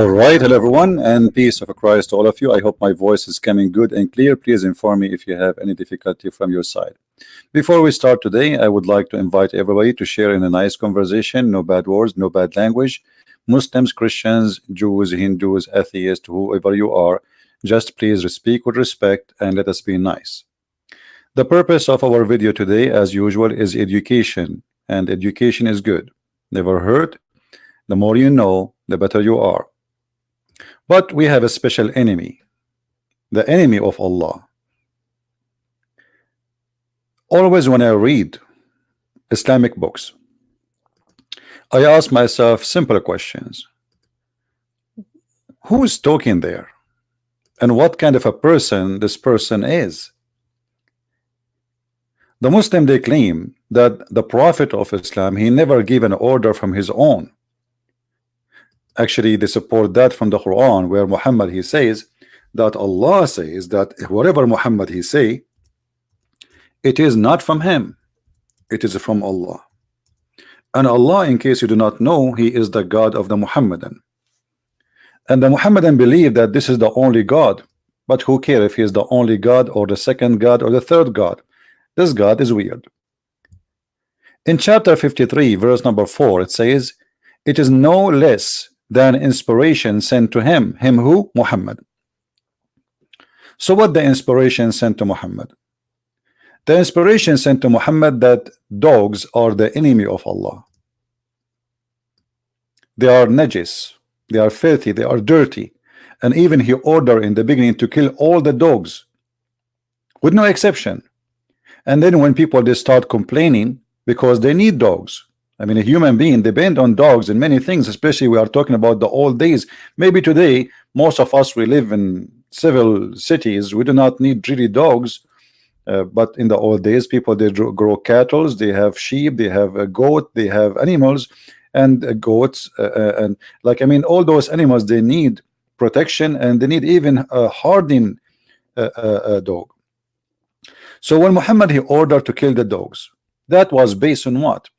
All right, hello everyone, and peace of Christ to all of you. I hope my voice is coming good and clear. Please inform me if you have any difficulty from your side. Before we start today, I would like to invite everybody to share in a nice conversation. No bad words, no bad language. Muslims, Christians, Jews, Hindus, atheists, whoever you are, just please speak with respect and let us be nice. The purpose of our video today, as usual, is education, and education is good. Never hurt. The more you know, the better you are. But we have a special enemy, the enemy of Allah. Always when I read Islamic books, I ask myself simple questions. Who is talking there? And what kind of a person this person is? The Muslim, they claim that the Prophet of Islam, he never gave an order from his own. Actually, they support that from the Quran, where Muhammad, he says that Allah says that whatever Muhammad he say, it is not from him, it is from Allah. And Allah, in case you do not know, he is the God of the Muhammadan. And the Muhammadan believe that this is the only God. But who cares if he is the only God or the second God or the third God? This God is weird. In chapter 53, verse number 4, it says, it is no less than inspiration sent to him. Him who? Muhammad. So what the inspiration sent to Muhammad? The inspiration sent to Muhammad that dogs are the enemy of Allah. They are najis, they are filthy, they are dirty. And even he ordered in the beginning to kill all the dogs with no exception. And then when people they start complaining because they need dogs, I mean, a human being depend on dogs in many things, especially we are talking about the old days. Maybe today, most of us, we live in civil cities. We do not need really dogs. But in the old days, people, they grow cattle, they have sheep, they have a goat, they have animals and goats. And like, I mean, all those animals, they need protection and they need even a hardened dog. So when Muhammad, he ordered to kill the dogs, that was based on what?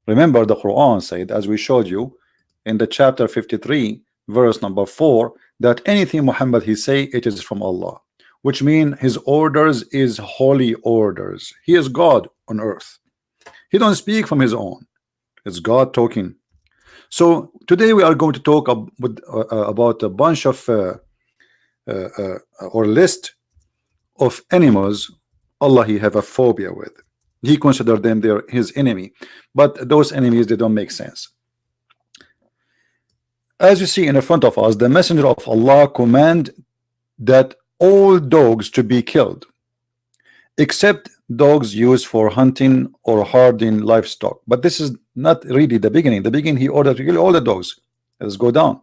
Remember, the Quran said, as we showed you in the chapter 53, verse number 4, that anything Muhammad he say, it is from Allah, which means his orders is holy orders. He is God on earth. He don't speak from his own. It's God talking. So today we are going to talk about a bunch of or list of animals Allah he have a phobia with. He considered them his enemy, but those enemies, they don't make sense. As you see in the front of us, the messenger of Allah command that all dogs to be killed except dogs used for hunting or herding livestock. But this is not really the beginning. The beginning, he ordered to kill all the dogs. Let's go down.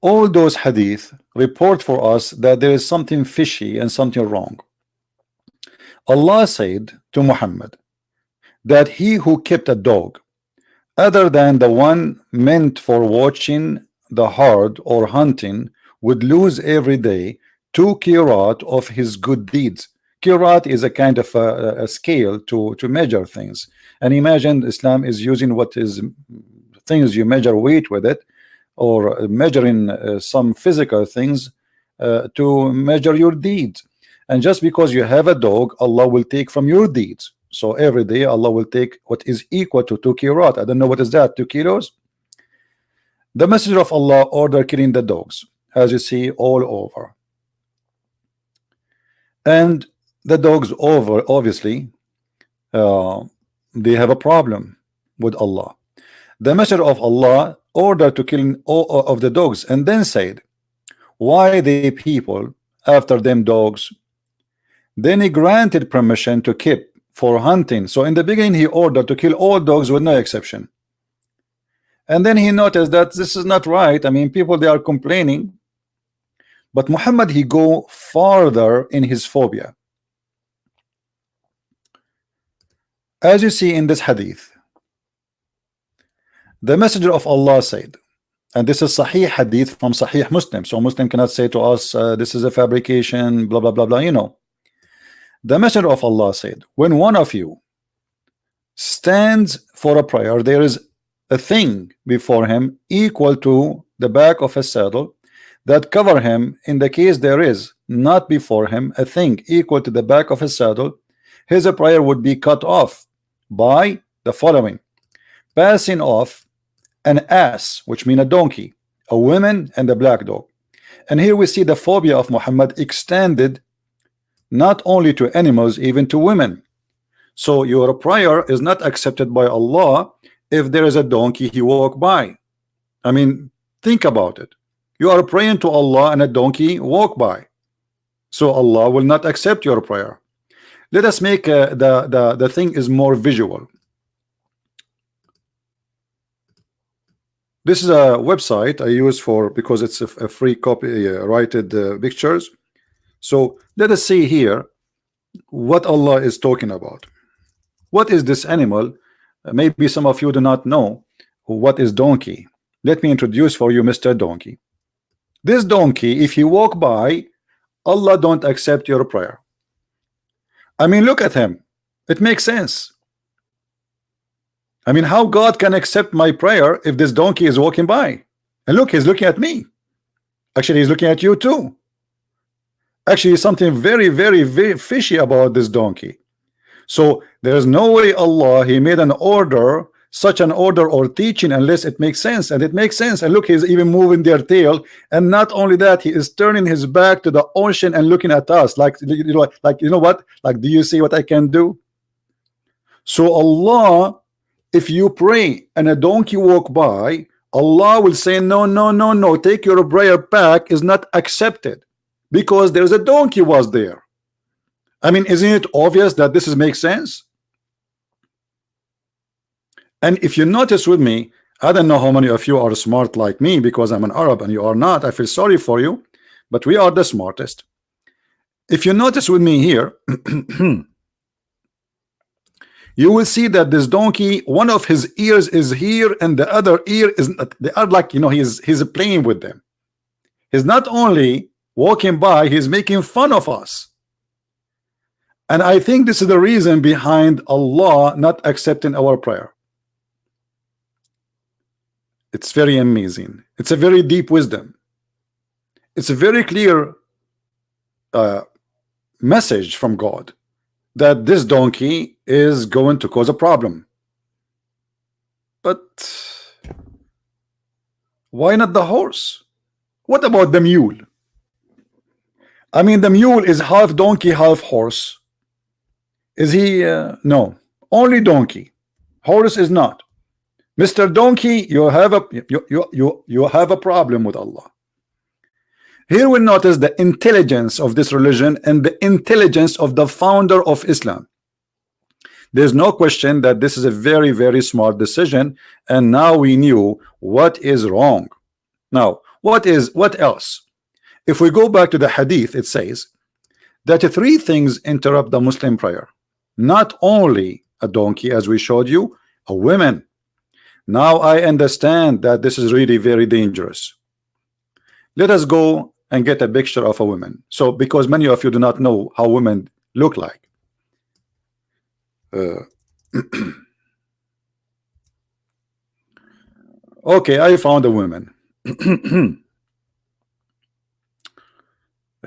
All those hadith report for us that there is something fishy and something wrong. Allah said to Muhammad that he who kept a dog other than the one meant for watching the herd or hunting would lose every day 2 qirat of his good deeds. Qirat is a kind of a scale to measure things. And imagine Islam is using what is things you measure weight with it, or measuring some physical things to measure your deeds. And just because you have a dog, Allah will take from your deeds. So every day Allah will take what is equal to 2 qirat. I don't know what is that, 2 kilos. The messenger of Allah ordered killing the dogs, as you see all over. And the dogs over, obviously, they have a problem with Allah. The messenger of Allah ordered to kill all of the dogs, and then said, why the people after them dogs? Then he granted permission to keep for hunting. So in the beginning he ordered to kill all dogs with no exception, and then he noticed that this is not right. I mean, people, they are complaining, but Muhammad, he go farther in his phobia. As you see in this hadith, the messenger of Allah said, and this is Sahih hadith from Sahih Muslim, so Muslim cannot say to us this is a fabrication, blah blah blah blah, you know. The Messenger of Allah said, when one of you stands for a prayer, there is a thing before him equal to the back of a saddle that cover him. In the case there is not before him a thing equal to the back of a saddle, his prayer would be cut off by the following: passing off an ass, which means a donkey, a woman, and a black dog. And here we see the phobia of Muhammad extended not only to animals, even to women. So your prayer is not accepted by Allah if there is a donkey he walk by. I mean, think about it. You are praying to Allah and a donkey walk by, so Allah will not accept your prayer. Let us make the thing is more visual. This is a website I use for, because it's a free copy rated pictures. So let us see here what Allah is talking about. What is this animal? Maybe some of you do not know what is donkey. Let me introduce for you Mr. Donkey. This donkey, if you walk by, Allah don't accept your prayer. I mean, look at him. It makes sense. I mean, how God can accept my prayer if this donkey is walking by? And look, he's looking at me. Actually, he's looking at you too. Actually, something very, very, very fishy about this donkey. So there's no way Allah, he made an order, such an order or teaching, unless it makes sense. And it makes sense. And look, he's even moving their tail. And not only that, he is turning his back to the ocean and looking at us like, you know what? Like, do you see what I can do? So Allah, if you pray and a donkey walk by, Allah will say, no, no, no, no, take your prayer back, is not accepted, because there's a donkey was there. I mean, isn't it obvious that this makes sense? And if you notice with me, I don't know how many of you are smart like me, because I'm an Arab and you are not. I feel sorry for you, but we are the smartest. If you notice with me here, you will see that this donkey, one of his ears is here and the other ear is not. They are like, you know, he's playing with them. He's not only walking by, he's making fun of us. And I think this is the reason behind Allah not accepting our prayer. It's very amazing. It's a very deep wisdom. It's a very clear message from God that this donkey is going to cause a problem. But why not the horse? What about the mule? I mean, the mule is half donkey, half horse. Is he? No, only donkey. Horse is not. Mr. Donkey, you have a problem with Allah. Here we notice the intelligence of this religion and the intelligence of the founder of Islam. There's no question that this is a very, very smart decision, and now we knew what is wrong. Now, what else? If we go back to the hadith, it says that three things interrupt the Muslim prayer. Not only a donkey, as we showed you, a woman. Now I understand that this is really very dangerous. Let us go and get a picture of a woman. So, because many of you do not know how women look like. Okay, I found a woman.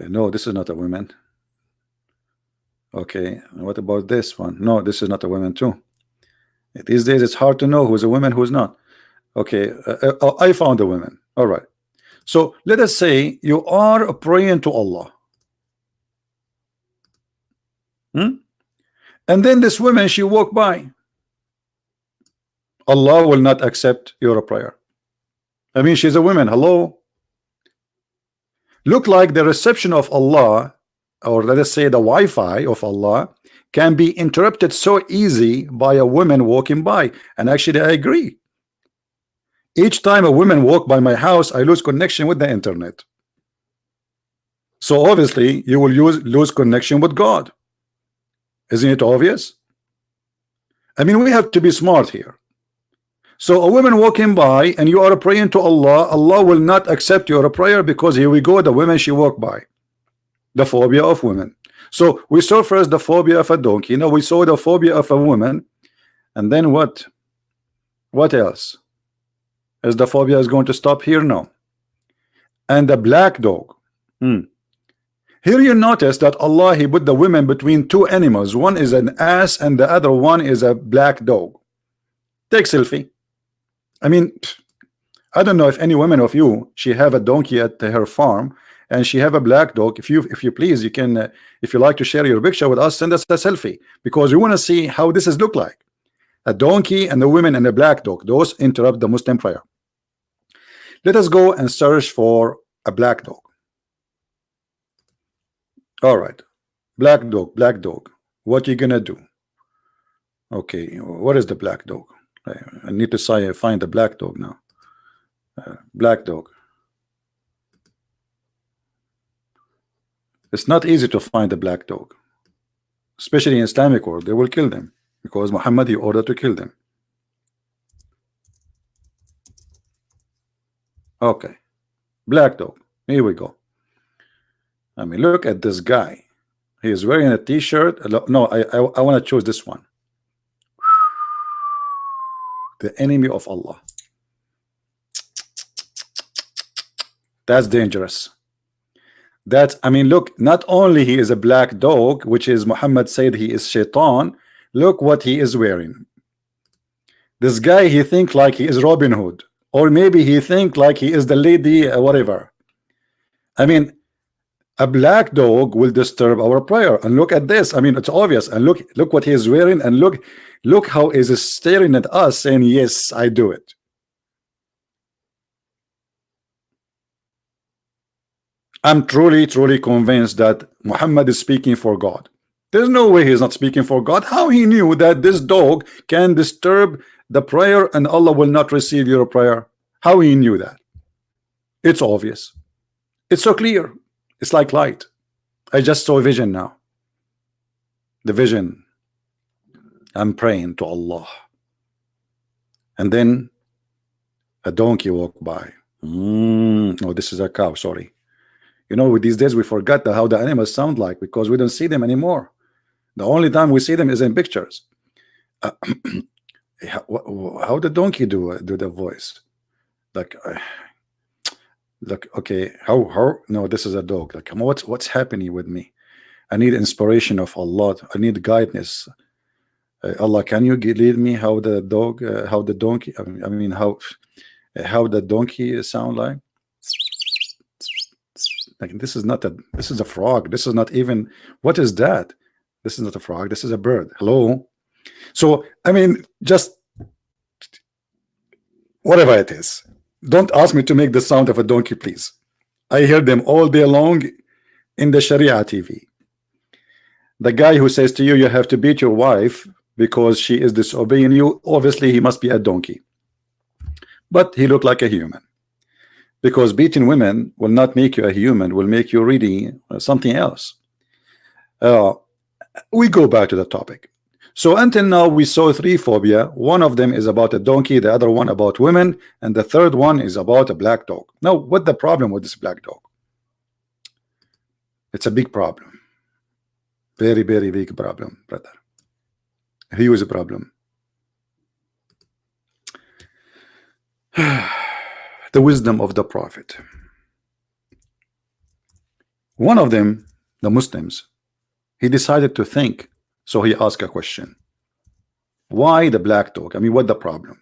No, this is not a woman. Okay, what about this one? No, this is not a woman too. These days it's hard to know who's a woman, who's not. Okay, I found a woman. All right. So let us say you are praying to Allah. And then this woman, she walked by. Allah will not accept your prayer. I mean, she's a woman. Hello. Look like the reception of Allah, or let us say the Wi-Fi of Allah, can be interrupted so easy by a woman walking by. And actually I agree. Each time a woman walk by my house, I lose connection with the internet. So obviously you will lose connection with God. Isn't it obvious? I mean, we have to be smart here. So a woman walking by and you are praying to Allah, Allah will not accept your prayer, because here we go, the women she walked by. The phobia of women. So we saw first the phobia of a donkey. Now we saw the phobia of a woman. And then what? What else? Is the phobia is going to stop here? No. And the black dog. Here you notice that Allah, He put the women between two animals. One is an ass and the other one is a black dog. Take selfie. I mean, I don't know if any woman of you, she have a donkey at her farm and she have a black dog. If you please, you can, if you like to share your picture with us, send us a selfie, because we want to see how this is look like. A donkey and the women and a black dog. Those interrupt the Muslim prayer. Let us go and search for a black dog. All right, black dog, black dog. What you gonna do? Okay, what is the black dog? I need to find the black dog now. Black dog. It's not easy to find the black dog, especially in Islamic world. They will kill them because Muhammad, he ordered to kill them. Okay, black dog. Here we go. I mean, look at this guy. He is wearing a t-shirt. No, I want to choose this one. The enemy of Allah. That's dangerous. That's, I mean, look, not only he is a black dog, which is Muhammad said he is shaitan. Look what he is wearing. This guy, he think like he is Robin Hood, or maybe he think like he is the lady, whatever. I mean, a black dog will disturb our prayer. And look at this. I mean, it's obvious. And look what he is wearing, and look how he is staring at us, saying, yes, I do it. I'm truly convinced that Muhammad is speaking for God. There's no way he's not speaking for God. How he knew that this dog can disturb the prayer and Allah will not receive your prayer? How he knew that? It's obvious. It's so clear. It's like light. I just saw a vision now. The vision. I'm praying to Allah. And then a donkey walked by. No, this is a cow, sorry. You know, these days we forgot how the animals sound like because we don't see them anymore. The only time we see them is in pictures. How the donkey do the voice? Like, okay, how? No, this is a dog. Like, what's happening with me? I need inspiration of Allah. I need guidance. Allah, can you lead me? How the dog? How the donkey? I mean, how the donkey sound like? Like, this is not a. This is a frog. This is not even. What is that? This is not a frog. This is a bird. Hello. So I mean, just whatever it is. Don't ask me to make the sound of a donkey, please. I hear them all day long in the Sharia TV. The guy who says to you, you have to beat your wife because she is disobeying you, obviously he must be a donkey. But he looked like a human. Because beating women will not make you a human, will make you really something else. We go back to the topic. So until now we saw 3 phobia. One of them is about a donkey, the other one about women, and the third one is about a black dog. Now what's the problem with this black dog? It's a big problem. Very big problem, brother. Huge problem. The wisdom of the Prophet. One of them, the Muslims, he decided to think. So he asked a question. Why the black dog? I mean, what the problem?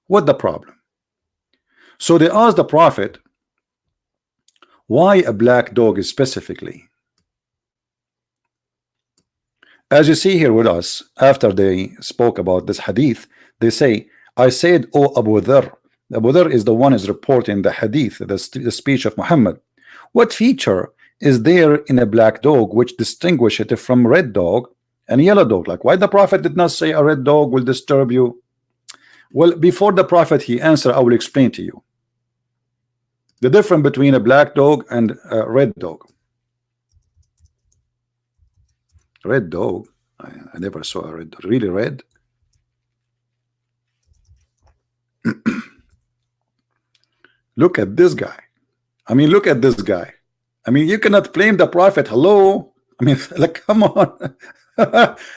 What the problem? So they asked the Prophet, why a black dog specifically? As you see here with us, after they spoke about this hadith, they say, I said, O Abu Dharr. Abu Dharr is the one is reporting the hadith, the speech of Muhammad. What feature is there in a black dog which distinguish it from red dog and yellow dog? Like, why the Prophet did not say a red dog will disturb you? Well, before the Prophet he answered, I will explain to you the difference between a black dog and a red dog. Red dog, I never saw a red dog. Really red? Look at this guy. I mean, look at this guy. I mean, you cannot blame the prophet. Hello, I mean, like, come on.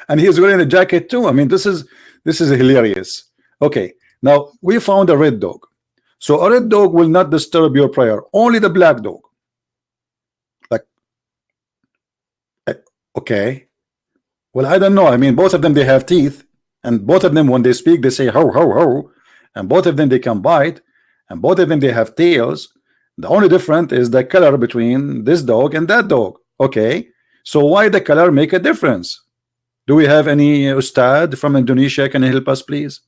And he's wearing a jacket too. I mean, this is hilarious. Okay, now we found a red dog. So a red dog will not disturb your prayer. Only the black dog. Like, okay. Well, I don't know. I mean, both of them, they have teeth, and both of them, when they speak, they say ho ho ho, and both of them, they can bite, and both of them, they have tails. The only difference is the color between this dog and that dog. Okay, so why the color make a difference? Do we have any ustad from Indonesia? Can you help us, please?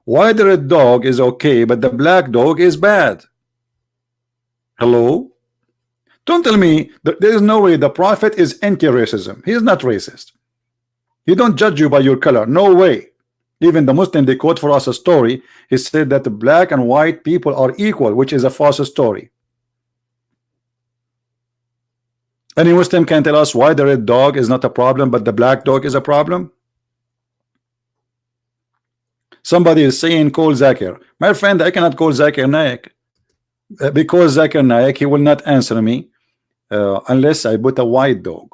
Why the red dog is okay, but the black dog is bad? Hello? Don't tell me that there is no way the prophet is anti-racism. He is not racist. He don't judge you by your color. No way. Even the Muslim, they quote for us a story. He said that the black and white people are equal, which is a false story. Any Muslim can tell us why the red dog is not a problem, but the black dog is a problem? Somebody is saying call Zakir. My friend, I cannot call Zakir Naik because Zakir Naik, he will not answer me unless I put a white dog.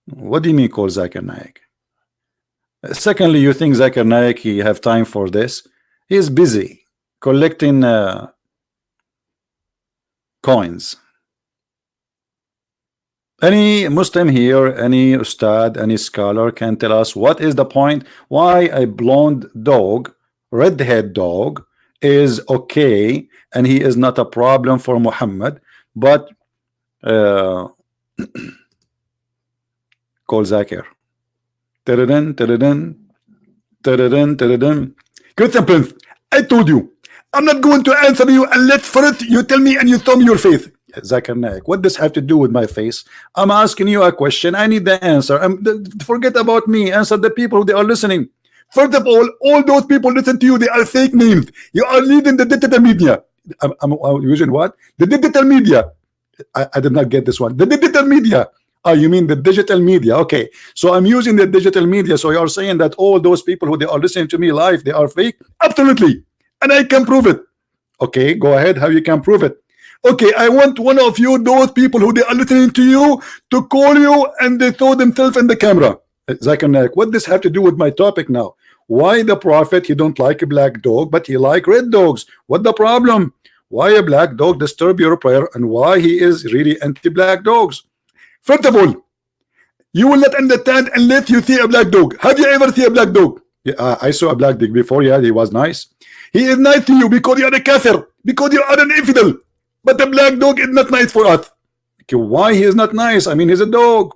What do you mean call Zakir Naik? Secondly, you think Zakir Naik he have time for this? He is busy collecting coins. Any Muslim here, any ustad, any scholar can tell us what is the point why a blonde dog, red-head dog is okay and he is not a problem for Muhammad, but call Zakir. Christian Prince, I told you I'm not going to answer you unless first you tell me and you tell me your faith. Zakir Naik, what does have to do with my face? I'm asking you a question. I need the answer. Forget about me. Answer the people who they are listening. First of all those people listen to you. They are fake names. You are leading the digital media. I'm using what? The digital media. I did not get this one. The digital media. Oh, you mean the digital media? Okay. So I'm using the digital media. So you are saying that all those people who they are listening to me live, they are fake? Absolutely. And I can prove it. Okay, go ahead. How you can prove it? Okay, I want one of you, those people who they are listening to you, to call you and they throw themselves in the camera. Zakir Naik, what does have to do with my topic now? Why the prophet he don't like a black dog, but he like red dogs? What the problem? Why a black dog disturb your prayer, and why he is really anti-black dogs? First of all, you will not understand unless you see a black dog. Have you ever seen a black dog? Yeah, I saw a black dog before. Yeah, he was nice. He is nice to you because you are a kafir, because you are an infidel. But the black dog is not nice for us. Okay, why he is not nice? I mean, he's a dog.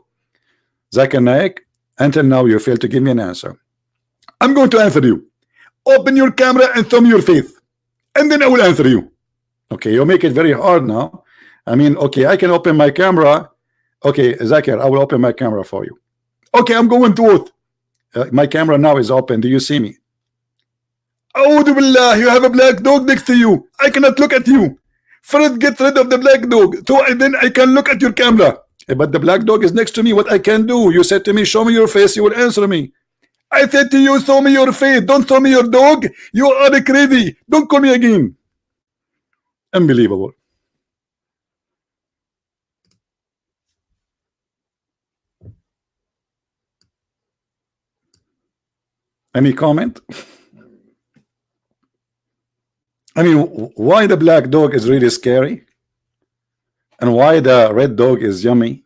Zakir Naik, until now you failed to give me an answer. I'm going to answer you. Open your camera and show me your face, and then I will answer you. Okay, you make it very hard now. I mean, okay, I can open my camera. Okay, Zakir, I will open my camera for you. Okay, I'm going to it. My camera now is open. Do you see me? A'udhu billah, you have a black dog next to you. I cannot look at you. First, get rid of the black dog, so then I can look at your camera. But the black dog is next to me. What I can do? You said to me, show me your face. You will answer me. I said to you, show me your face. Don't show me your dog. You are crazy. Don't call me again. Unbelievable. Any comment? I mean, why the black dog is really scary, and why the red dog is yummy?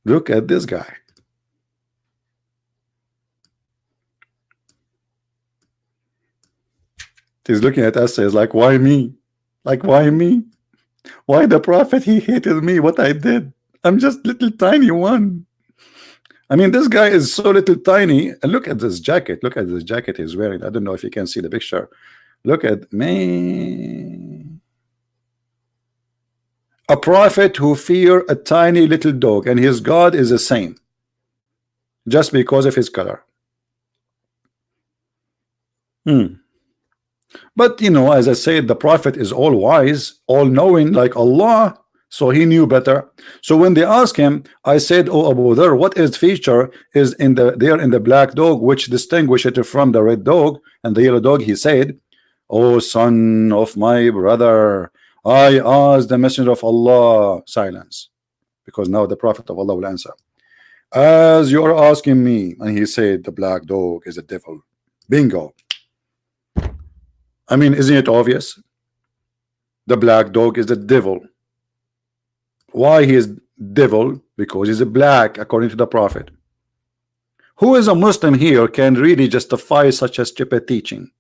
Look at this guy. He's looking at us, says like, why me? Like, why me? Why the prophet? He hated me. What I did? I'm just little tiny one. I mean, this guy is so little tiny. And look at this jacket. Look at this jacket he's wearing. I don't know if you can see the picture. Look at me. A prophet who fear a tiny little dog, and his God is the same, just because of his color. But you know, as I said, the prophet is all wise, all knowing, like Allah. So he knew better. So when they asked him, I said, oh Abu Dhar, what is feature is in the there in the black dog which distinguish it from the red dog and the yellow dog? He said, O son of my brother, I asked the messenger of Allah. Silence, because now the prophet of Allah will answer. As you are asking me, and he said the black dog is a devil. Bingo. I mean, isn't it obvious? The black dog is the devil. Why he is devil? Because he's a black, according to the prophet. Who is a Muslim here can really justify such a stupid teaching?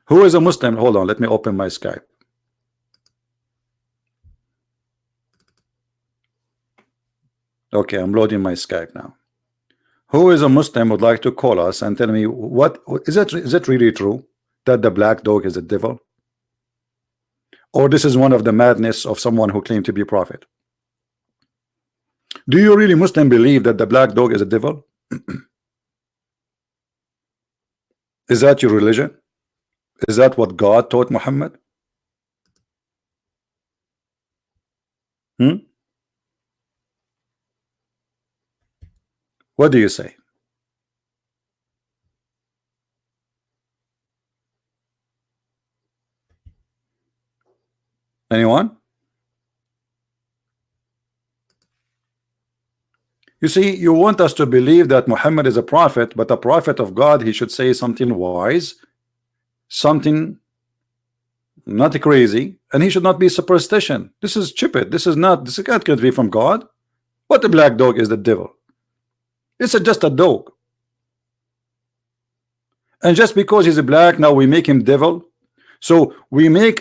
Who is a Muslim? Hold on, let me open my Skype. Okay, I'm loading my Skype now. Who is a Muslim would like to call us and tell me what is it really true that the black dog is a devil? Or this is one of the madness of someone who claimed to be a prophet? Do you really Muslim believe that the black dog is a devil? Is that your religion? Is that what God taught Muhammad? What do you say? Anyone? You see, you want us to believe that Muhammad is a prophet, but a prophet of God, he should say something wise, something not crazy, and he should not be superstition. This is stupid. This can't be from God. What the black dog is the devil? It's just a dog. And just because he's a black, now we make him devil. So we make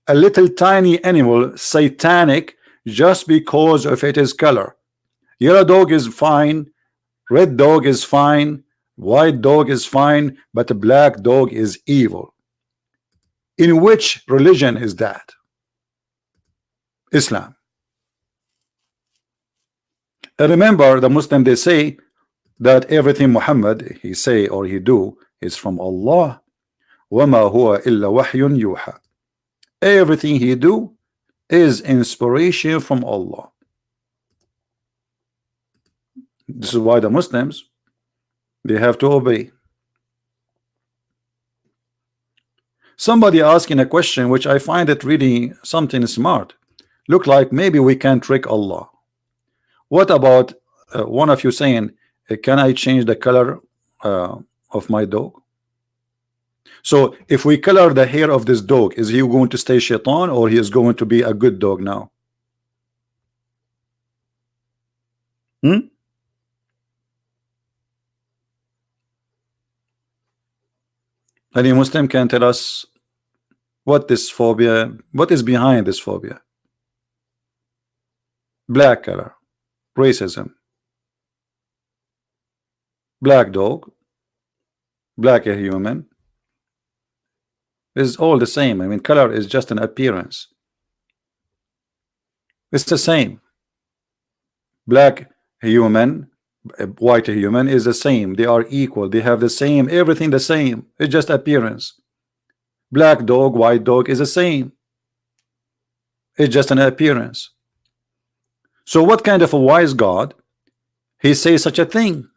a little tiny animal satanic just because of its color. Yellow dog is fine, red dog is fine, white dog is fine, but a black dog is evil. In which religion is that? Islam. And remember, the Muslim, they say that everything Muhammad he say or he do is from Allah. وَمَا هُوَ إِلَّا وَحْيٌ يُوحَى. Everything he do is inspiration from Allah. This is why the Muslims, they have to obey. Somebody asking a question which I find it really something smart. Look like maybe we can trick Allah. What about one of you saying, can I change the color of my dog? So if we color the hair of this dog, is he going to stay shaitan or he is going to be a good dog now? Any Muslim can tell us what this phobia, what is behind this phobia? Black color, racism, black dog, black a human, is all the same. I mean, color is just an appearance. It's the same. Black human, white human is the same. They are equal. They have the same, everything the same. It's just appearance. Black dog, white dog is the same. It's just an appearance. So what kind of a wise God he says such a thing?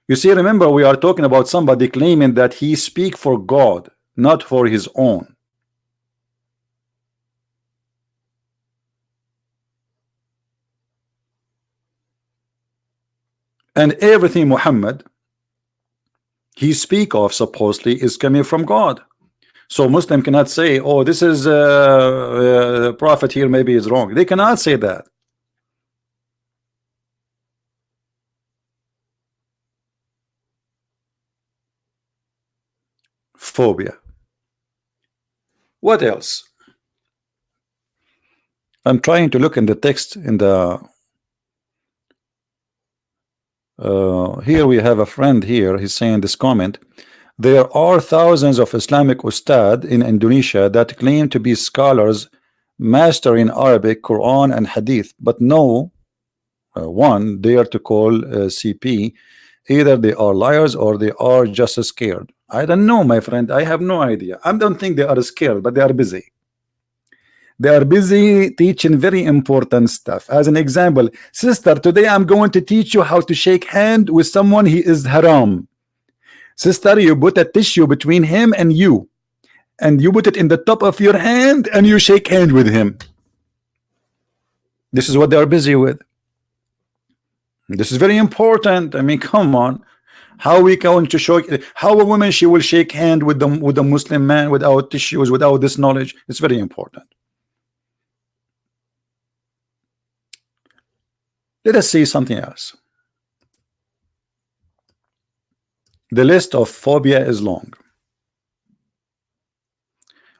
You see, remember, we are talking about somebody claiming that he speak for God, not for his own. And everything Muhammad he speak of supposedly is coming from God. So Muslim cannot say, oh, this is prophet here maybe is wrong. They cannot say that. Phobia. What else? I'm trying to look in the text in the here we have a friend here. He's saying this comment: there are thousands of Islamic ustad in Indonesia that claim to be scholars mastering Arabic, Quran and Hadith, but no one dare to call CP. Either they are liars or they are just scared. I don't know, my friend. I have no idea. I don't think they are scared, but they are busy. They are busy teaching very important stuff. As an example, sister, today I'm going to teach you how to shake hand with someone he is haram. Sister, you put a tissue between him and you put it in the top of your hand and you shake hand with him. This is what they are busy with. This is very important. I mean, come on. How we going to show how a woman she will shake hand with the Muslim man without tissues, without this knowledge? It's very important. Let us see something else. The list of phobia is long.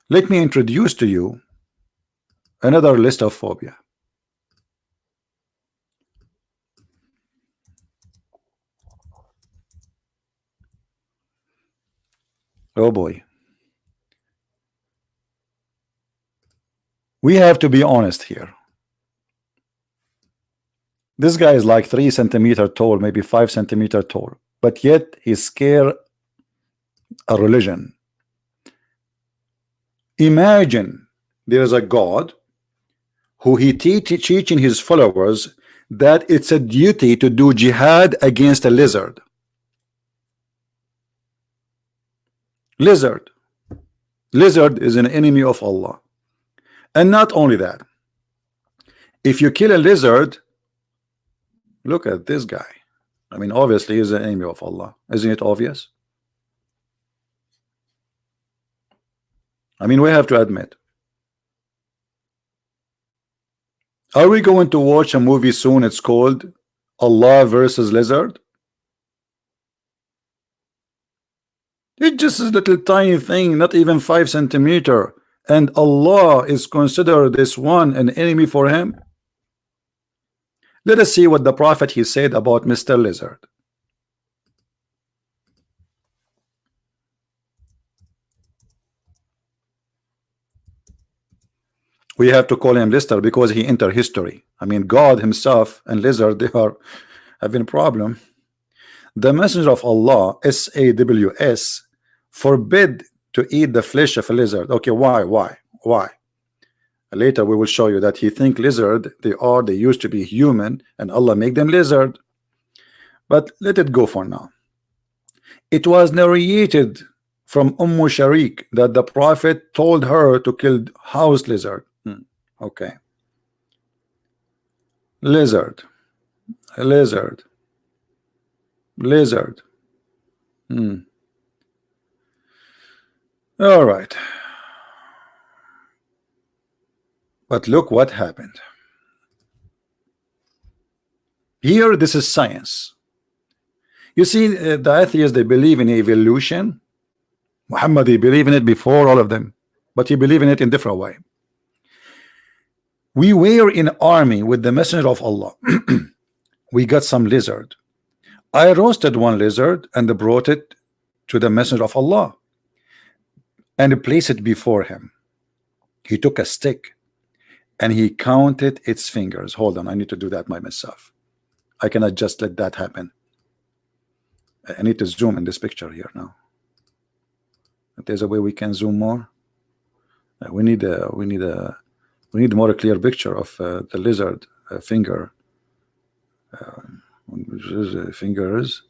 Let me introduce to you another list of phobia. Oh boy. We have to be honest here. This guy is like 3 centimeters tall, maybe 5 centimeters tall, but yet he's scared a religion. Imagine there is a God who he teaching his followers that it's a duty to do jihad against a lizard. Lizard is an enemy of Allah. And not only that, if you kill a lizard, look at this guy. I mean, obviously he's an enemy of Allah. Isn't it obvious? I mean, we have to admit. Are we going to watch a movie soon? It's called Allah versus Lizard. It's just a little tiny thing, not even 5 centimeters, and Allah is considered this one an enemy for him. Let us see what the Prophet he said about Mr. Lizard. We have to call him Lizard because he entered history. I mean, God himself and lizard, they are having a problem. The Messenger of Allah, SAWS, forbid to eat the flesh of a lizard. Okay, why? Later we will show you that he think lizard, they used to be human and Allah make them lizard. But let it go for now. It was narrated from Sharik that the Prophet told her to kill house lizard. Okay. Lizard. All right. But look what happened. Here, this is science. You see, the atheists, they believe in evolution. Muhammad, he believe in it before all of them, but he believe in it in different way. We were in army with the Messenger of Allah. We got some lizard. I roasted one lizard and brought it to the Messenger of Allah and placed it before him. He took a stick and he counted its fingers. Hold on, I need to do that by myself. I cannot just let that happen. I need to zoom in this picture here now. There's a way we can zoom more. We need more clear picture of the lizard finger. Fingers.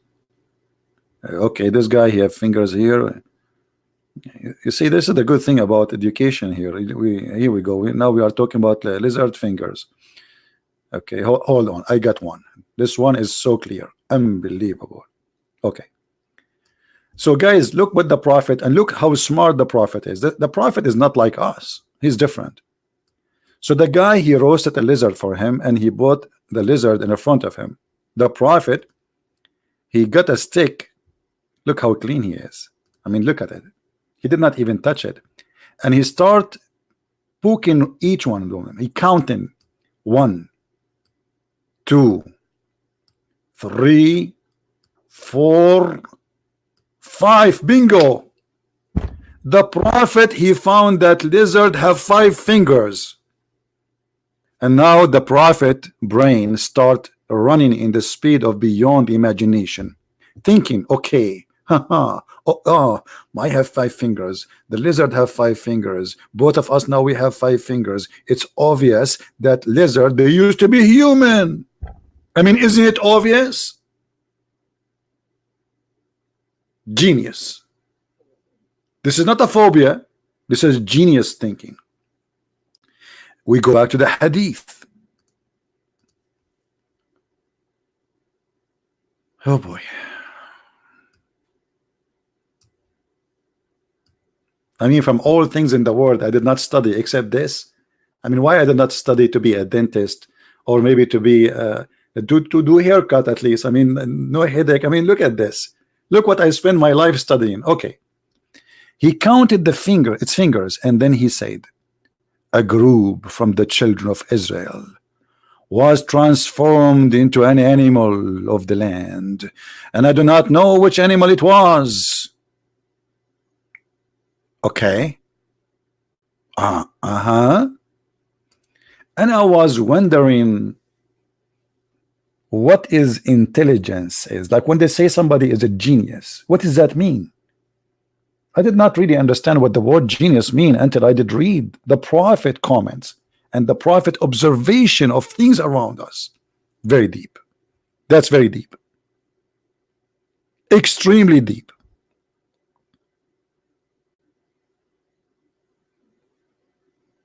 Okay, this guy he have fingers here. You see, this is the good thing about education here. Here we go. Now we are talking about lizard fingers. Okay, hold on. I got one. This one is so clear, unbelievable. Okay. So guys, look what the Prophet, and look how smart the Prophet is. The Prophet is not like us. He's different. So the guy, he roasted a lizard for him and he put the lizard in the front of him. The Prophet, he got a stick. Look how clean he is. I mean, look at it. He did not even touch it. And he start poking each one of them. He counting 1, 2, 3, 4, 5. Bingo. The Prophet, he found that lizard have 5 fingers. And now the Prophet brain start running in the speed of beyond imagination, thinking, okay, Oh, oh, I have 5 fingers. The lizard have 5 fingers. Both of us now we have 5 fingers. It's obvious that lizard, they used to be human. I mean, isn't it obvious? Genius. This is not a phobia. This is genius thinking. We go back to the hadith. Oh boy. I mean, from all things in the world, I did not study except this. I mean, why I did not study to be a dentist, or maybe to be to do haircut at least. I mean, no headache. I mean, look at this. Look what I spent my life studying. Okay. He counted its fingers, and then he said, a group from the children of Israel was transformed into an animal of the land, and I do not know which animal it was. Okay. And I was wondering what is intelligence is. Like when they say somebody is a genius, what does that mean? I did not really understand what the word genius mean until I did read the prophet comments and the prophet observation of things around us. Very deep. That's very deep. Extremely deep.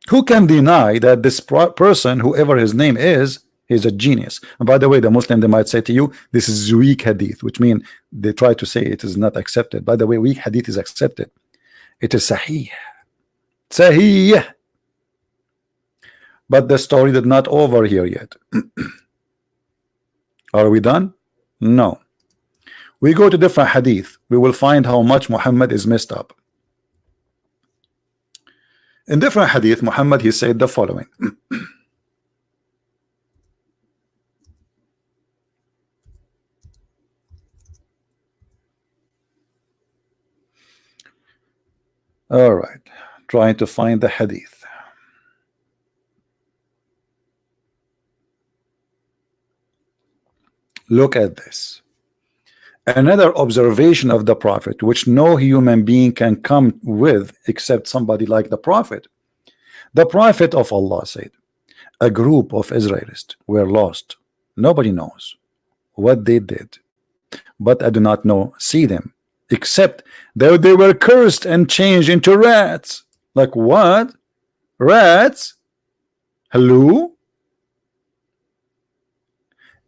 Who can deny that this person, whoever his name is a genius? And by the way, the Muslim, they might say to you, this is weak hadith, which means they try to say it is not accepted. By the way, weak hadith is accepted. It is sahih. Sahih. But the story did not over here yet. Are we done? No. We go to different hadith. We will find how much Muhammad is messed up. In different hadith, Muhammad, he said the following. All right, trying to find the hadith. Look at this. Another observation of the prophet, which no human being can come with except somebody like the prophet. The prophet of Allah said, a group of Israelites were lost. Nobody knows what they did, but I do not see them, except that they were cursed and changed into rats. Like what? Rats? Hello?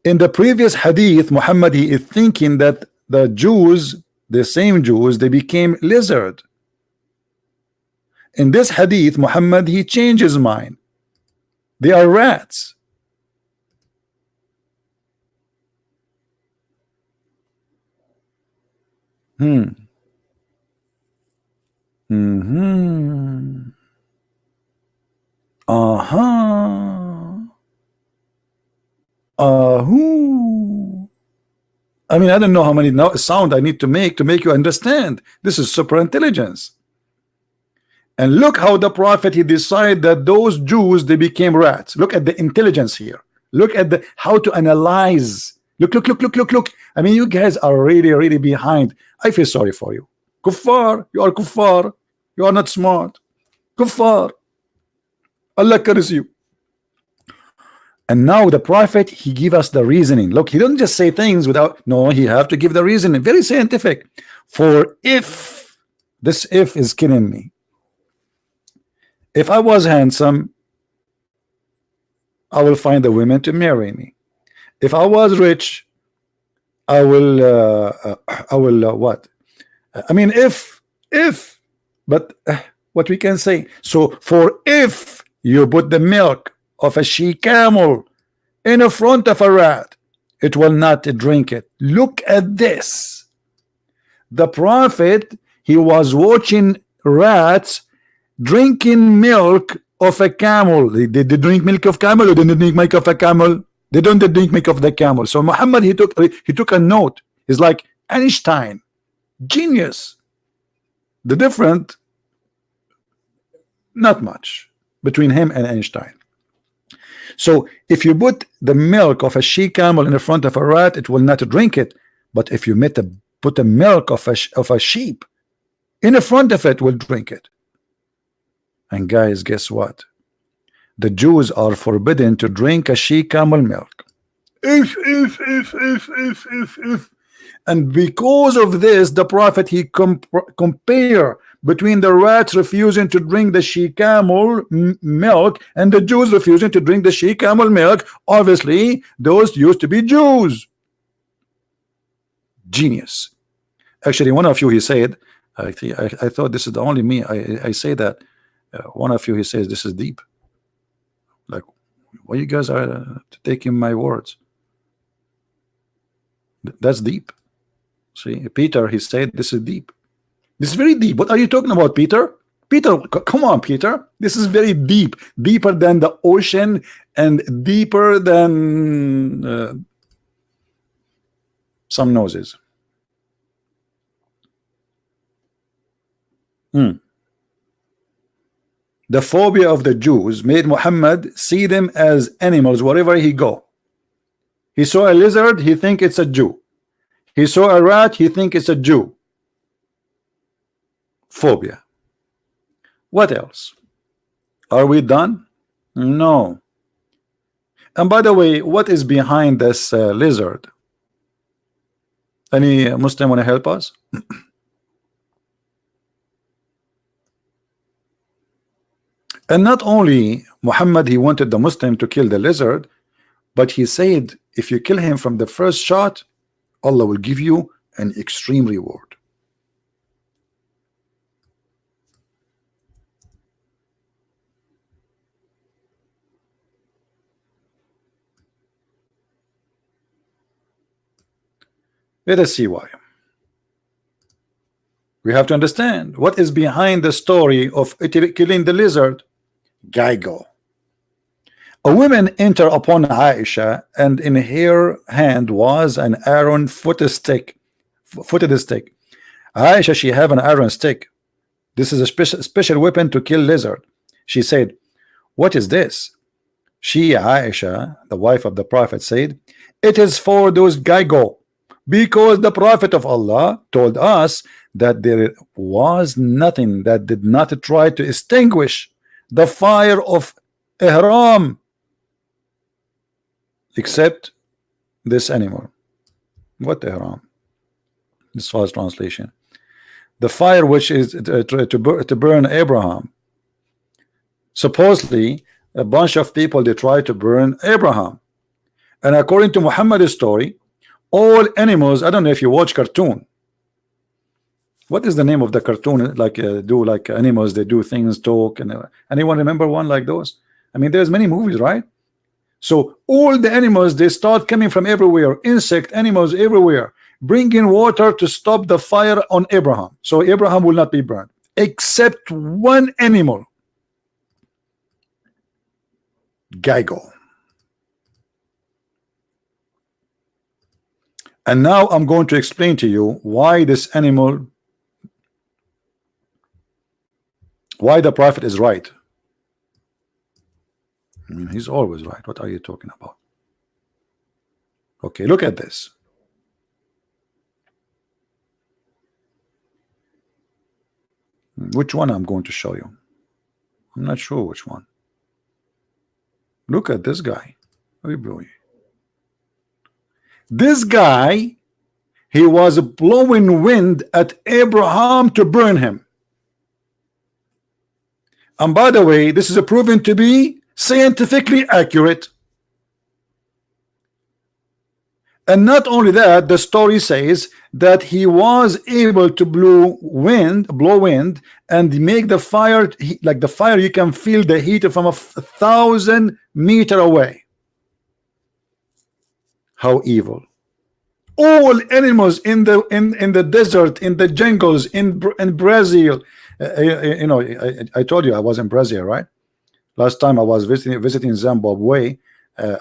In the previous hadith, Muhammad, he is thinking that the Jews, the same Jews, they became lizard. In this hadith, Muhammad, he changed his mind. They are rats. I mean, I don't know how many sound I need to make you understand. This is super intelligence. And look how the prophet, he decided that those Jews, they became rats. Look at the intelligence here. Look at the how to analyze. Look. I mean, you guys are really behind. I feel sorry for you. Kuffar, you are kuffar. You are not smart. Kuffar. Allah curse you. And now the prophet, he give us the reasoning. Look, he don't just say things without, no, he have to give the reasoning. Very scientific. For if, this if is killing me. If I was handsome, I will find the women to marry me. If I was rich, I will what? I mean, but what we can say. So for if you put the milk of a she camel in the front of a rat, it will not drink it. Look at this. The prophet, he was watching rats drinking milk of a camel. Did they drink milk of camel or didn't drink milk of a camel? They don't drink milk of the camel. So Muhammad, he took a note. He's like Einstein, genius. The difference, not much between him and Einstein. So if you put the milk of a she camel in the front of a rat, it will not drink it. But if you put the milk of a sheep in the front of it, will drink it. And guys, guess what? The Jews are forbidden to drink a she camel milk. If. And because of this, the prophet, he compare between the rats refusing to drink the she camel milk and the Jews refusing to drink the she camel milk. Obviously those used to be Jews. Genius. Actually, one of you, he said, I thought this is the only me, I say that, one of you, he says this is deep. Like, why you guys are taking my words? That's deep. See, Peter, he said this is deep. This is very deep. What are you talking about, Peter? Peter, come on, Peter. This is very deep, deeper than the ocean and deeper than some noses. The phobia of the Jews made Muhammad see them as animals wherever he go. He saw a lizard, he think it's a Jew. He saw a rat, he think it's a Jew. Phobia. What else? Are we done? No. And by the way, what is behind this lizard? Any Muslim want to help us? And not only Muhammad, he wanted the Muslim to kill the lizard, but he said, if you kill him from the first shot, Allah will give you an extreme reward. Let us see why. We have to understand what is behind the story of killing the lizard. Geigo. A woman entered upon Aisha, and in her hand was an iron footed stick. Aisha, she have an iron stick. This is a special weapon to kill lizard. She said, what is this? She, Aisha, the wife of the Prophet, said, it is for those Geigo, because the Prophet of Allah told us that there was nothing that did not try to extinguish the fire of ihram except this animal. What ihram? This false translation. The fire which is to burn Abraham. Supposedly a bunch of people, they try to burn Abraham, and according to Muhammad's story, all animals, I don't know if you watch cartoon. What is the name of the cartoon? Like do like animals, they do things, talk, and anyone remember one like those? I mean, there's many movies, right? So all the animals, they start coming from everywhere, insect animals everywhere, bringing water to stop the fire on Abraham, so Abraham will not be burned, except one animal, Geigo. And now I'm going to explain to you why this animal, why the Prophet is right. I mean, he's always right. What are you talking about? Okay, look at this. Which one I'm going to show you? I'm not sure which one. Look at this guy. This guy, he was blowing wind at Abraham to burn him. And by the way, this is proven to be scientifically accurate. And not only that, the story says that he was able to blow wind and make the fire, like the fire, you can feel the heat from 1,000 meters away. How evil. All animals in the desert, in the jungles, in Brazil, you know, I told you I was in Brazil, right? Last time I was visiting Zimbabwe,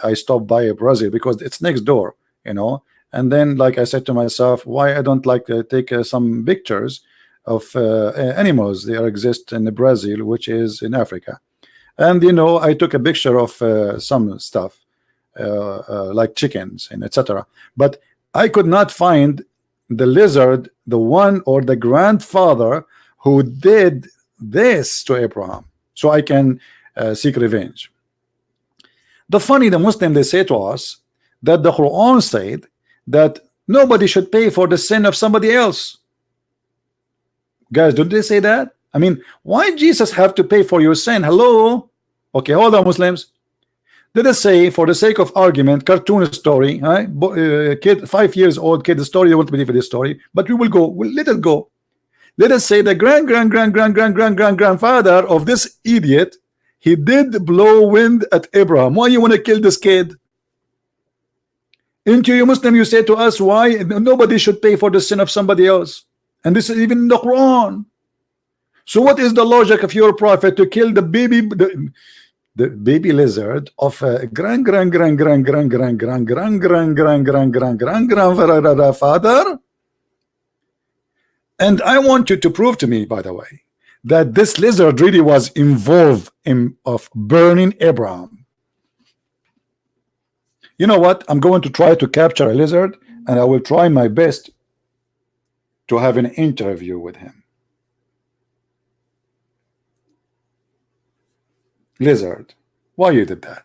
I stopped by Brazil because it's next door, you know. And then, like, I said to myself, why I don't like take some pictures of animals that exist in Brazil, which is in Africa. And you know, I took a picture of some stuff like chickens and etc. But I could not find the lizard the one or the grandfather who did this to Abraham, so I can seek revenge? The Muslim, they say to us that the Quran said that nobody should pay for the sin of somebody else. Guys, don't they say that? I mean, why Jesus have to pay for your sin? Hello? Okay, hold on, Muslims. Let us say, for the sake of argument, cartoon story, right? Kid, 5 years old kid, the story, you won't believe in this story, but we will go, we'll let it go. Let us say the grandfather of this idiot, he did blow wind at Abraham. Why you want to kill this kid? Into you Muslim, you say to us, why nobody should pay for the sin of somebody else? And this is even in the Quran. So what is the logic of your prophet to kill the baby lizard of a grandfather? And I want you to prove to me, by the way, that this lizard really was involved in burning Abraham. You know what? I'm going to try to capture a lizard, and I will try my best to have an interview with him. Lizard, why you did that?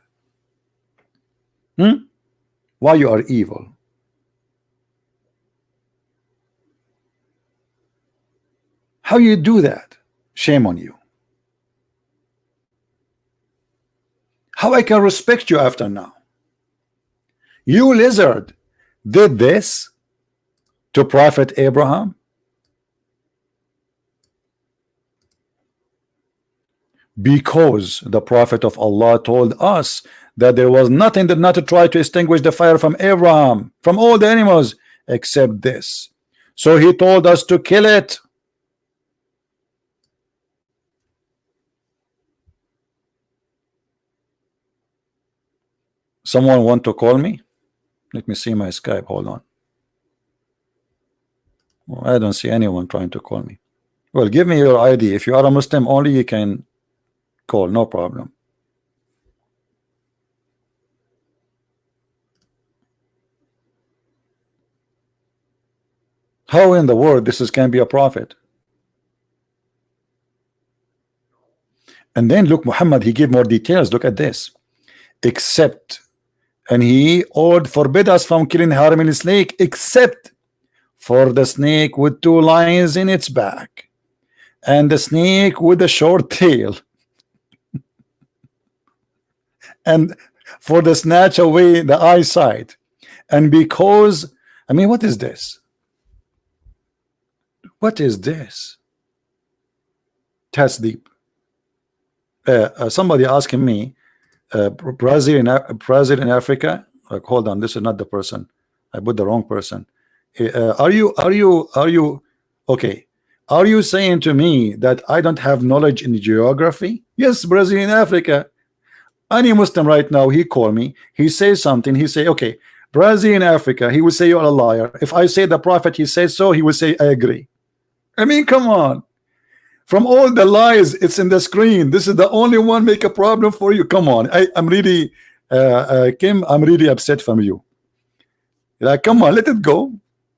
Why you are evil? How you do that? Shame on you. How I can respect you after now? You lizard did this to Prophet Abraham? Because the Prophet of Allah told us that there was nothing that not to try to extinguish the fire from Abraham, from all the animals, except this. So he told us to kill it. Someone want to call me? Let me see my Skype. Hold on. Well, I don't see anyone trying to call me. Well, give me your ID. If you are a Muslim only, you can call, no problem. How in the world this can be a prophet? And then look, Muhammad, he gave more details. Look at this. Except, and he forbid us from killing harmless snake, except for the snake with 2 lions in its back, and the snake with a short tail, and for the snatch away the eyesight. And because, I mean, what is this? What is this? That's deep. Somebody asking me, Brazil in Africa. Like, hold on, this is not the person. I put the wrong person. Are you okay? Are you saying to me that I don't have knowledge in geography? Yes, Brazil in Africa. Any Muslim right now, he call me, he says something, he say, okay, Brazil in Africa, he will say you're a liar. If I say the prophet, he says so, he will say I agree. I mean, come on. From all the lies, it's in the screen. This is the only one make a problem for you. Come on. I'm really, Kim, I'm really upset from you. Like, come on, let it go.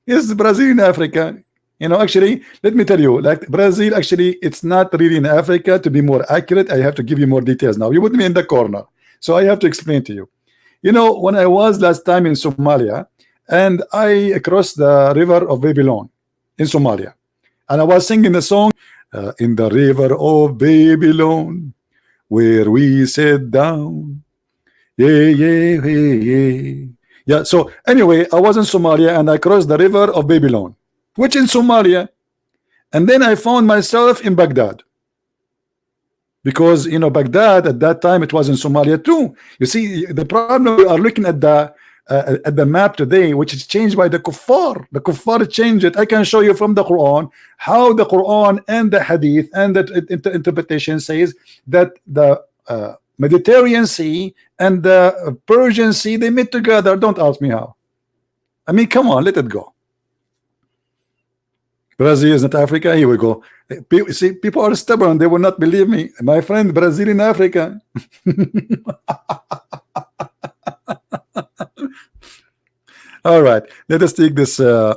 Yes, Brazil in Africa. You know, actually, let me tell you, like Brazil, actually, it's not really in Africa. To be more accurate, I have to give you more details now. You put me in the corner, so I have to explain to you. You know, when I was last time in Somalia, and I crossed the river of Babylon in Somalia, and I was singing the song, in the river of Babylon, where we sat down. Yeah, so anyway, I was in Somalia, and I crossed the river of Babylon, which in Somalia, and then I found myself in Baghdad, because you know Baghdad at that time it was in Somalia too. You see, the problem, we are looking at the map today, which is changed by the kuffar. The kuffar changed it. I can show you from the Quran how the Quran and the Hadith and the interpretation says that the Mediterranean Sea and the Persian Sea, they met together. Don't ask me how. I mean, come on, let it go. Brazil is not Africa. Here we go. See, people are stubborn. They will not believe me. My friend, Brazil in Africa. All right, let us take this. You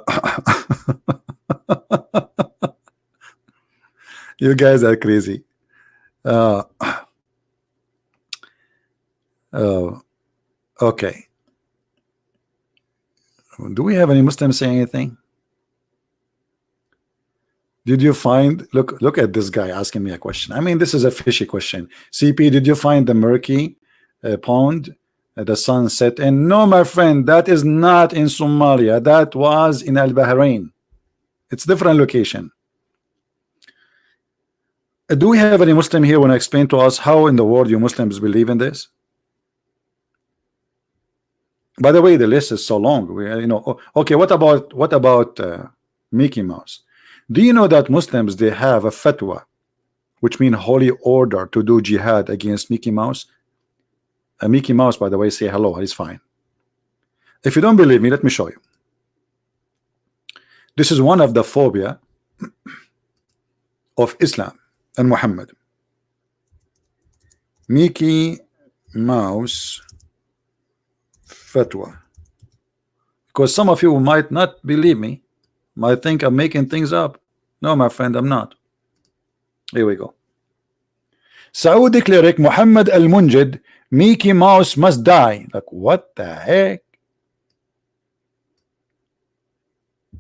guys are crazy. Uh, okay. Do we have any Muslims saying anything? Did you find, look at this guy asking me a question. I mean, this is a fishy question. CP, did you find the murky pond the sun set in? No, my friend, that is not in Somalia. That was in Al Bahrain. It's different location. Do we have any Muslim here want to explain to us how in the world you Muslims believe in this? By the way, the list is so long. We, okay, what about Mickey Mouse? Do you know that Muslims, they have a fatwa, which means holy order, to do jihad against Mickey Mouse? Mickey Mouse, by the way, say hello. He's fine. If you don't believe me, let me show you. This is one of the phobia of Islam and Muhammad. Mickey Mouse fatwa. Because some of you might not believe me, might think I'm making things up. No, my friend, I'm not. Here we go. Saudi cleric Muhammad al-Munjid, Mickey Mouse must die. Like, what the heck?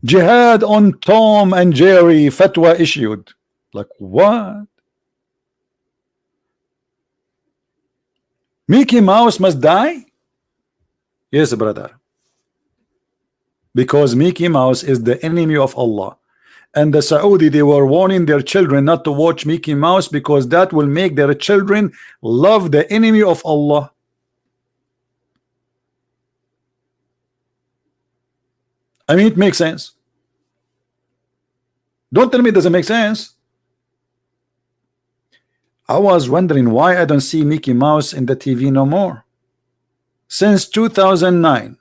Jihad on Tom and Jerry, fatwa issued. Like, what? Mickey Mouse must die? Yes, brother. Because Mickey Mouse is the enemy of Allah. And the Saudi, they were warning their children not to watch Mickey Mouse because that will make their children love the enemy of Allah. I mean, it makes sense. Don't tell me it doesn't make sense. I was wondering why I don't see Mickey Mouse in the TV no more. Since 2009,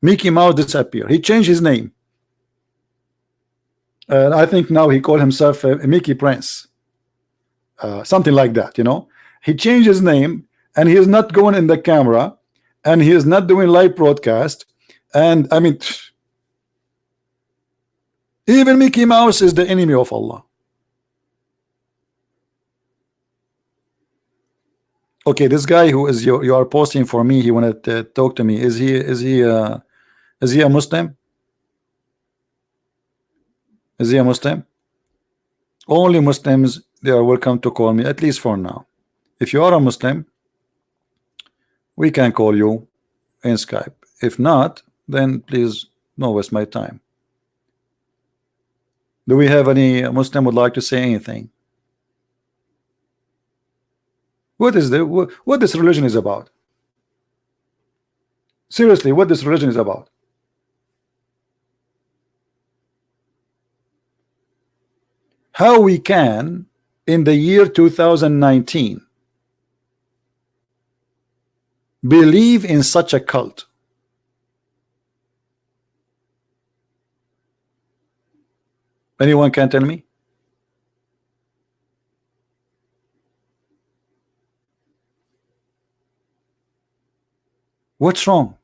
Mickey Mouse disappeared. He changed his name. I think now he called himself Mickey Prince. Something like that, He changed his name and he is not going in the camera and he is not doing live broadcast. And I mean, even Mickey Mouse is the enemy of Allah. Okay, this guy who is you are posting for me, he wanted to talk to me. Is he a Muslim? Is he a Muslim? Only Muslims, they are welcome to call me, at least for now. If you are a Muslim, we can call you in Skype. If not, then please don't waste my time. Do we have any Muslim would like to say anything? What is what this religion is about? Seriously, what this religion is about? How we can, in the year 2019, believe in such a cult? Anyone can tell me? What's wrong?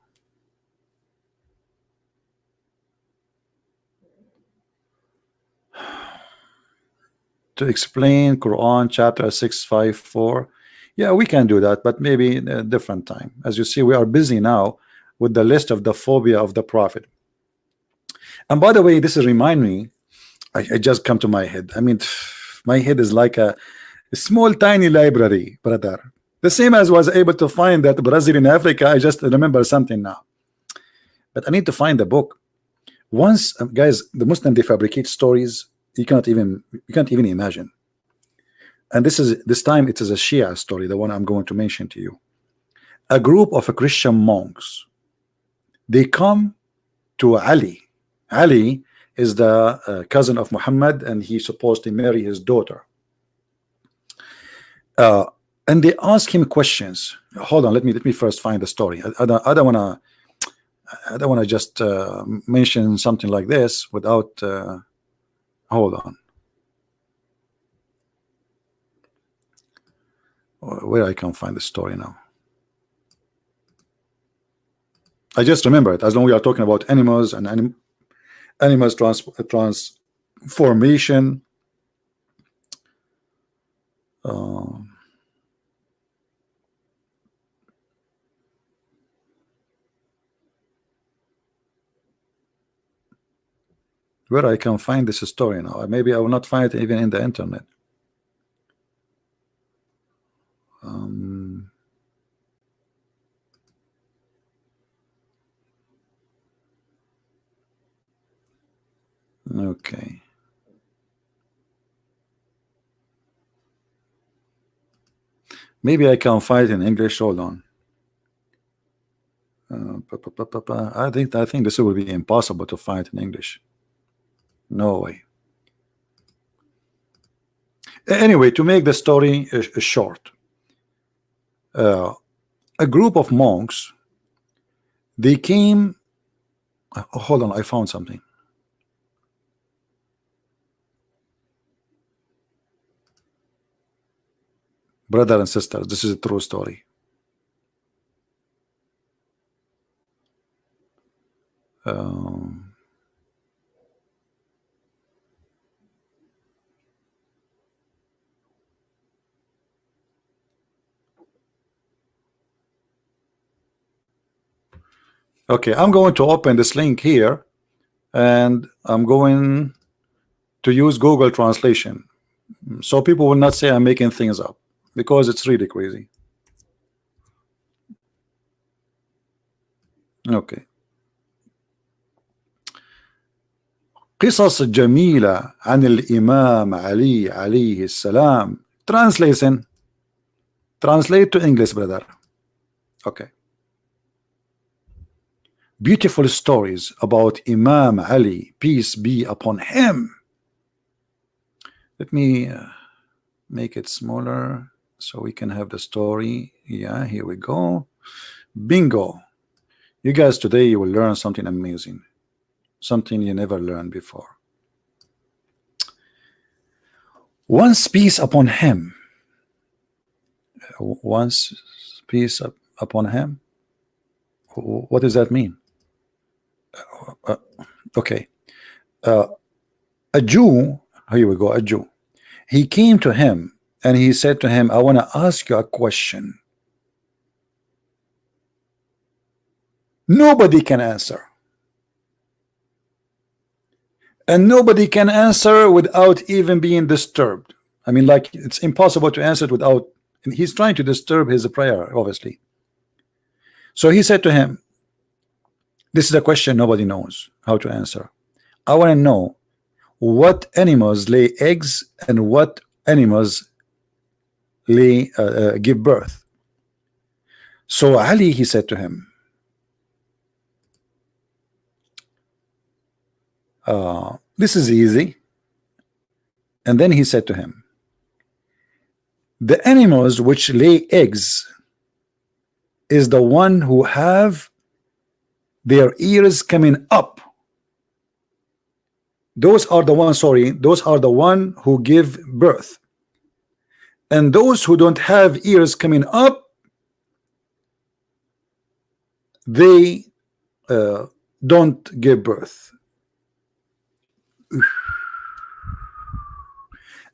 To explain Quran chapter 654. Yeah, we can do that, but maybe a different time. As you see, we are busy now with the list of the phobia of the Prophet. And by the way, this is remind me, I just come to my head. I mean, my head is like a small tiny library, brother. The same as was able to find that Brazil in Africa. I just remember something now, but I need to find the book. Once, guys, the Muslim, they fabricate stories you can't even imagine. And this time it is a Shia story, the one I'm going to mention to you. A group of Christian monks, they come to Ali. Ali is the cousin of Muhammad, and he's supposed to marry his daughter. And they ask him questions. Hold on, let me first find the story. I don't want to just mention something like this without. Hold on. Where I can find the story now. I just remember it, as long as we are talking about animals and animals transformation. Where I can find this story now? Maybe I will not find it even in the internet. Okay. Maybe I can find it in English. Hold on. I think this will be impossible to find in English. No way. Anyway, to make the story short, a group of monks, they came. Hold on, I found something. Brother and sister, this is a true story. Okay, I'm going to open this link here, and I'm going to use Google Translation, so people will not say I'm making things up, because it's really crazy. Okay. قصص جميلة عن الإمام علي عليه السلام. Translation. Translate to English, brother. Okay. Beautiful stories about Imam Ali, peace be upon him. Let me make it smaller so we can have the story. Yeah, here we go. Bingo. You guys, today you will learn something amazing, something you never learned before. Once peace upon him. Once peace upon him. What does that mean? Okay. A Jew, here we go, a Jew. He came to him and he said to him, I want to ask you a question. Nobody can answer. And nobody can answer without even being disturbed. I mean, like, it's impossible to answer it without, and he's trying to disturb his prayer, obviously. So he said to him, this is a question nobody knows how to answer. I want to know what animals lay eggs and what animals lay give birth. So Ali, he said to him, this is easy. And then he said to him, the animals which lay eggs is the one who have their ears coming up. Those are the ones, sorry, those are the one who give birth. And those who don't have ears coming up, they don't give birth.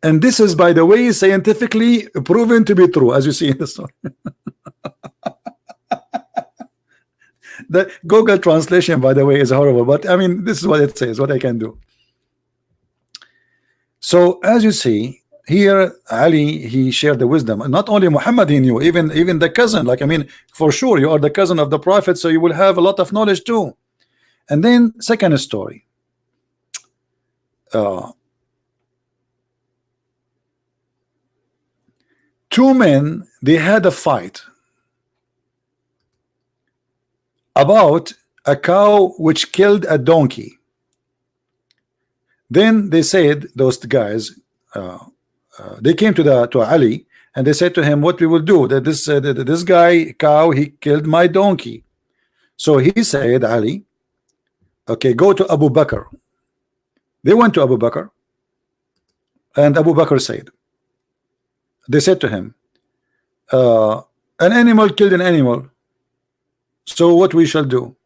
And this is, by the way, scientifically proven to be true, as you see in the story. The Google translation, by the way, is horrible, but I mean, this is what it says, what I can do. So as you see here, Ali, he shared the wisdom. Not only Muhammad he knew, even the cousin. Like, I mean, for sure, you are the cousin of the Prophet, so you will have a lot of knowledge too. And then second story. Two men, they had a fight about a cow which killed a donkey. Then they said, those guys, they came to Ali and they said to him, what we will do, that this guy cow, he killed my donkey. So he said, Ali, okay, go to Abu Bakr. They went to Abu Bakr, and Abu Bakr said, they said to him, an animal killed an animal, so what we shall do?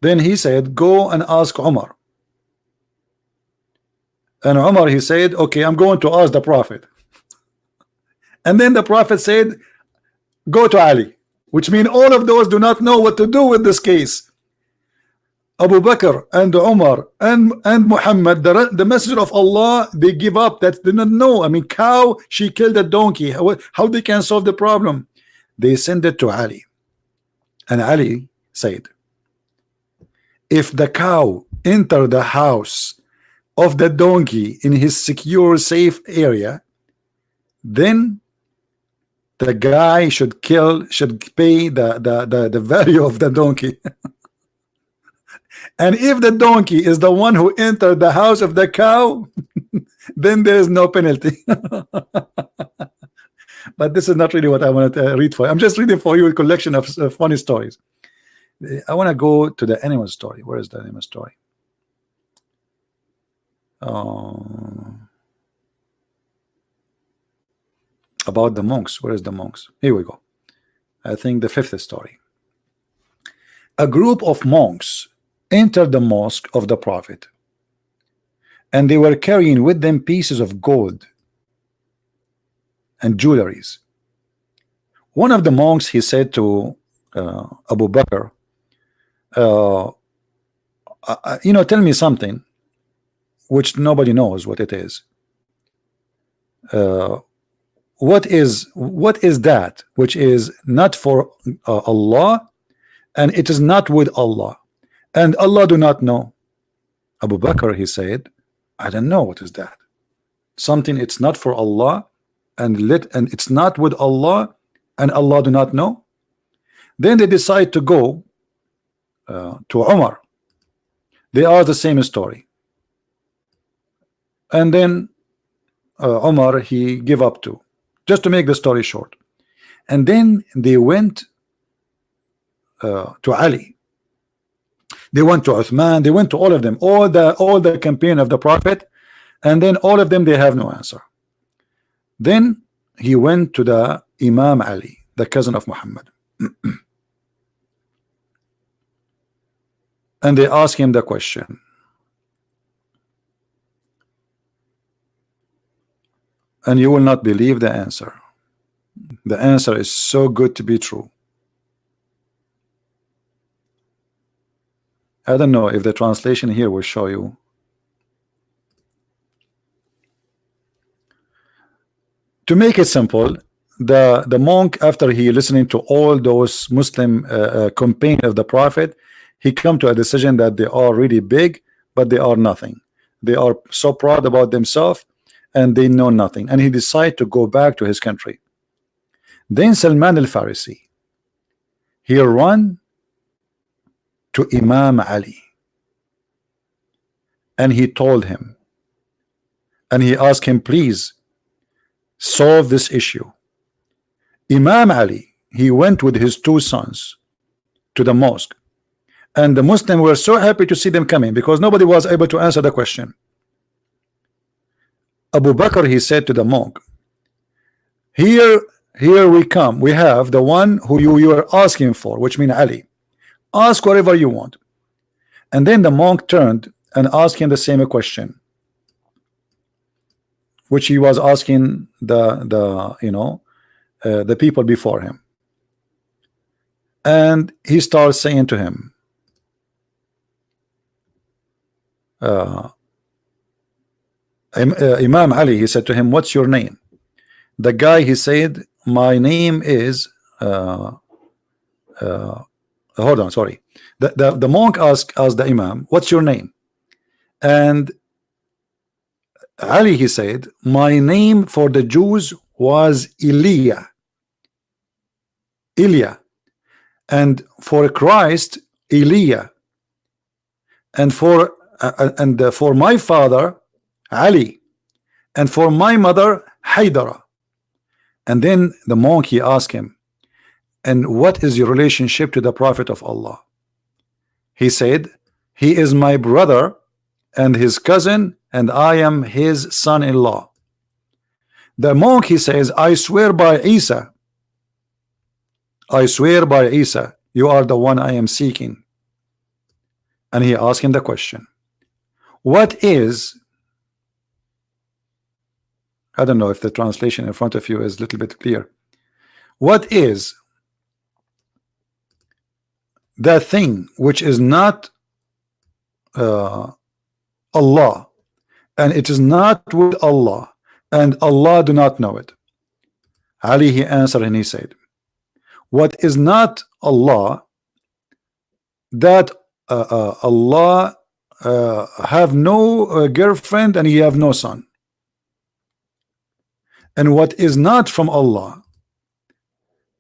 Then he said, go and ask Umar. And Umar, he said, okay, I'm going to ask the Prophet. And then the Prophet said, go to Ali, which means all of those do not know what to do with this case. Abu Bakr and Umar and Muhammad, the messenger of Allah, they give up. That they don't know. I mean, cow, she killed a donkey. How they can solve the problem? They send it to Ali. And Ali said, if the cow enter the house of the donkey in his secure, safe area, then the guy should pay the value of the donkey. And if the donkey is the one who entered the house of the cow, then there is no penalty. But this is not really what I want to read for you. I'm just reading for you a collection of funny stories. I want to go to the animal story. Where is the animal story? About the monks. Where is the monks? Here we go. I think the fifth story. A group of monks entered the mosque of the Prophet, and they were carrying with them pieces of gold and jewelries. One of the monks, he said to Abu Bakr, you know, tell me something which nobody knows what it is. What is that which is not for Allah, and it is not with Allah, and Allah do not know? Abu Bakr, he said, I don't know what is that. Something it's not for Allah, and it's not with Allah, and Allah do not know. Then they decide to go to Umar. They are the same story, and then Umar, he gave up too, just to make the story short. And then they went to Ali, they went to Uthman, they went to all of them, all the campaign of the Prophet, and then all of them, they have no answer. Then he went to the Imam Ali, the cousin of Muhammad, and they asked him the question. And you will not believe the answer. The answer is so good to be true. I don't know if the translation here will show you. To make it simple, the monk, after he listening to all those Muslim campaign of the Prophet, he come to a decision that they are really big, but they are nothing. They are so proud about themselves, and they know nothing. And he decided to go back to his country. Then Salman al-Farisi, he run to Imam Ali, and he told him, and he asked him, please solve this issue. Imam Ali, he went with his two sons to the mosque, and the Muslims were so happy to see them coming, because nobody was able to answer the question. Abu Bakr, he said to the monk, here we come, we have the one who you are asking for, which means Ali. Ask whatever you want. And then the monk turned and asked him the same question, which he was asking the people before him. And he starts saying to him, Imam Ali, he said to him, what's your name? The guy, he said, my name is hold on, sorry. The monk asked the Imam, what's your name? And Ali, he said, my name for the Jews was Ilya, and for Christ, Elia, and for my father, Ali, and for my mother, Haydara. And then the monk, he asked him, and what is your relationship to the Prophet of Allah? He said, he is my brother and his cousin, and I am his son-in-law. The monk, he says, I swear by Isa, you are the one I am seeking. and he asked him the question, what is, I don't know if the translation in front of you is a little bit clear, what is that thing which is not Allah, and it is not with Allah, and Allah do not know it? Ali, he answered and he said, what is not Allah, that Allah have no girlfriend and he have no son. And what is not from Allah,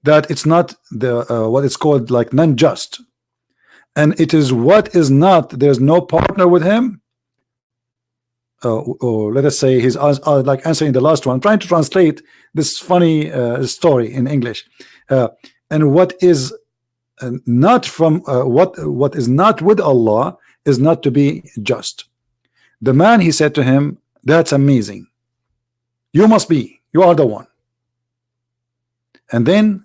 that it's not the what it's called like non-just, and it is what is not, there's no partner with him. Or let us say he's like answering the last one. I'm trying to translate this funny story in English. And what is not from what is not with Allah is not to be just. The man, he said to him, that's amazing, you must be, you are the one. And then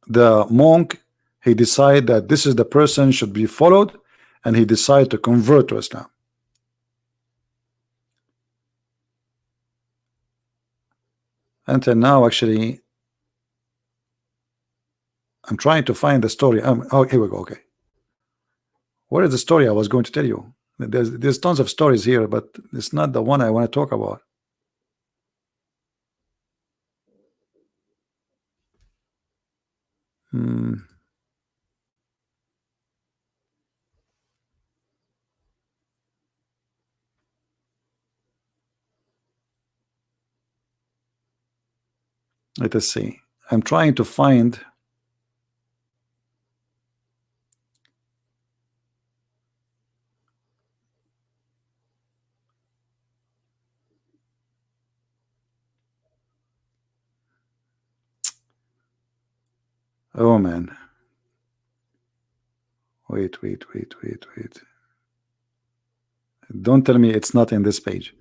the monk, he decided that this is the person should be followed, and he decided to convert to Islam. Until now, actually, I'm trying to find the story. Oh, here we go. Okay, where is the story I was going to tell you? There's tons of stories here, but it's not the one I want to talk about. Let us see. I'm trying to find. Oh man. Wait. Don't tell me it's not in this page.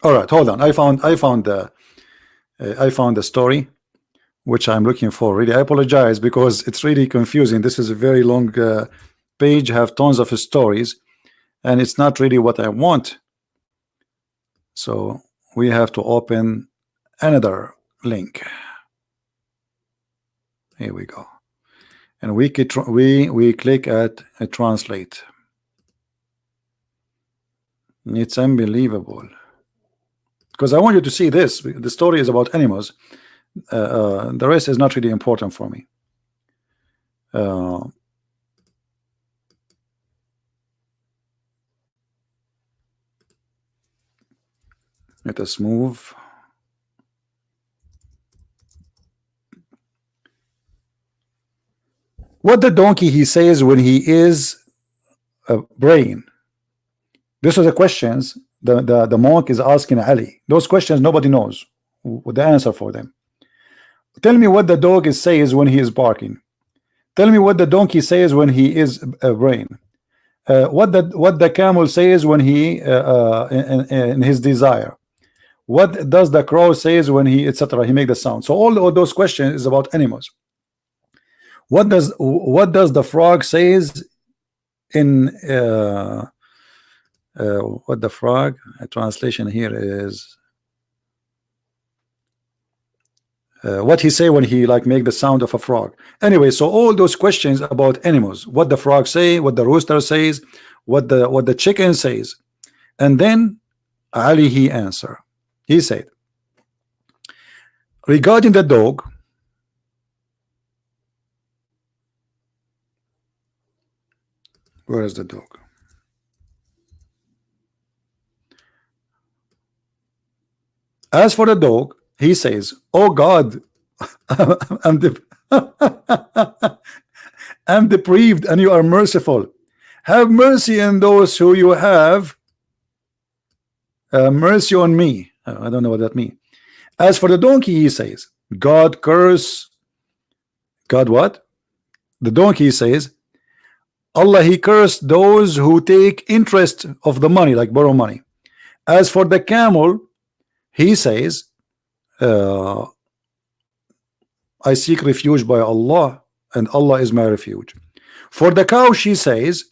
All right, hold on. I found the story which I'm looking for. Really, I apologize because it's really confusing. This is a very long page, have tons of stories, and it's not really what I want. So we have to open another link. Here we go, and we click at translate. It's unbelievable, because I want you to see this. The story is about animals. The rest is not really important for me. Let us move. What the donkey he says when he is braying. This are the questions the monk is asking Ali. Those questions nobody knows the answer for them. Tell me what the dog is says when he is barking. Tell me what the donkey says when he is braying. What the camel says when he in his desire. What does the crow says when he etc. he make the sound. So all of those questions is about animals. What does the frog says in what the frog translation here is what he say when he like make the sound of a frog. Anyway, so all those questions about animals, what the frog say, what the rooster says, what the chicken says, and then Ali he answer. He said regarding the dog, where is the dog? As for the dog, he says, oh God, I'm depraved and you are merciful. Have mercy on those who you have mercy on me. I don't know what that means. As for the donkey, he says, God curse God what? The donkey says, Allah, he cursed those who take interest of the money, like borrow money. As for the camel, he says, I seek refuge by Allah, and Allah is my refuge. For the cow, she says,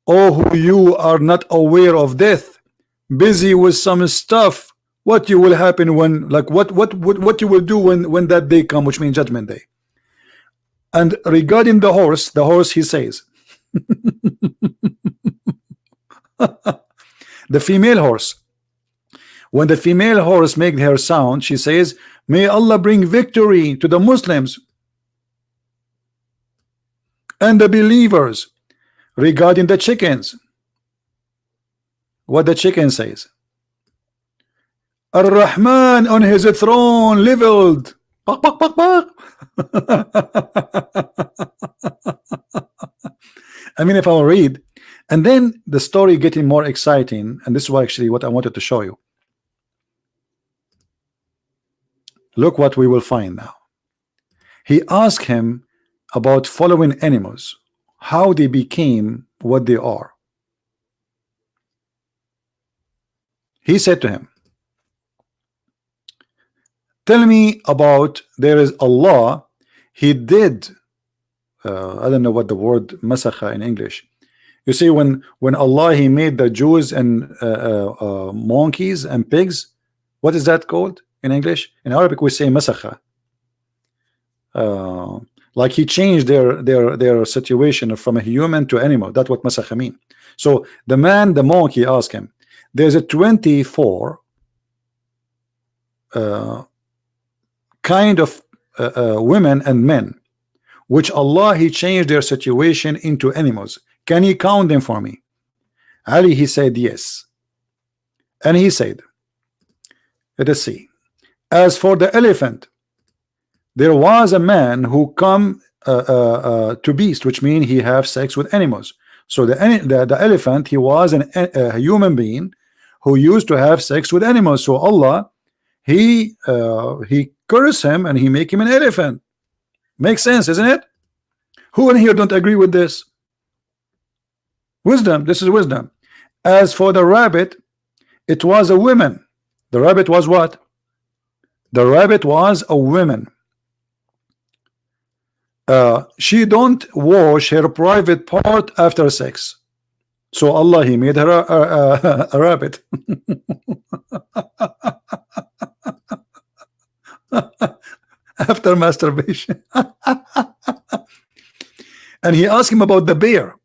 oh, who you are not aware of death, busy with some stuff, what you will happen when, like what you will do when that day come, which means judgment day. And regarding the horse he says, the female horse, when the female horse makes her sound, she says, may Allah bring victory to the Muslims and the believers. Regarding the chickens, what the chicken says, Ar-Rahman on his throne leveled. Bak, bak, bak, bak. I mean, if I'll read, and then the story getting more exciting, and this is actually what I wanted to show you. Look what we will find now. He asked him about following animals, how they became what they are. He said to him, tell me about, there is Allah, he did I don't know what the word masakha in English. You see, when Allah, he made the Jews and monkeys and pigs, what is that called in English? In Arabic we say masakha. Like he changed their situation from a human to animal. That's what masakha mean. So the monkey asked him, there's a 24 kind of women and men which Allah, he changed their situation into animals. Can you count them for me? Ali, he said yes. And he said, let us see, as for the elephant, there was a man who come to beast, which means he have sex with animals. So the elephant, he was a human being who used to have sex with animals. So Allah, he curse him and he make him an elephant. Makes sense, isn't it? Who in here don't agree with this? Wisdom. This is wisdom. As for the rabbit, it was a woman. The rabbit was what? The rabbit was a woman. She don't wash her private part after sex. So Allah, he made her a rabbit. After masturbation. And he asked him about the bear.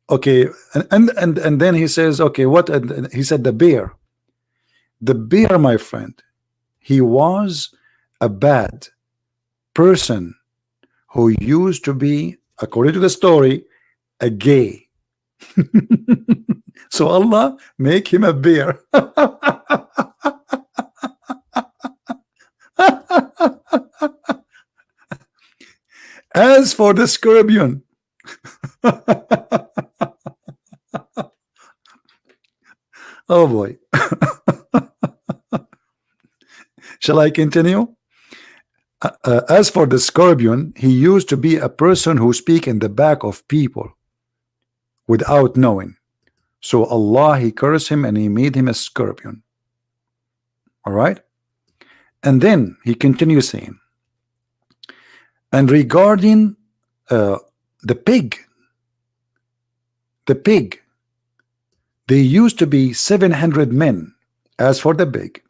Okay, and then he says, okay, what? And he said the bear. The bear, my friend, he was a bad person who used to be, according to the story, a gay. So Allah make him a bear. As for the scorpion, oh boy. Shall I continue? As for the scorpion, he used to be a person who speak in the back of people without knowing. So Allah, he cursed him and he made him a scorpion. All right. And then he continues saying, and regarding the pig, they used to be 700 men. As for the pig,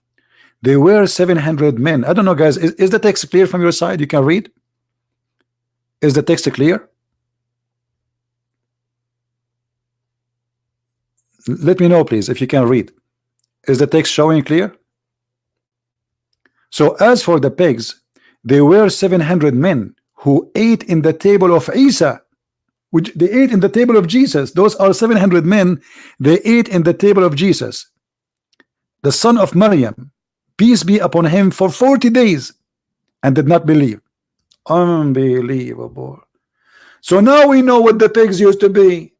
they were 700 men. I don't know, guys, is the text clear from your side? You can read. Is the text clear? Let me know, please, if you can read. Is the text showing clear? So as for the pigs, they were 700 men who ate in the table of Isa, which they ate in the table of Jesus. Those are 700 men. They ate in the table of Jesus, the son of Maryam, peace be upon him, for 40 days, and did not believe. Unbelievable. So now we know what the pigs used to be.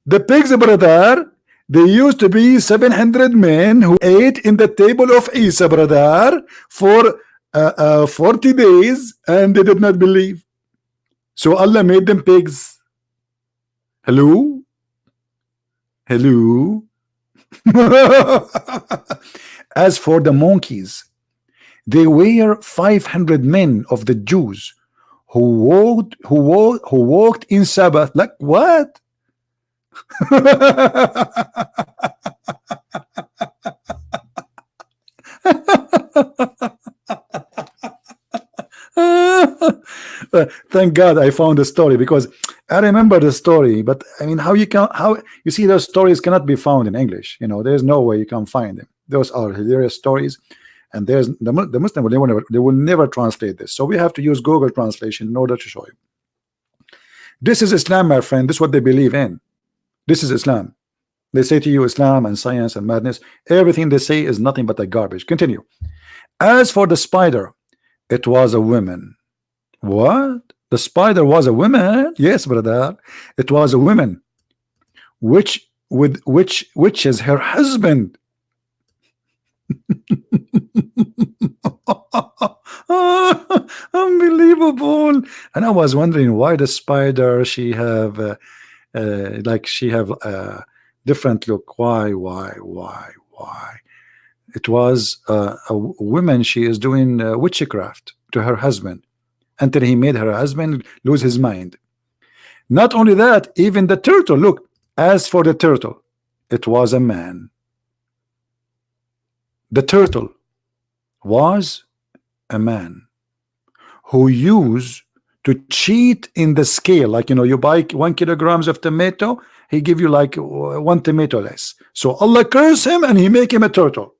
The pigs, brother, they used to be 700 men who ate in the table of Isa, brother, for 40 days, and they did not believe. So Allah made them pigs. Hello? Hello? As for the monkeys, they were 500 men of the Jews who walked in Sabbath. Like what? Thank God I found the story, because I remember the story, but I mean, how you see those stories cannot be found in English. You know, there's no way you can find them. Those are hilarious stories, and there's the Muslim will never translate this, so we have to use Google translation in order to show you. This is Islam, my friend. This is what they believe in. This is Islam. They say to you Islam and science and madness. Everything they say is nothing but a garbage. Continue. As for the spider, it was a woman. What? The spider was a woman? Yes, brother. It was a woman, which is her husband. Unbelievable. And I was wondering why the spider she have different look. Why? It was a woman. She is doing witchcraft to her husband until he made her husband lose his mind. Not only that, even the turtle, look, as for the turtle, it was a man. The turtle was a man who used to cheat in the scale. Like, you know, you buy 1 kilogram of tomato, he give you like 1 tomato less. So Allah curse him and he make him a turtle.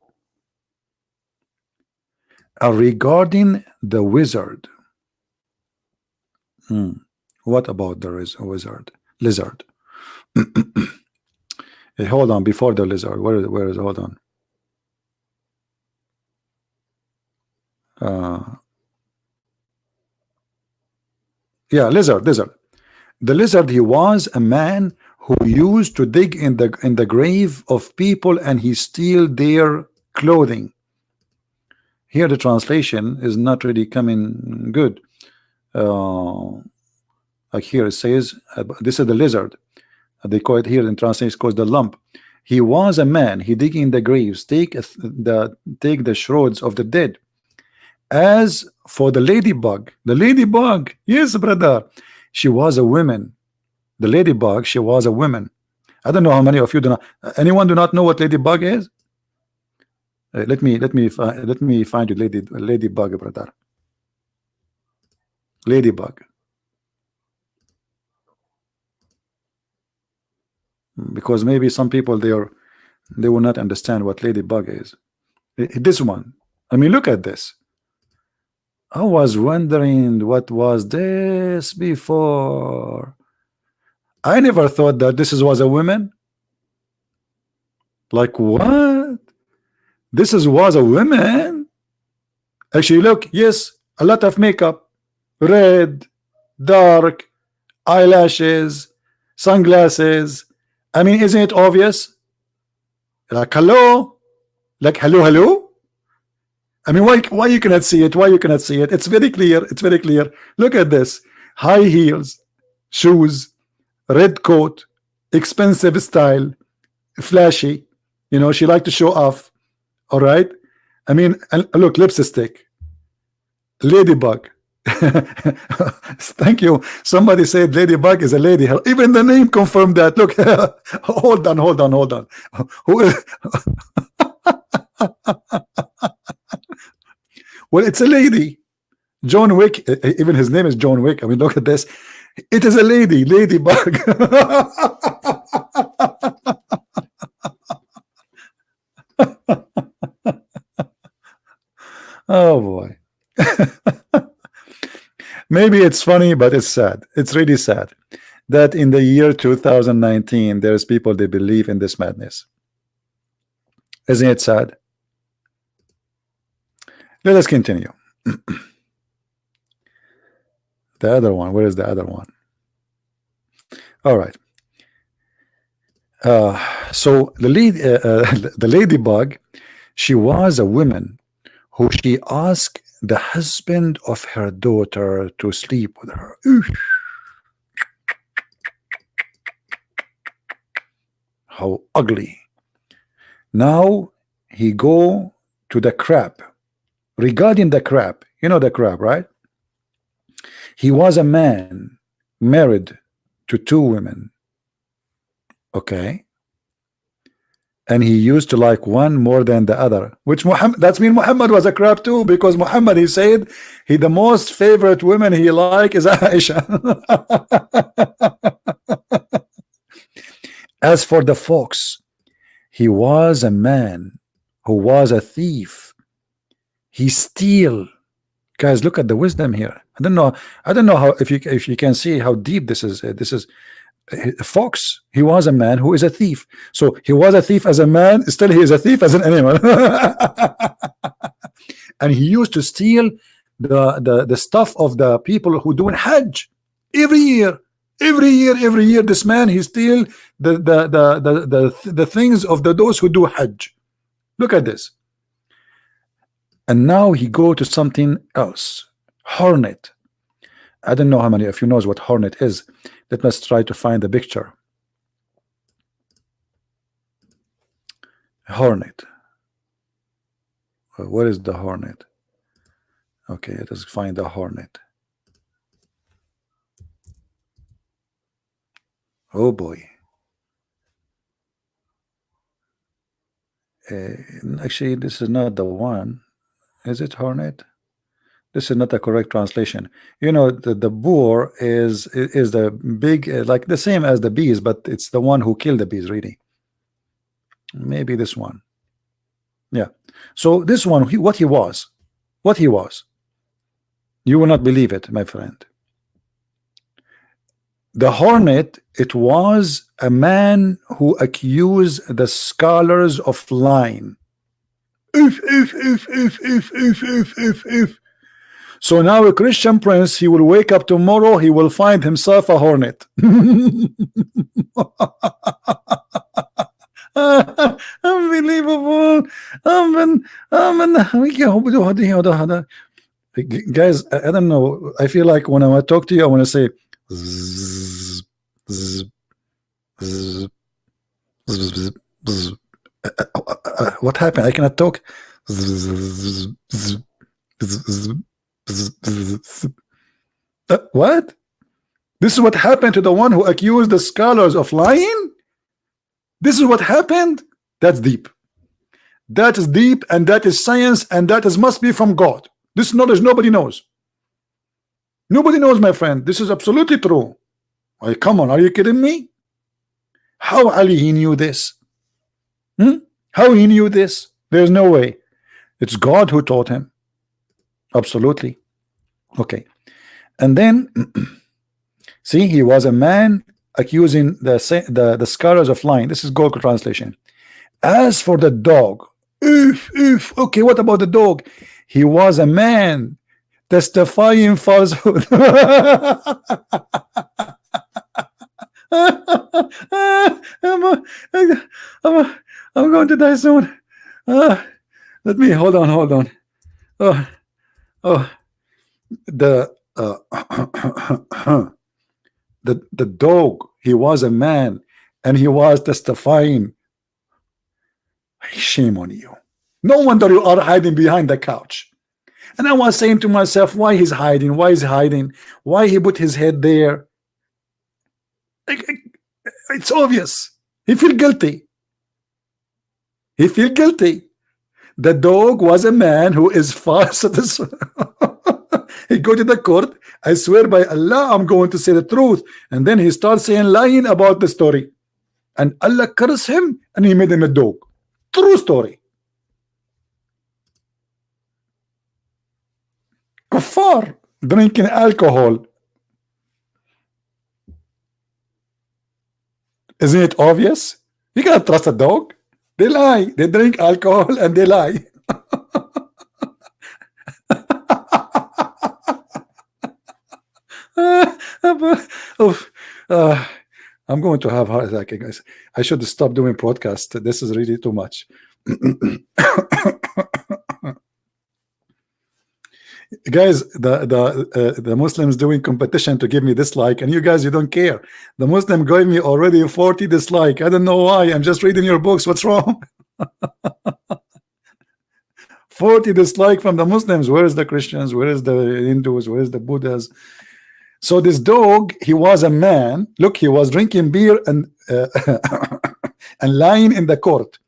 Regarding the wizard, what about the wizard? Lizard. Hey, hold on, before the lizard, where is hold on. Yeah, lizard. The lizard, he was a man who used to dig in the grave of people and he steal their clothing. Here the translation is not really coming good. Like here it says, this is the lizard. They call it here in translation, it's called the lump. He was a man, he dig in the graves, take the shrouds of the dead. As for the ladybug, yes, brother, she was a woman. The ladybug, she was a woman. I don't know how many of you do not. Anyone do not know what ladybug is? Let me find you ladybug, brother. Ladybug. Because maybe some people they will not understand what ladybug is. This one. I mean, look at this. I was wondering what was this before. I never thought that this was a woman. Like what? This was a woman. Actually, look, yes, a lot of makeup, red, dark, eyelashes, sunglasses. I mean, isn't it obvious? Like hello, hello. I mean, why you cannot see it? Why you cannot see it? It's very clear. It's very clear. Look at this: high heels, shoes, red coat, expensive style, flashy. You know, she like to show off. All right. I mean, and look, lipstick, ladybug. Thank you. Somebody said ladybug is a lady. Even the name confirmed that. Look, hold on. Who is? Well, it's a lady. John Wick. Even his name is John Wick. I mean, look at this. It is a lady, ladybug. Oh boy. Maybe it's funny, but it's sad. It's really sad that in the year 2019 there's people they believe in this madness. Isn't it sad? Let us continue. The other one, where is the other one? All right. So the ladybug, she was a woman who she asked the husband of her daughter to sleep with her. how ugly. Now he go to the crab. Regarding the crab, you know the crab, right? He was a man married to 2 women. Okay. And he used to like one more than the other, which Muhammad, that's mean Muhammad was a crab too, because Muhammad, he said the most favorite women he like is Aisha. As for the fox, he was a man who was a thief. He steal. Guys, look at the wisdom here. I don't know how, if you can see how deep this is. This is fox. He was a man who is a thief. So he was a thief as a man, still he is a thief as an animal. And he used to steal the stuff of the people who doing Hajj every year. Every year, this man, he steal the things of those who do Hajj. Look at this. And now he go to something else. Hornet. I don't know how many of you knows what hornet is. Let us try to find the picture. Hornet. What is the hornet? Okay, let us find the hornet. Oh boy. Actually, this is not the one. Is it hornet? This is not the correct translation. You know, the boar is the big, like the same as the bees, but it's the one who killed the bees, really. Maybe this one. Yeah. So this one, what he was, you will not believe it, my friend. The hornet, it was a man who accused the scholars of lying. So now a Christian Prince, he will wake up tomorrow, he will find himself a hornet. Unbelievable. Guys, I don't know. I feel like when I want to talk to you, I want to say zzz, zzz, zzz, zzz, zzz. What happened? I cannot talk. What? This is what happened to the one who accused the scholars of lying? This is what happened? That's deep. That is deep, and that is science, and that must be from God. This knowledge nobody knows. Nobody knows, my friend. This is absolutely true. Come on, are you kidding me? How Ali he knew this? How he knew this? There's no way. It's God who taught him. Absolutely. Okay. And then see, he was a man accusing the scholars of lying. This is Google translation. As for the dog, okay, what about the dog? He was a man testifying falsehood. I'm going to die soon. Let me hold on. The dog, he was a man and he was testifying. Shame on you. No wonder you are hiding behind the couch. And I was saying to myself, why he's hiding? Why is he hiding? Why he put his head there? It's obvious. He feel guilty. He feel guilty. The dog was a man who is false. He go to the court. I swear by Allah, I'm going to say the truth. And then he starts saying lying about the story. And Allah cursed him and he made him a dog. True story. Kuffar drinking alcohol. Isn't it obvious? You cannot trust a dog. They lie. They drink alcohol and they lie. I'm going to have a heart attack, guys. I should stop doing podcast. This is really too much. Guys, the Muslims doing competition to give me dislike, and you guys, you don't care. The Muslim gave me already 40 dislike. I don't know why. I'm just reading your books. What's wrong? 40 dislike from the Muslims. Where is the Christians? Where is the Hindus? Where is the Buddhas? So this dog, he was a man. Look, he was drinking beer and and lying in the court.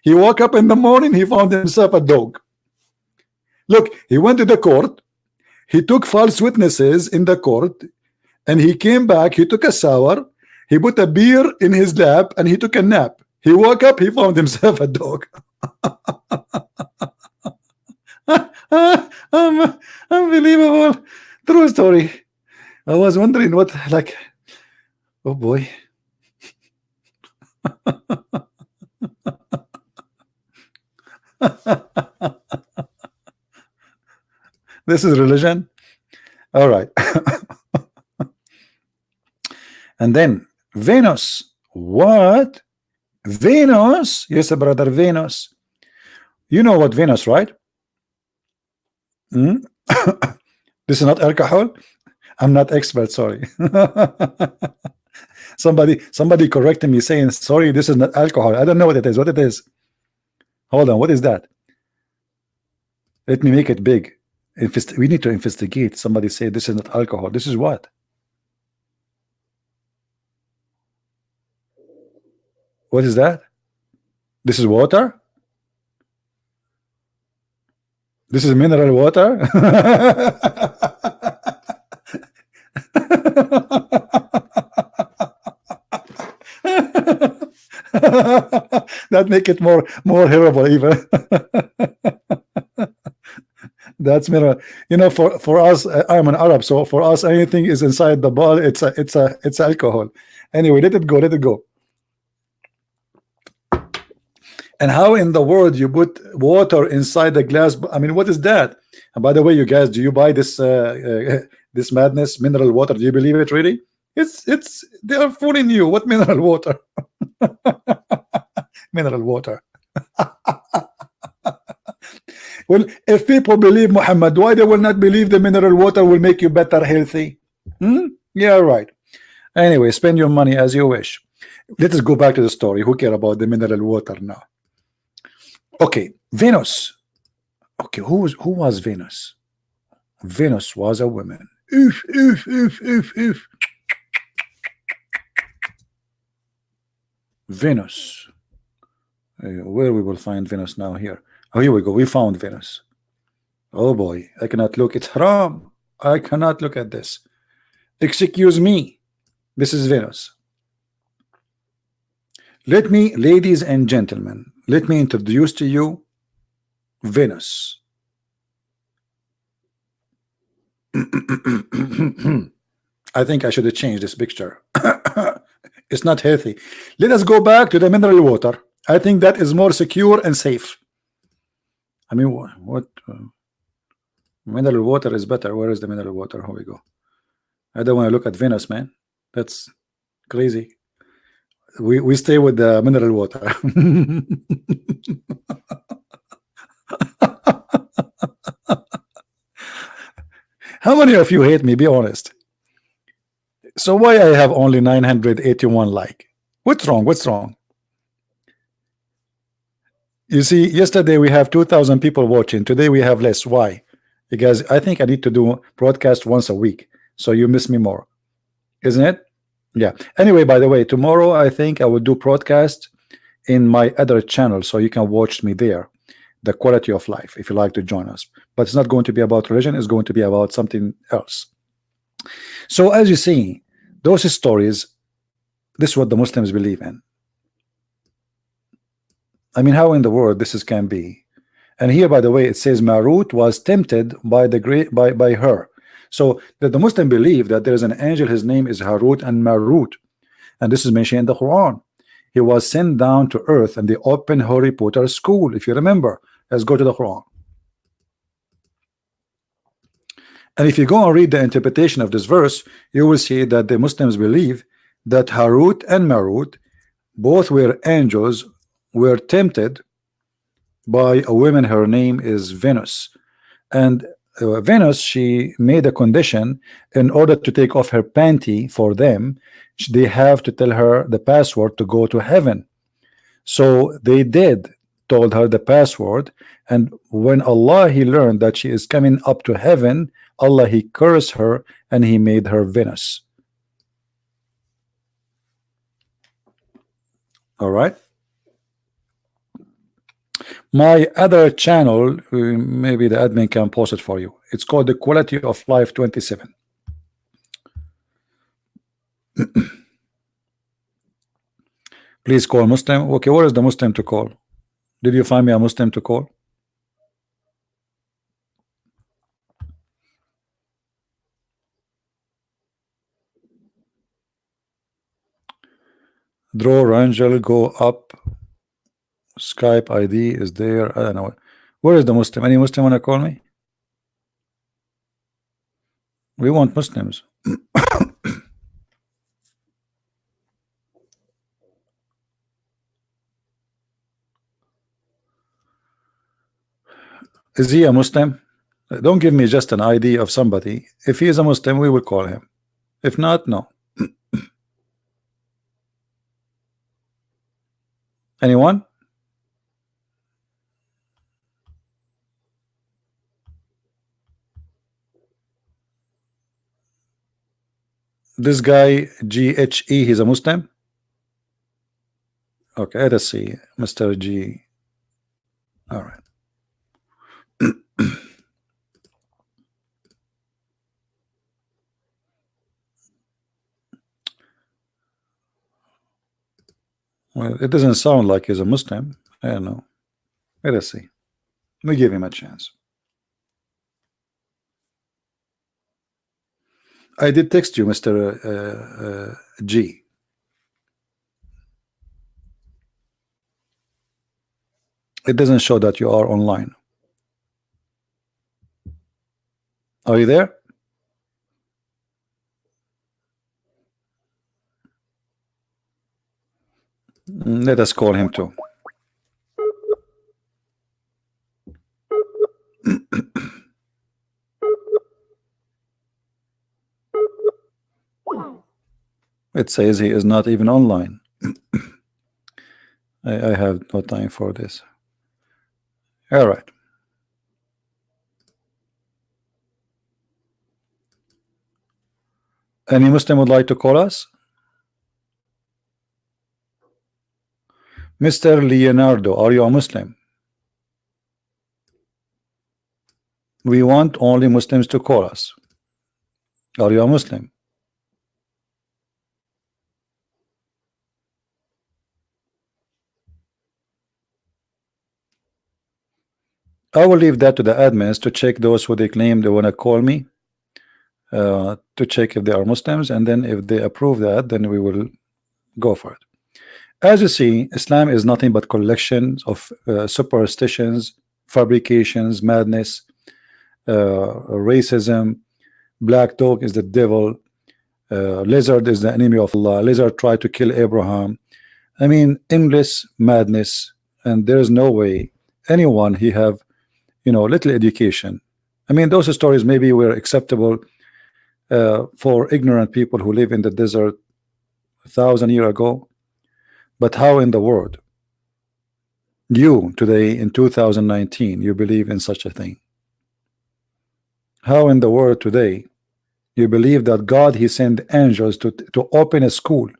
He woke up in the morning, he found himself a dog. Look, he went to the court, he took false witnesses in the court, and he came back, he took a shower, he put a beer in his lap, and he took a nap. He woke up, he found himself a dog. Unbelievable. True story. I was wondering what, like, oh boy. This is religion. All right. And then Venus. What? Venus? Yes, brother, Venus. You know what Venus, right? This is not alcohol. I'm not expert, sorry. Somebody corrected me saying, sorry, this is not alcohol. I don't know what it is. What it is? Hold on, what is that? Let me make it big. We need to investigate. Somebody say this is not alcohol. This is what? What is that? This is water? This is mineral water? That make it more horrible even. That's mineral. You know, for us, I'm an Arab, so for us anything is inside the ball, it's alcohol. Anyway, let it go. And how in the world you put water inside the glass? I mean, what is that? And by the way, you guys, do you buy this this madness, mineral water? Do you believe it really? It's they are fooling you. What mineral water? Mineral water. Well, if people believe Muhammad, why they will not believe the mineral water will make you better healthy? Yeah, right. Anyway, spend your money as you wish. Let us go back to the story. Who care about the mineral water now? Okay, Venus. Okay, who was Venus? Venus was a woman. Oof. Venus. Where we will find Venus now? Here. Oh, here we go. We found Venus. Oh boy, I cannot look. It's haram. I cannot look at this. Excuse me. This is Venus. Let me, ladies and gentlemen, let me introduce to you Venus. I think I should have changed this picture. It's not healthy. Let us go back to the mineral water. I think that is more secure and safe. I mean, what mineral water is better? Where is the mineral water? Here we go. I don't want to look at Venus, man. That's crazy. We stay with the mineral water. How many of you hate me? Be honest. So why I have only 981 like? What's wrong? What's wrong? You see, yesterday we have 2,000 people watching. Today we have less. Why? Because I think I need to do broadcast once a week, so you miss me more, isn't it? Yeah. Anyway, by the way, tomorrow I think I will do broadcast in my other channel, so you can watch me there. The quality of life, if you like to join us. But it's not going to be about religion. It's going to be about something else. So as you see, those stories, this is what the Muslims believe in. I mean, how in the world this can be? And here, by the way, it says Marut was tempted by by her. So that the Muslim believe that there is an angel, his name is Harut and Marut, and this is mentioned in the Quran. He was sent down to earth and they opened Harry Potter school, if you remember. Let's go to the Quran. And if you go and read the interpretation of this verse, you will see that the Muslims believe that Harut and Marut, both were angels, were tempted by a woman. Her name is Venus, and Venus, she made a condition in order to take off her panty for them. They have to tell her the password to go to heaven. So they did, told her the password, and when Allah he learned that she is coming up to heaven, Allah he cursed her and he made her Venus. All right. My other channel, maybe the admin can post it for you. It's called the Quality of Life 27. Please call Muslim. Okay, what is the Muslim to call? Did you find me a Muslim to call? Draw Rangel, go up. Skype ID is there. I don't know. Where is the Muslim? Any Muslim want to call me? We want Muslims. Is he a Muslim? Don't give me just an ID of somebody. If he is a Muslim, we will call him. If not, no. Anyone? This guy GHE, he's a Muslim? Okay, let's see. Mr. G. All right. Well, it doesn't sound like he's a Muslim. I don't know. Let us see. We give him a chance. I did text you, Mr. G. It doesn't show that you are online. Are you there? Let us call him too. It says he is not even online. I have no time for this. All right. Any Muslim would like to call us? Mr. Leonardo, are you a Muslim? We want only Muslims to call us. Are you a Muslim? I will leave that to the admins to check those who they claim they want to call me, to check if they are Muslims, and then if they approve that, then we will go for it. As you see, Islam is nothing but collections of superstitions, fabrications, madness, racism. Black dog is the devil. Lizard is the enemy of Allah. Lizard tried to kill Abraham. I mean, endless madness, and there is no way anyone he have, little education. I mean, those stories maybe were acceptable for ignorant people who live in the desert 1,000 years ago, but how in the world you today in 2019 you believe in such a thing? How in the world today you believe that God he sent angels to open a school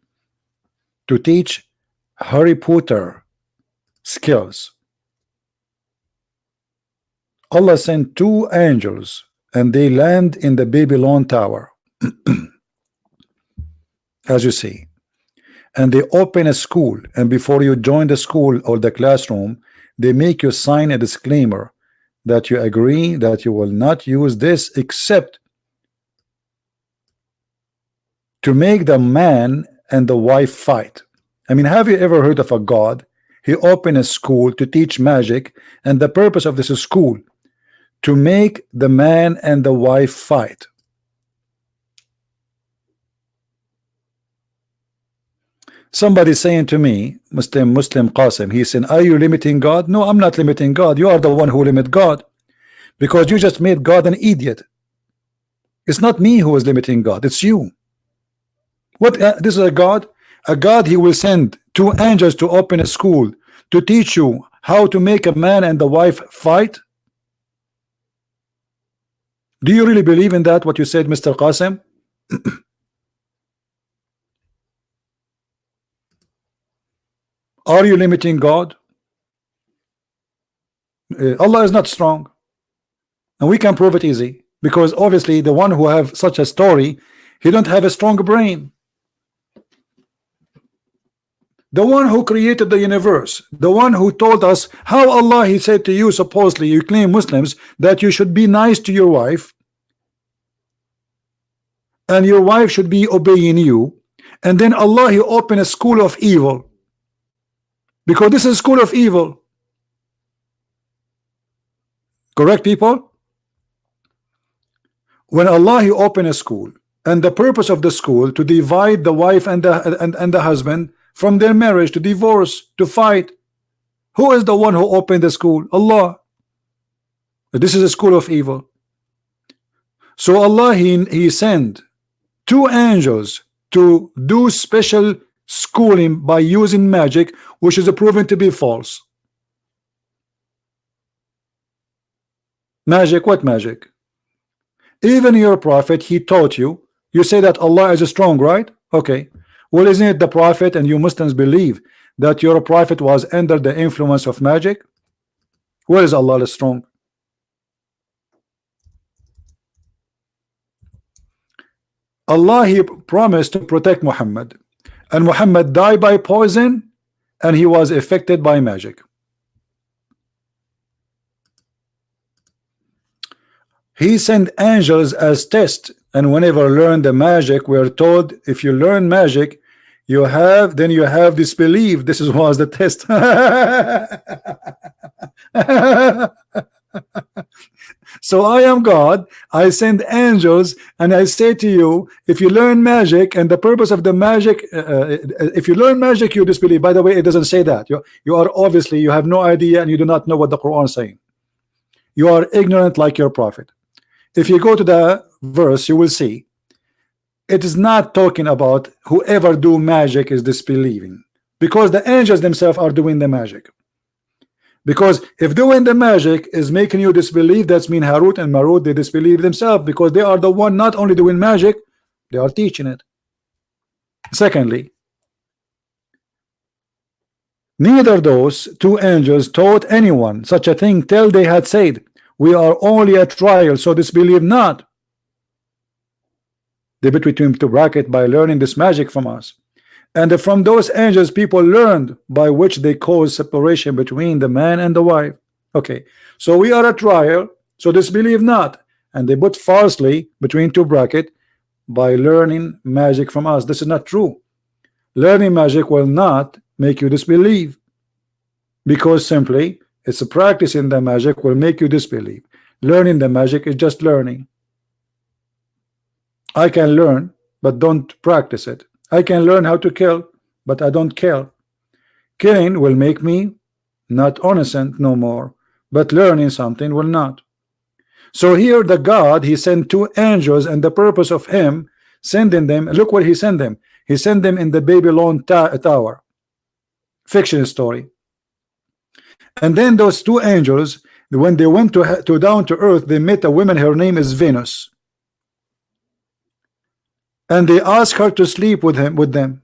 to teach Harry Potter skills? Allah sent 2 angels and they land in the Babylon Tower, as you see, and they open a school, and before you join the school or the classroom, they make you sign a disclaimer that you agree that you will not use this except to make the man and the wife fight. I mean, have you ever heard of a God? He opened a school to teach magic, and the purpose of this school to make the man and the wife fight. Somebody saying to me, Muslim Qasim, he said, are you limiting God? No, I'm not limiting God. You are the one who limit God, because you just made God an idiot. It's not me who is limiting God, it's you. What this is a God he will send 2 angels to open a school to teach you how to make a man and the wife fight? Do you really believe in that, what you said, Mr. Qasim? Are you limiting God? Allah is not strong, and we can prove it easy, because obviously the one who have such a story, he don't have a strong brain. The one who created the universe, the one who told us how Allah, he said to you, supposedly you claim Muslims that you should be nice to your wife and your wife should be obeying you, and then Allah, he opened a school of evil, because this is a school of evil. Correct, people? When Allah, he opened a school, and the purpose of the school to divide the wife and the husband from their marriage, to divorce, to fight. Who is the one who opened the school? Allah. This is a school of evil. So Allah, he sent 2 angels to do special schooling by using magic, which is proven to be false. Magic? What magic? Even your prophet, he taught you. You say that Allah is strong, right? Okay. Well, isn't it the prophet, and you Muslims believe that your prophet was under the influence of magic? Where is Allah strong? Allah, he promised to protect Muhammad, and Muhammad died by poison, and he was affected by magic. He sent angels as test, and whenever learn the magic, we're told if you learn magic, you have disbelief. This was the test. So I am God, I send angels, and I say to you, if you learn magic, and the purpose of the magic, if you learn magic, you disbelieve. By the way, it doesn't say that. You are obviously, you have no idea, and you do not know what the Quran is saying. You are ignorant like your prophet. If you go to the verse, you will see it is not talking about whoever do magic is disbelieving, because the angels themselves are doing the magic. Because if doing the magic is making you disbelieve, that's mean Harut and Marut, they disbelieve themselves, because they are the one not only doing magic, they are teaching it. Secondly, neither those 2 angels taught anyone such a thing till they had said, we are only a trial, so disbelieve not. They put between 2 brackets, by learning this magic from us. And from those angels people learned, by which they cause separation between the man and the wife. Okay, so we are a trial, so disbelieve not. And they put falsely between 2 brackets, by learning magic from us. This is not true. Learning magic will not make you disbelieve, because simply it's a practice in the magic will make you disbelieve. Learning the magic is just learning. I can learn but don't practice it. I can learn how to kill, but I don't kill. Killing will make me not innocent no more, but learning something will not. So here the God, he sent 2 angels, and the purpose of him sending them, look what he sent them. He sent them in the Babylon tower. Fiction story. And then those 2 angels, when they went to down to earth, they met a woman, her name is Venus. And they asked her to sleep with them.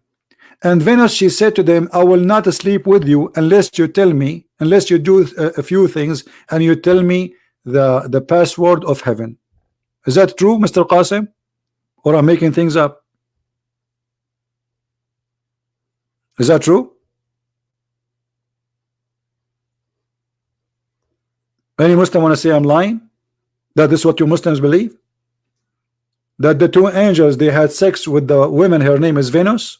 And Venus, she said to them, I will not sleep with you unless you tell me, unless you do a few things, and you tell me the password of heaven. Is that true, Mr. Qasim? Or I'm making things up? Is that true? Any Muslim want to say I'm lying? That is what you Muslims believe? That the 2 angels, they had sex with the woman, her name is Venus,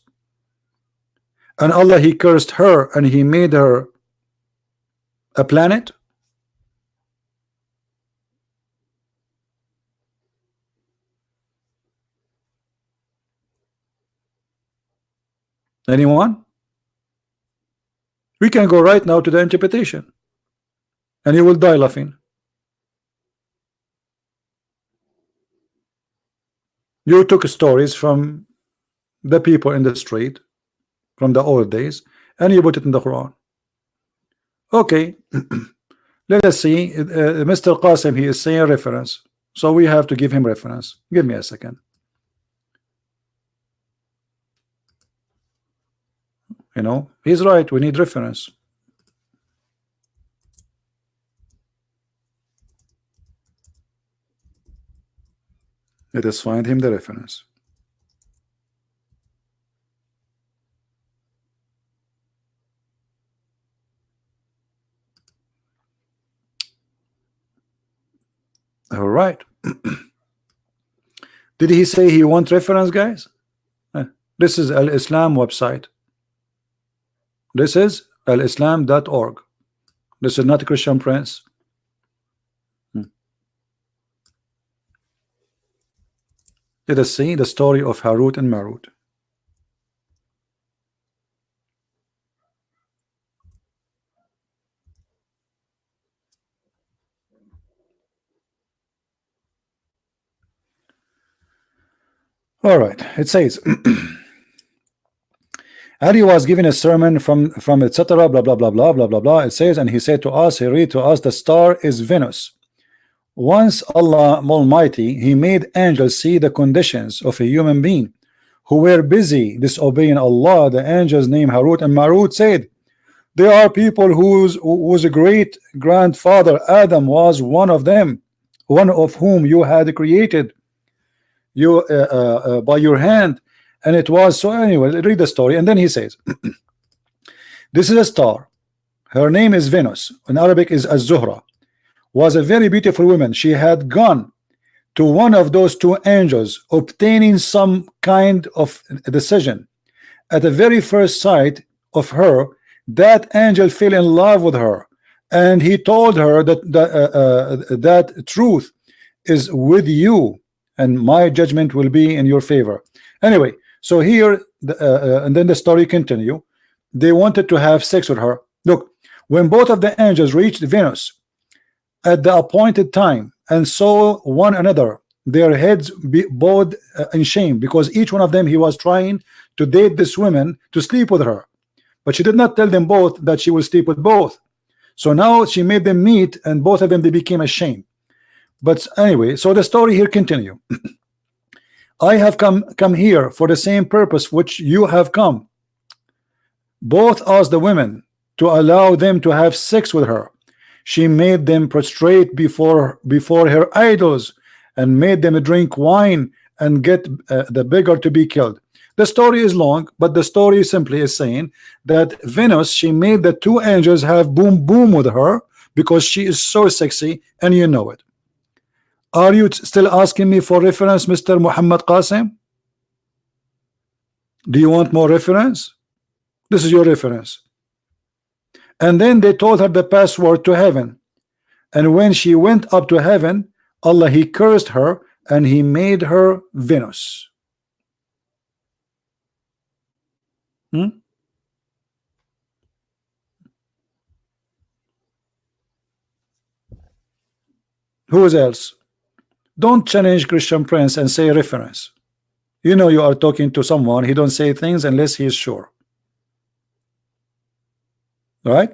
and Allah, he cursed her and he made her a planet? Anyone? We can go right now to the interpretation, and you will die laughing. You took stories from the people in the street from the old days and you put it in the Quran. Okay. Let us see. Mr. Qasim, he is saying reference, so we have to give him reference. Give me a second. You know, he's right. We need reference. Let us find him the reference. All right. Did he say he want reference, guys? This is Al-Islam website. This is alislam.org. This is not ChristianPrince. Let us see the story of Harut and Marut. All right, it says Ali was given a sermon from etc. blah blah blah blah blah blah blah. It says, and he said to us, he read to us, the star is Venus. Once Allah Almighty, he made angels see the conditions of a human being who were busy disobeying Allah. The angels named Harut and Marut said, there are people whose great grandfather Adam was one of them, one of whom you had created you by your hand, and it was so. Anyway, read the story, and then he says this is a star, her name is Venus, in Arabic is Az-Zuhra, was a very beautiful woman. She had gone to one of those two angels obtaining some kind of decision. At the very first sight of her, that angel fell in love with her, and he told her that that truth is with you and my judgment will be in your favor. Anyway, so here and then the story continue. They wanted to have sex with her. Look, when both of the angels reached Venus at the appointed time and saw one another, their heads bowed in shame, because each one of them, he was trying to date this woman to sleep with her, but she did not tell them both that she will sleep with both. So now she made them meet, and both of them, they became ashamed. But anyway, so the story here continue. I have come here for the same purpose which you have come. Both asked the women to allow them to have sex with her. She made them prostrate before her idols and made them drink wine and get the beggar to be killed. The story is long, but the story simply is saying that Venus, she made the two angels have boom boom with her because she is so sexy, and you know it. Are you still asking me for reference, Mr. Muhammad Qasim? Do you want more reference? This is your reference. And then they told her the password to heaven, and when she went up to heaven, Allah, he cursed her and he made her Venus. Who else? Don't challenge ChristianPrince and say reference. You know you are talking to someone. He don't say things unless he is sure. Right?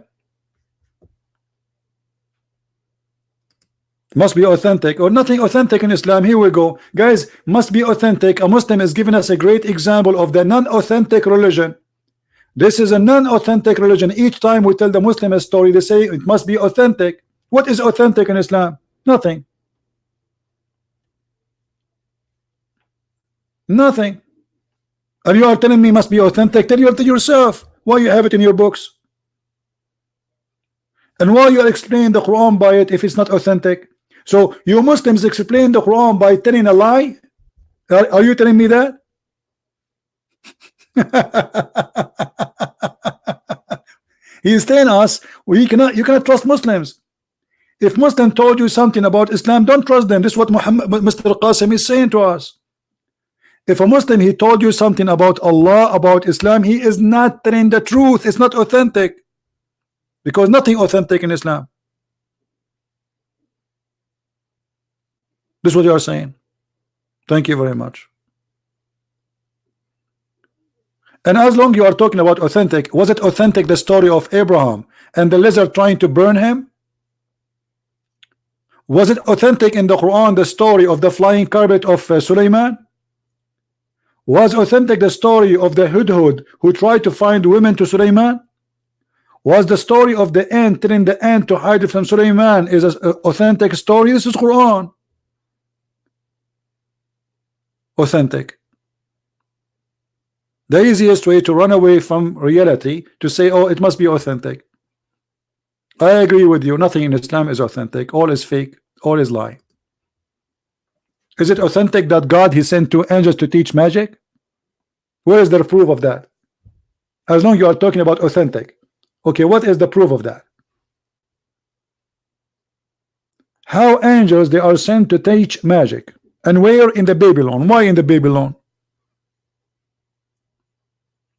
Must be authentic or nothing authentic in Islam. Here we go, guys. Must be authentic. A Muslim is giving us a great example of the non-authentic religion. This is a non-authentic religion. Each time we tell the Muslim a story, they say it must be authentic. What is authentic in Islam? Nothing. Nothing. And you are telling me must be authentic? Tell yourself why you have it in your books. And why you are explaining the Quran by it if it's not authentic? So you Muslims explain the Quran by telling a lie? Are you telling me that? He is telling us you cannot trust Muslims. If Muslim told you something about Islam, don't trust them. This is what Mr. Qasim is saying to us. If a Muslim, he told you something about Allah, about Islam, he is not telling the truth. It's not authentic, because nothing authentic in Islam. This is what you are saying. Thank you very much. And as long you are talking about authentic, was it authentic the story of Abraham and the lizard trying to burn him? Was it authentic in the Quran the story of the flying carpet of Sulaiman? Was authentic the story of the hudhud who tried to find women to Sulaiman? Was the story of the ant telling the ant to hide from Sulaiman is an authentic story? This is Quran. Authentic. The easiest way to run away from reality to say, oh, it must be authentic. I agree with you. Nothing in Islam is authentic. All is fake. All is lie. Is it authentic that God he sent two angels to teach magic? Where is the proof of that? As long as you are talking about authentic. Okay, what is the proof of that? How angels they are sent to teach magic? And where in the Babylon? Why in the Babylon?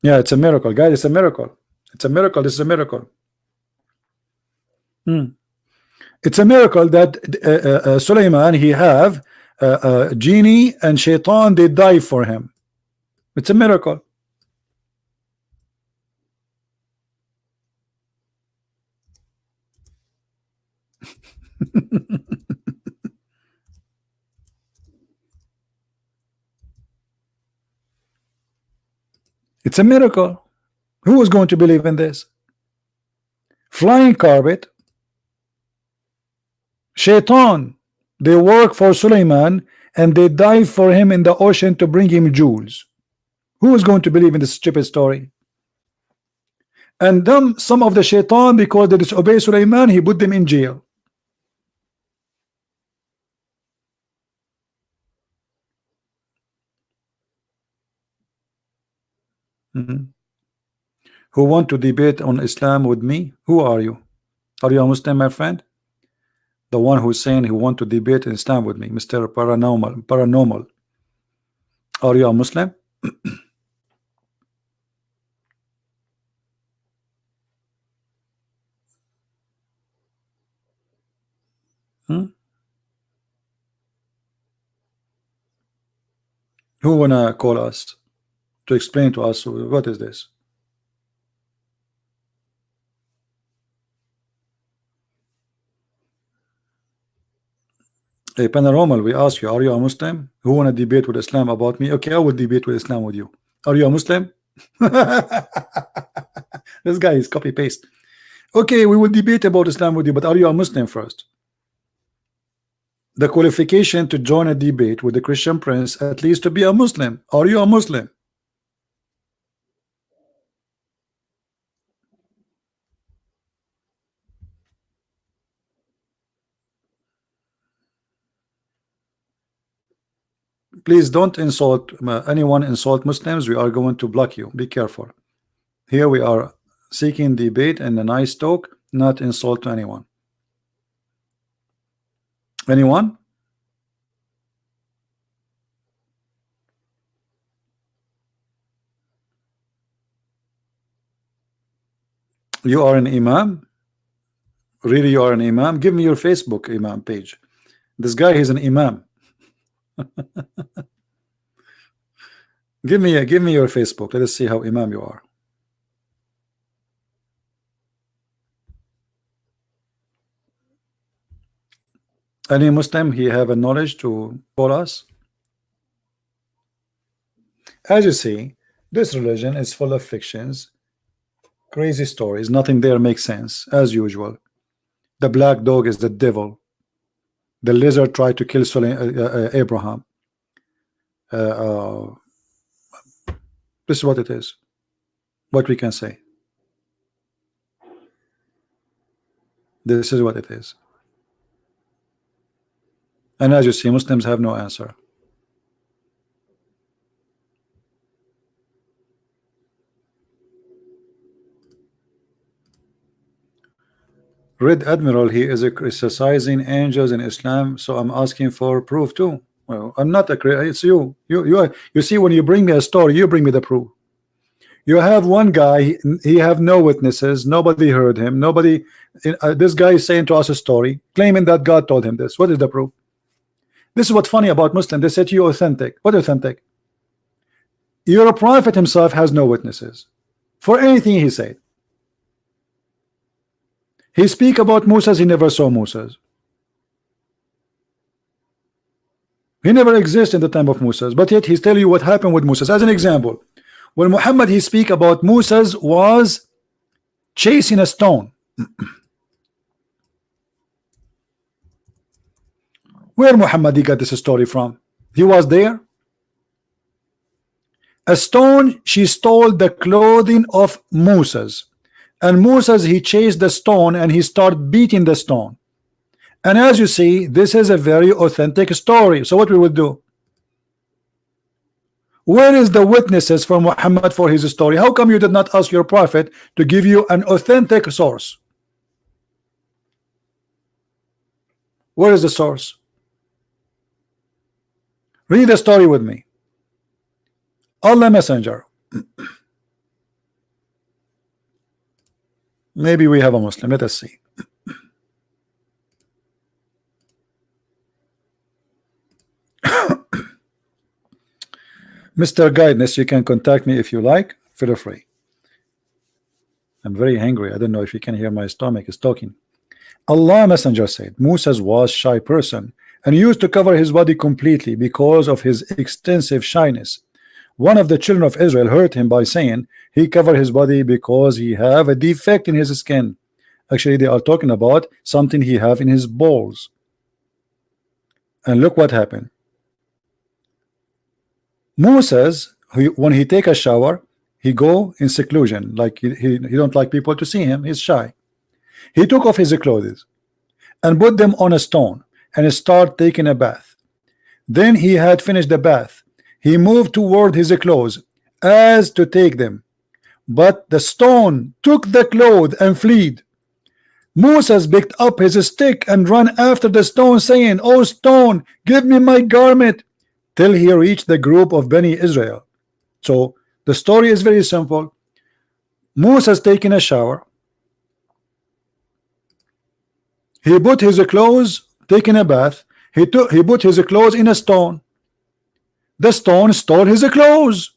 Yeah, it's a miracle, guys. It's a miracle. It's a miracle. This is a miracle. It's a miracle that Sulaiman he have genie and shaitan they die for him. It's a miracle. It's a miracle. Who is going to believe in this? Flying carpet, shaitan, they work for Sulaiman and they dive for him in the ocean to bring him jewels. Who is going to believe in this stupid story? And them, some of the shaitan, because they disobey Sulaiman, he put them in jail. Who want to debate on Islam with me? Who are you? Are you a Muslim, my friend? The one who's saying he want to debate Islam with me, Mr. Paranormal. Are you a Muslim? Who wanna call us to explain to us what is this? Hey, Paranormal, we ask you, are you a Muslim? Who wanna debate with Islam about me? Okay, I will debate with Islam with you. Are you a Muslim? This guy is copy paste. Okay, we will debate about Islam with you, but are you a Muslim first? The qualification to join a debate with the Christian Prince, at least to be a Muslim. Are you a Muslim? Please don't insult anyone. Insult Muslims, we are going to block you. Be careful. Here we are seeking debate and a nice talk, not insult to anyone. Anyone? You are an imam? Really, you are an imam? Give me your Facebook imam page. This guy is an imam. Give me your Facebook. Let us see how imam you are. Any Muslim he have a knowledge to call us? As you see, this religion is full of fictions, crazy stories. Nothing there makes sense, as usual. The black dog is the devil. The lizard tried to kill Abraham. This is what it is. What we can say. This is what it is. And as you see, Muslims have no answer. Red Admiral, he is criticizing angels in Islam, so I'm asking for proof too. Well, I'm not a it's you. You see, when you bring me a story, you bring me the proof. You have one guy, he have no witnesses, nobody heard him, nobody. This guy is saying to us a story, claiming that God told him this. What is the proof? This is what's funny about Muslims. They say to you authentic. What authentic? Your prophet himself has no witnesses for anything he said. He speak about Moses, he never saw Moses. He never existed in the time of Moses, but yet he's telling you what happened with Moses. As an example, when Muhammad he speak about Moses was chasing a stone. Where Muhammad he got this story from? He was there. A stone, she stole the clothing of Moses, and Moses he chased the stone and he started beating the stone. And as you see, this is a very authentic story. So what we will do? Where is the witnesses for Muhammad for his story? How come you did not ask your prophet to give you an authentic source? Where is the source? Read the story with me. Allah Messenger. Maybe we have a Muslim. Let us see. Mr. Guidance, you can contact me if you like. Feel free. I'm very hungry. I don't know if you can hear my stomach is talking. Allah Messenger said Moses was shy person and used to cover his body completely because of his extensive shyness. One of the children of Israel hurt him by saying he covered his body because he have a defect in his skin. Actually, they are talking about something he have in his balls. And look what happened. Moses, when he take a shower, he go in seclusion, like he don't like people to see him. He's shy. He took off his clothes and put them on a stone and start taking a bath. Then he had finished the bath. He moved toward his clothes as to take them, but the stone took the clothes and fled. Moses picked up his stick and ran after the stone, saying, "O stone, give me my garment," till he reached the group of Bani Israel. So the story is very simple. Moses taking a shower. He put his clothes, taking a bath. He put his clothes in a stone. The stone stole his clothes.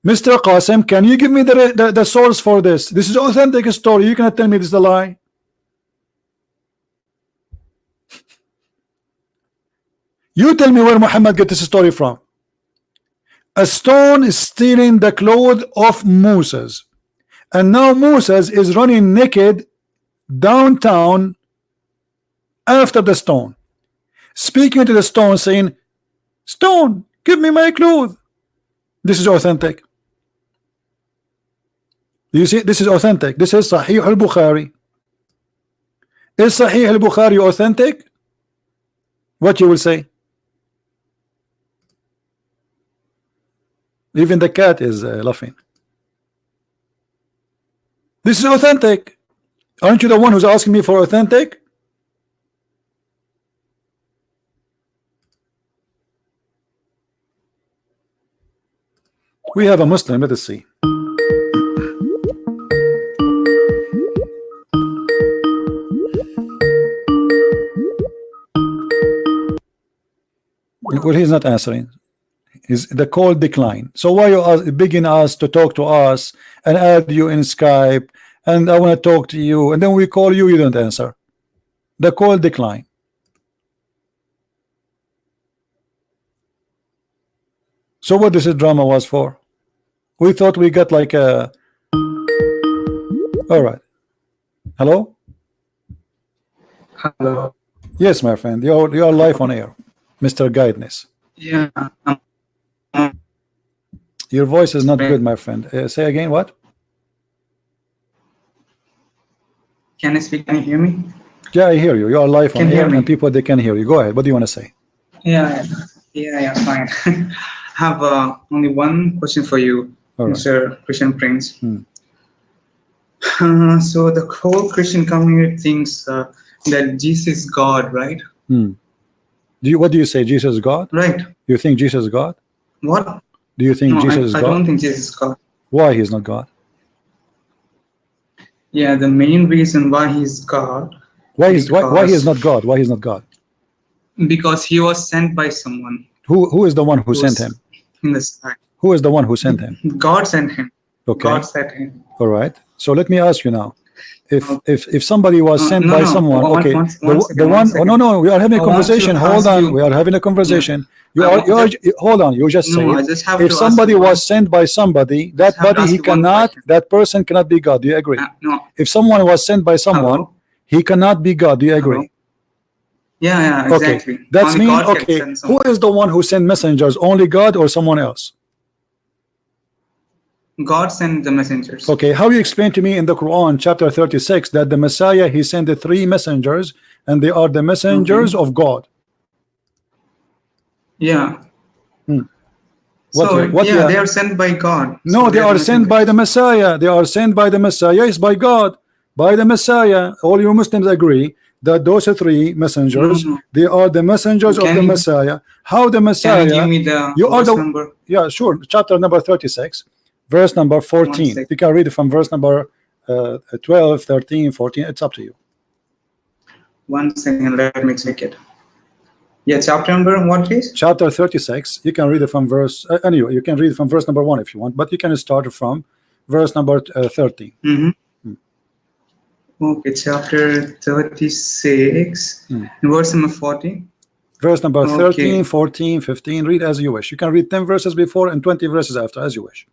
Mr. Qasim, can you give me the source for this? This is authentic story. You cannot tell me this is a lie. You tell me where Muhammad get this story from. A stone is stealing the clothes of Moses, and now Moses is running naked downtown after the stone, speaking to the stone, saying, "Stone, give me my clothes." This is authentic. You see, this is authentic. This is Sahih al-Bukhari. Is Sahih al-Bukhari authentic? What you will say? Even the cat is laughing. This is authentic. Aren't you the one who's asking me for authentic? We have a Muslim. Let us see. Well, he's not answering. Is the call decline? So why you begging us to talk to us and add you in Skype, and I want to talk to you, and then we call you, you don't answer. The call decline. So what this drama was for? We thought we got like a. All right. Hello. Hello. Yes, my friend. You're live on air, Mr. Guidance. Yeah. Your voice is not good, my friend. Say again, what? Can I speak? Can you hear me? Yeah, I hear you. You are live on air, and people they can hear you. Go ahead. What do you want to say? Yeah, fine. I have only one question for you, All right. Mr. ChristianPrince. So the whole Christian community thinks that Jesus is God, right? What do you say? Jesus is God? Right. You think Jesus is God? What? Do you think Jesus is God? I don't think Jesus is God. Why he is not God? Yeah, the main reason why he's God. Why he is not God? Why he is not God? Because he was sent by someone. Who is the one who sent him? In the sky. Who is the one who sent him? God sent him. Okay. God sent him. All right. So let me ask you now. If somebody was sent no, by no, someone, one- okay, one the second, one, one oh, no, no, we are having a I want to conversation. Hold ask on, you- we are having a conversation. You I are, want- hold on. You just No, said I just have if to ask somebody you was one- sent by somebody, that have to body ask he you one cannot, question. that person cannot be God. Do you agree? No. If someone was sent by someone, Hello? he cannot be God. Do you agree? Yeah, exactly. Okay, that's Only mean. God can Okay, send who someone. is the one who sent messengers? Only God or someone else? God sent the messengers. Okay, how you explain to me in the Quran chapter 36 that the Messiah he sent the 3 messengers and they are the messengers of God? Yeah. What They are sent by God. No, So they are sent by the Messiah. They are sent by the Messiah. It's by God, by the Messiah. All you Muslims agree that those are 3 messengers. No. They are the messengers of the Messiah. How the Messiah? Can you give me the you are verse the number? Yeah, sure. Chapter number 36, verse number 14. sec. You can read it from verse number 12, 13, 14. It's up to you. 1 second, let me check it. Yeah, chapter number what, please? Chapter 36. You can read it from verse anyway. You can read it from verse number 1 if you want, but you can start from verse number 13. Okay, chapter 36, verse number 40. Verse number 13, Okay. 14, 15. Read as you wish. You can read 10 verses before and 20 verses after, as you wish.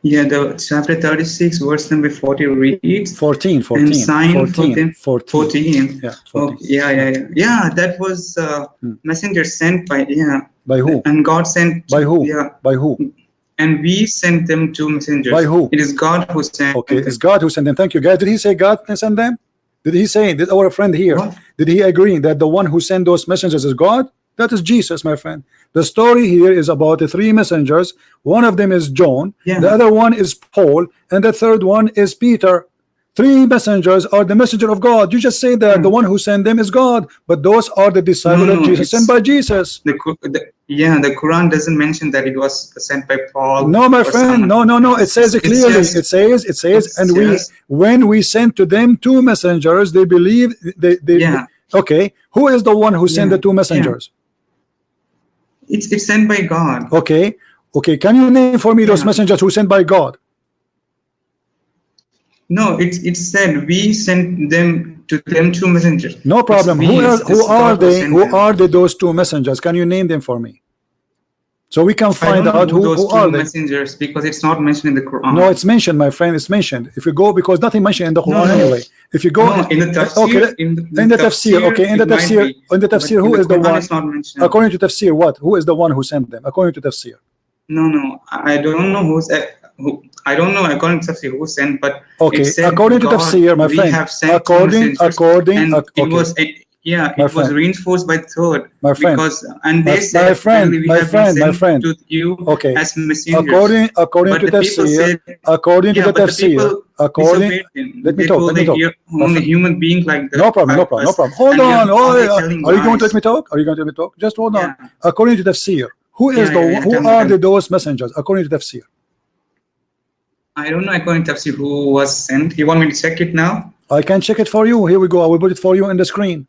Yeah, the chapter 36, verse number 40 reads 14. and sign 14. for them 14. Yeah, 14. Okay, yeah, that was messenger sent by By who? and God sent By who? Yeah, By who? and we sent them to messengers. By who? It is God who sent Okay, them. it's God who sent them. Thank you, guys. Did he say God sent them? Did he say, did our friend here, What? did he agree that the one who sent those messengers is God? That is Jesus, my friend. The story here is about the 3 messengers. One of them is John, the other one is Paul, and the third one is Peter. 3 messengers are the messenger of God. You just say that the one who sent them is God, but those are the disciples of Jesus sent by Jesus. The Quran doesn't mention that it was sent by Paul. No, my or friend, someone. no. It says it clearly. It says, and when we sent to them 2 messengers, they believe. Okay, who is the one who sent the 2 messengers? It's sent by God. Okay, can you name for me those messengers who sent by God? No, it said we sent them to them 2 messengers. No problem. Who are they? Who are those 2 messengers? Can you name them for me? So we can find out who are they. Messengers, because it's not mentioned in the Quran. No, it's mentioned, my friend. It's mentioned. If you go, because nothing mentioned in the Quran anyway. If you go in the tafsir, okay, in the tafsir, okay, in the tafsir, who is the one? According to tafsir, what? Who is the one who sent them? According to tafsir. No, I don't know who. I don't know according to tafsir who sent, but okay, it said according to tafsir, my friend. It was reinforced by third. My friend. Because they said we have been sent to you as messengers. According to tafsir, let me talk. Only human being like that. No problem. Hold on. Are you going to let me talk? Just hold on. According to tafsir, who are those messengers? According to tafsir. I don't know according to tafsir who was sent. You want me to check it now? I can check it for you. Here we go. I will put it for you on the screen.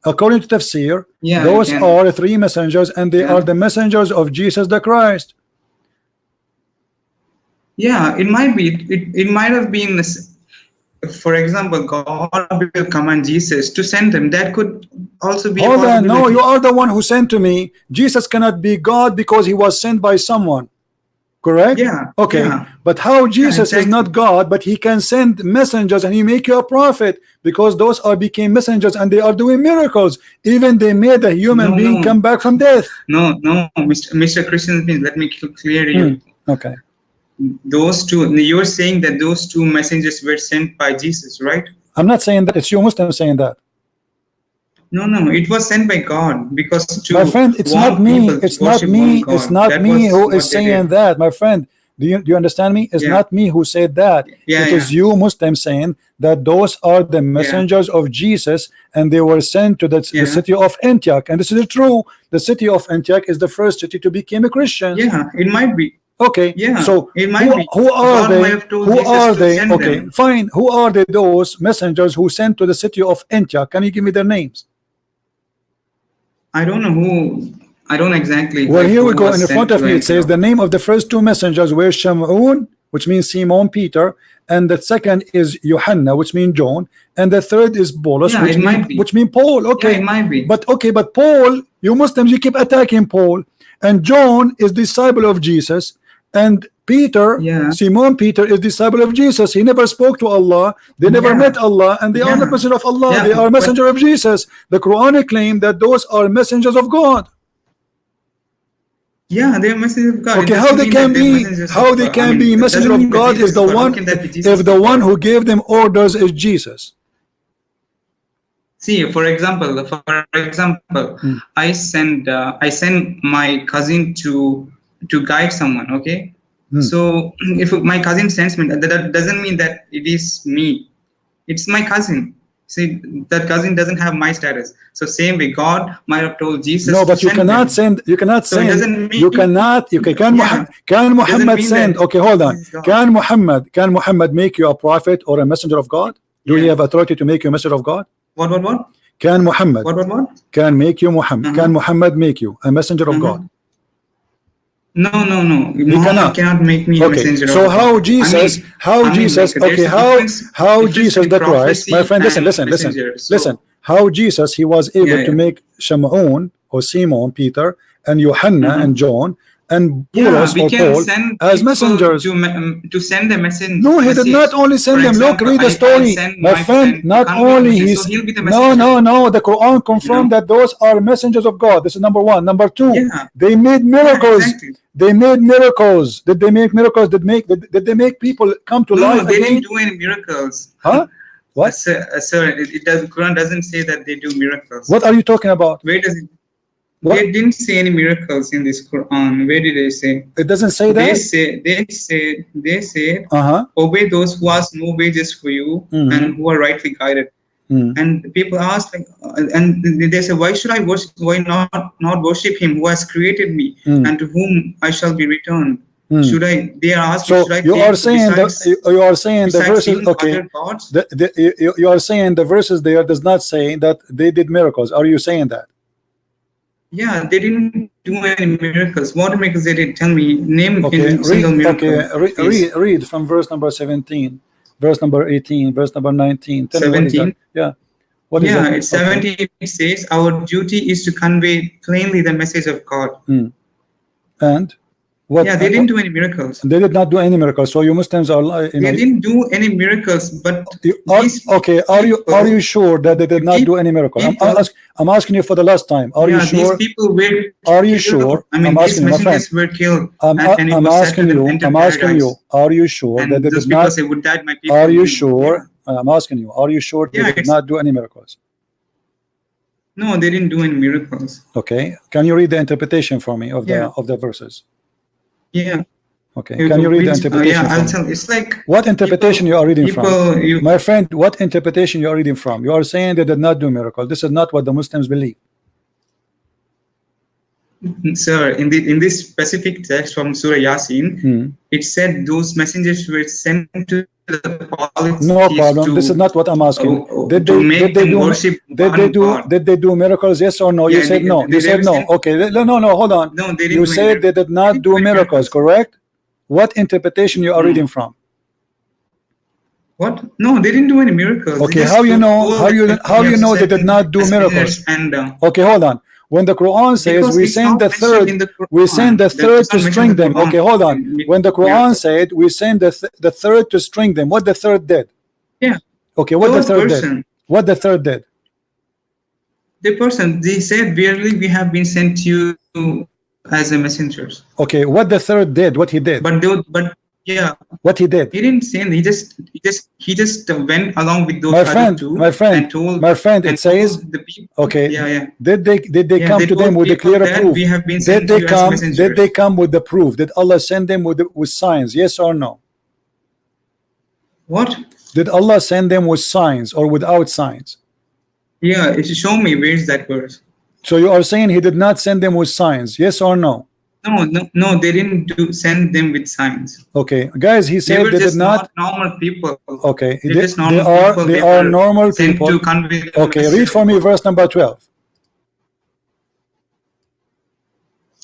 According to tafsir, those are 3 messengers, and they are the messengers of Jesus the Christ. Yeah, it might be. It might have been, for example, God will command Jesus to send them. That could also be. Hold on. No, you are the one who sent to me. Jesus cannot be God because he was sent by someone. Correct? Yeah. Okay. Yeah. But how Jesus is not God, but he can send messengers and he make you a prophet, because those became messengers and they are doing miracles. Even they made a human being come back from death. No, Mr. Christian, let me clear you. Okay. Those 2, you're saying that those 2 messengers were sent by Jesus, right? I'm not saying that. It's you Muslims saying that. No, it was sent by God, because my friend, it's not me. It's not me. It's not me who is saying that, my friend. Do you understand me? It's not me who said that. It is you Muslims saying that those are the messengers of Jesus, and they were sent to the city of Antioch. And this is true. The city of Antioch is the first city to become a Christian. Yeah, it might be. Okay. Yeah. So it might be. Who are they? Who are they? Okay, fine. Who are they? Those messengers who sent to the city of Antioch? Can you give me their names? I don't know who. I don't exactly. Well, like, here we who go. was In front sent of to me, it says Antioch. the name of the first two messengers were Shamun, which means Simon Peter, and the second is Yohanna, which means John, and the third is Paulus, Yeah, it might be. which mean Paul. Yeah, Okay, it might be. but Paul, you Muslims, you keep attacking Paul, and John is disciple of Jesus, and Peter, Yeah. Simon Peter, is disciple of Jesus. He never spoke to Allah. They never met Allah, and they are not messenger of Allah. Yeah, They are but- messenger of Jesus. The Quran claim that those are messengers of God. Yeah, they are messengers of God. Okay, It how doesn't they mean can that they're be? messengers How of they God. can be that messenger doesn't of mean that God Jesus is the God. How one can that be Jesus if the of one God? who gave them orders is Jesus. See, for example, I send my cousin to guide someone. Okay, so if my cousin sends me, that doesn't mean that it is me. It's my cousin. See, that cousin doesn't have my status. So same way, God might have told Jesus. No, to but you send cannot them. send. You cannot So it send. doesn't mean You cannot. You can. Yeah. Can Muhammad mean send? that Okay, hold on. this is God. Can Muhammad make you a prophet or a messenger of God? Do he Yeah. have authority to make you a messenger of God? What? Can Muhammad? What? Can make you Muhammad? Can Muhammad make you a messenger of God? No. Muhammad cannot. cannot make me a Okay, messenger so of how God. Jesus, there's a how difference Jesus the between Christ, my prophecy friend, and listen, messenger. So- listen, how Jesus he was able Yeah, to yeah. make Shamun or Simon Peter and Yohanna and John and Paulus we or can Paul send as people messengers. to send a message. No, he did not only send For them. Look, example, read the I'll story, send my friend. to Not convey a only message, he's so he'll be the messenger. no. The Quran confirmed that those are messengers of God. This is number one. Number two, Yeah. they made miracles. exactly. They made miracles. Did they make miracles? Did they make people come to No, life they again? didn't do any miracles. Huh? What? Sir, Quran doesn't say that they do miracles. What are you talking about? Where does it? What? They didn't say any miracles in this Quran. Where did they say? It doesn't say They that. say Uh-huh. obey those who ask no wages for you and who are rightly guided. And people ask, and they say, why should I worship? Why not worship him who has created me and to whom I shall be returned? Should I? They are asking, So should I you take are saying you are saying the verses. him, Okay, other gods? you are saying the verses there does not say that they did miracles. Are you saying that? Yeah, they didn't do any miracles. What miracles they did? Tell me, name Okay, in single miracle. read from verse number 17, verse number 18, verse number 19. Tell me what is that? 17? Yeah. What is that? It's 17. It says, our duty is to convey plainly the message of God. And what? Yeah, they didn't do any miracles. They did not do any miracles. So you Muslims are, They didn't do any miracles, but are you sure that they did not do any miracle? I'm asking you for the last time. Are you sure? These people were Are you killed. sure? I mean, I'm asking these you, my friend. messengers were killed. I'm asking you. Are you sure that they those did people not? say, would that my people? Are you sure? I'm asking you. Are you sure they did not do any miracles? No, they didn't do any miracles. Okay. Can you read the interpretation for me of the verses? Yeah. Okay. Can you read the interpretation? I'll tell. It's like what interpretation you are reading from, you, my friend? What interpretation you are reading from? You are saying they did not do miracle. This is not what the Muslims believe. Sir, in this specific text from Surah Yasin, it said those messengers were sent to the police. No problem. This is not what I'm asking. Did they do miracles? Yes or no? You said no. You said no. Okay. No. Hold on. No, they didn't. You said they did not do miracles. Correct? What interpretation you are reading from? What? No, they didn't do any miracles. Okay. How you know? How you know they did not do miracles? Okay. Hold on. When the Quran says we send the third to string them. Okay, hold on. When the Quran said we send the third to string them, what the third did? Yeah. Okay, what the third did? What the third did? The person, they said, verily we have been sent to you as a messengers. Okay, what the third did? What he did? But yeah. What he did? He didn't say anything. He just went along with those two. My friend. It says. The people, okay. Yeah. Did they come to them with a clear proof? We have been did they come with the proof? Did Allah send them with signs? Yes or no? What? Did Allah send them with signs or without signs? Yeah, show me where is that verse. So you are saying he did not send them with signs? Yes or no? No, they didn't send them with signs. Okay, guys, he said they did not. Normal people. Okay, they are normal people. To okay, read for me verse number 12.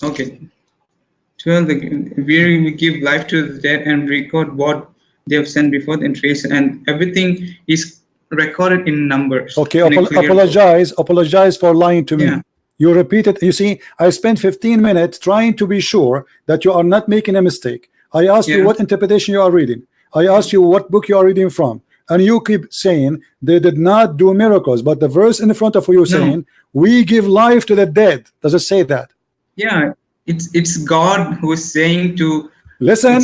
Okay. 12. We give life to the dead and record what they have sent before and trace, and everything is recorded in numbers. Okay, apologize for lying to me. Yeah. You repeat it. You see, I spent 15 minutes trying to be sure that you are not making a mistake. I asked you what interpretation you are reading. I asked you what book you are reading from, and you keep saying they did not do miracles. But the verse in front of you saying we give life to the dead. Does it say that? Yeah, it's God who is saying to listen.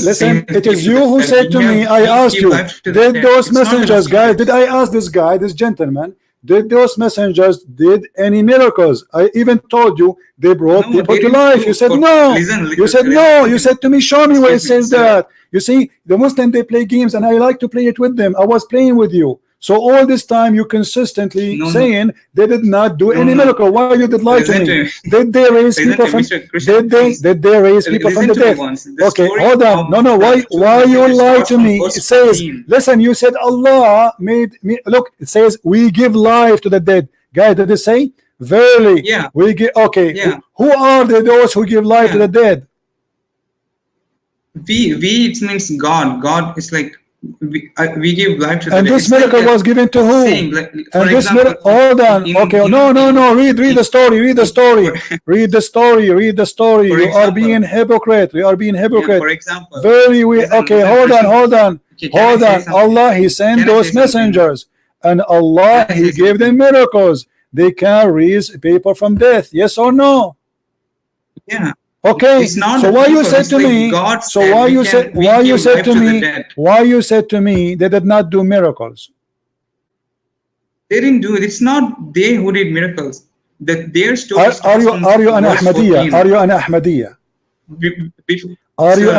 It is you who said to me. I asked you, did those messengers, guys? Did I ask this guy, this gentleman? Did those messengers did any miracles? I even told you they brought people to life. You said no. You said no. You said to me, show me where it says that. You see, the Muslims, they play games, and I like to play it with them. I was playing with you. So all this time you consistently saying they did not do any miracle. Why you did lie to me? Did they raise people from? Did they raise people from the dead? Okay, hold on. No. Why you lie to me? It says, listen. You said Allah made me. Look, it says we give life to the dead. Guys, did it say? Verily, we give. Okay, who are those who give life to the dead? We it means God. God is like. We give life to the and dead. This miracle was given to who? And this miracle, hold on. Okay, no. Read the story. Read the story. You are being hypocrite. We are being hypocrite. For example, hold on. Allah, He sent those messengers, and Allah, He gave them miracles. They can raise people from death. Yes or no? Yeah. Okay, so why you said to me? So why you said to me? Why you said to me they did not do miracles? They didn't do it. It's not they who did miracles. That their story. Are you an Ahmadiyya? Are you an Ahmadiyya? Are you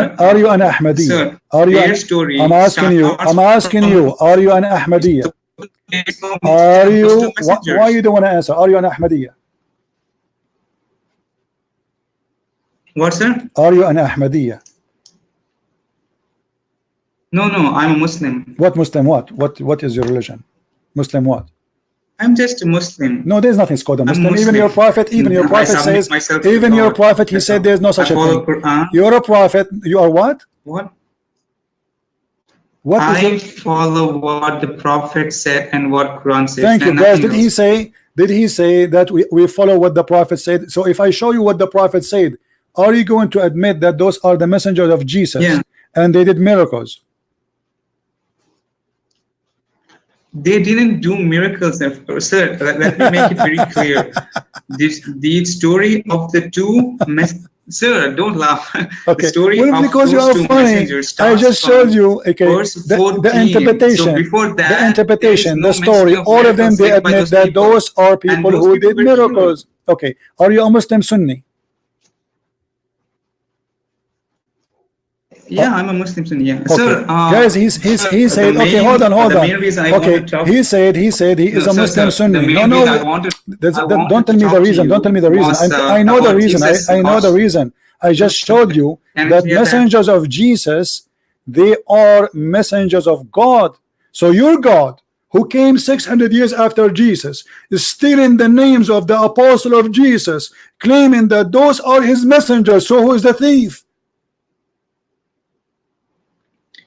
an Ahmadiyya? Are you? Their story. I'm asking you. Are you an Ahmadiyya? Are you? Why you don't want to answer? Are you an Ahmadiyya? What, sir? Are you an Ahmadiyya? No, I'm a Muslim. What Muslim? What is your religion? Muslim what? I'm just a Muslim. No, there's nothing called a Muslim. Even your prophet says, even your prophet, he said there's no such a thing. You're a prophet. You are what? What? I follow what the prophet said and what Quran says. Thank you, guys. Did he say that we follow what the prophet said? So if I show you what the prophet said, are you going to admit that those are the messengers of Jesus and they did miracles? They didn't do miracles, sir. Let me make it very clear. The story of the two sir, don't laugh. Okay. The story because you are funny. I just showed you the interpretation. So before that, the interpretation, the story, all of them, they admit that those are people who did miracles. Okay. Are you a Muslim Sunni? Yeah, I'm a Muslim Sunni. Yeah, okay. Sir, guys, he said. Okay, hold on. Okay, he said he is a Muslim Sunni. No, don't tell me the reason. Don't tell me the reason. I know the reason. I know the reason. I just showed you that messengers of Jesus, they are messengers of God. So your God, who came 600 years after Jesus, is stealing the names of the apostle of Jesus, claiming that those are his messengers. So who is the thief?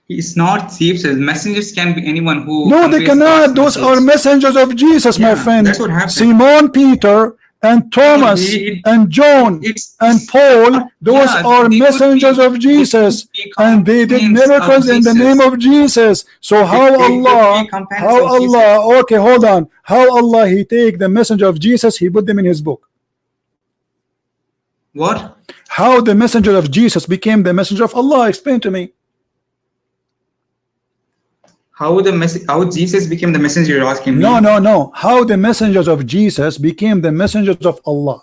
He's not thieves. Messengers can be anyone who. No, they cannot. Those are messengers of Jesus, my friend. That's what happened. Simon Peter and Thomas and John and Paul, those are messengers of Jesus, and they did miracles in the name of Jesus. So how Allah? Okay, hold on. How Allah he take the messenger of Jesus, he put them in his book? What? How the messenger of Jesus became the messenger of Allah? Explain to me. How Jesus became the messenger, you're asking me? No. How the messengers of Jesus became the messengers of Allah?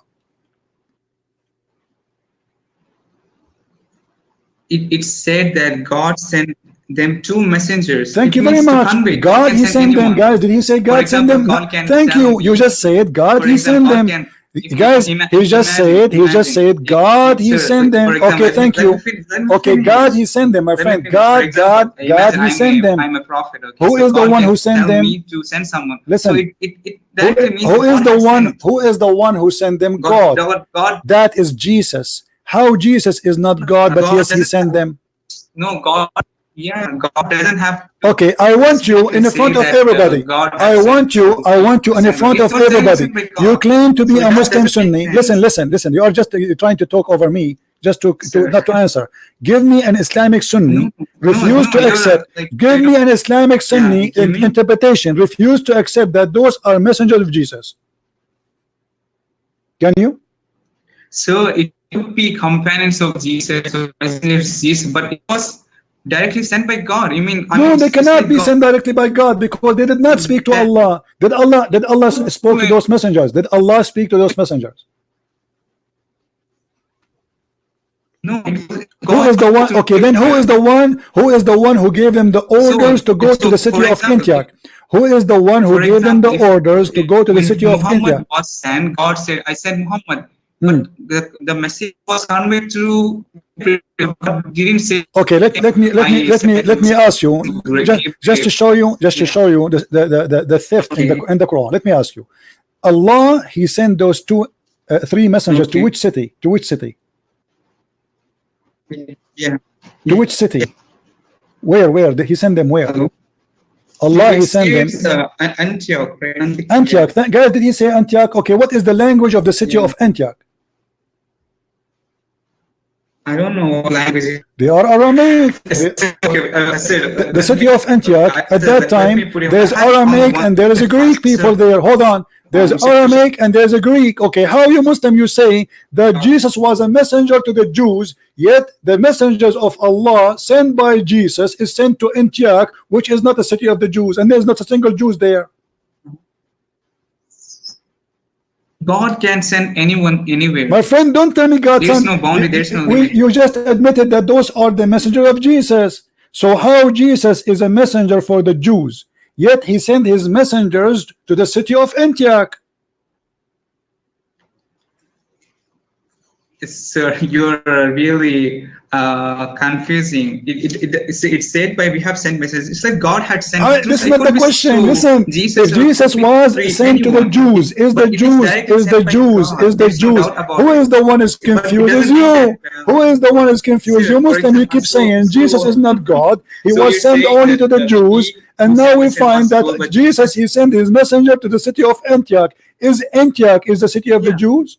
It said that God sent them two messengers. Thank you very much. God, he sent them. Guys, did he say God sent them? Thank you. You just said God, he sent them. Guys, he just said God, he sent them. Okay, thank you. Okay, God, he sent them, my friend. God, he sent them. I'm a prophet. Okay. Who is the one who sent them? To send someone. Listen. So who is the one who sent them? God. That is Jesus. how Jesus is not God, but yes, he sent them? No, God. Yeah, God doesn't have. Okay, I want you in the front of everybody. I want you in the front of everybody. You claim to be a Muslim Sunni. Listen. You are just trying to talk over me, just to not to answer. Give me an Islamic Sunni. Refuse to accept. Give me an Islamic Sunni interpretation. Refuse to accept that those are messengers of Jesus. Can you? So it could be companions of Jesus or messengers of Jesus, but it was directly sent by God. No, they cannot be sent directly by God, because they did not speak to Allah. Did Allah spoke to those messengers? Did Allah speak to those messengers? No. Who is the one? Okay, then who is the one? Who is the one who gave them the orders to go to the city of Antioch? Who is the one who gave them the orders to go to the city of Antioch? Muhammad was sent. God said, "I sent Muhammad." But the message was conveyed through. God didn't say. Okay, let me ask you, just to show you the theft in the Quran. Let me ask you, Allah, he sent those three messengers to which city? To which city? Yeah. To which city? Where did he send them? Where? Allah, he sent them. Antioch. Antioch. Guys, did he say Antioch? Okay, what is the language of the city of Antioch? I don't know what language. They are Aramaic. The city of Antioch at that time, there's Aramaic and there is a Greek people there. Hold on. There's Aramaic and there's a Greek. Okay, how you Muslim you say that Jesus was a messenger to the Jews, yet the messengers of Allah sent by Jesus is sent to Antioch, which is not a city of the Jews, and there's not a single Jews there. God can send anyone anywhere. My friend, don't tell me God there's sent. No boundary, there's no limit. You just admitted that those are the messenger of Jesus. So how Jesus is a messenger for the Jews, yet he sent his messengers to the city of Antioch? Sir, you're really confusing. It's said by we have sent messages. It's like God had sent. This is not the question. Listen, if Jesus was sent to the Jews, is the Jews? Who is the one is confused? Is you? Who is the one is confused? You Muslim, you keep saying Jesus is not God. He was sent only to the Jews, and now we find that Jesus, he sent his messenger to the city of Antioch. Is Antioch the city of the Jews?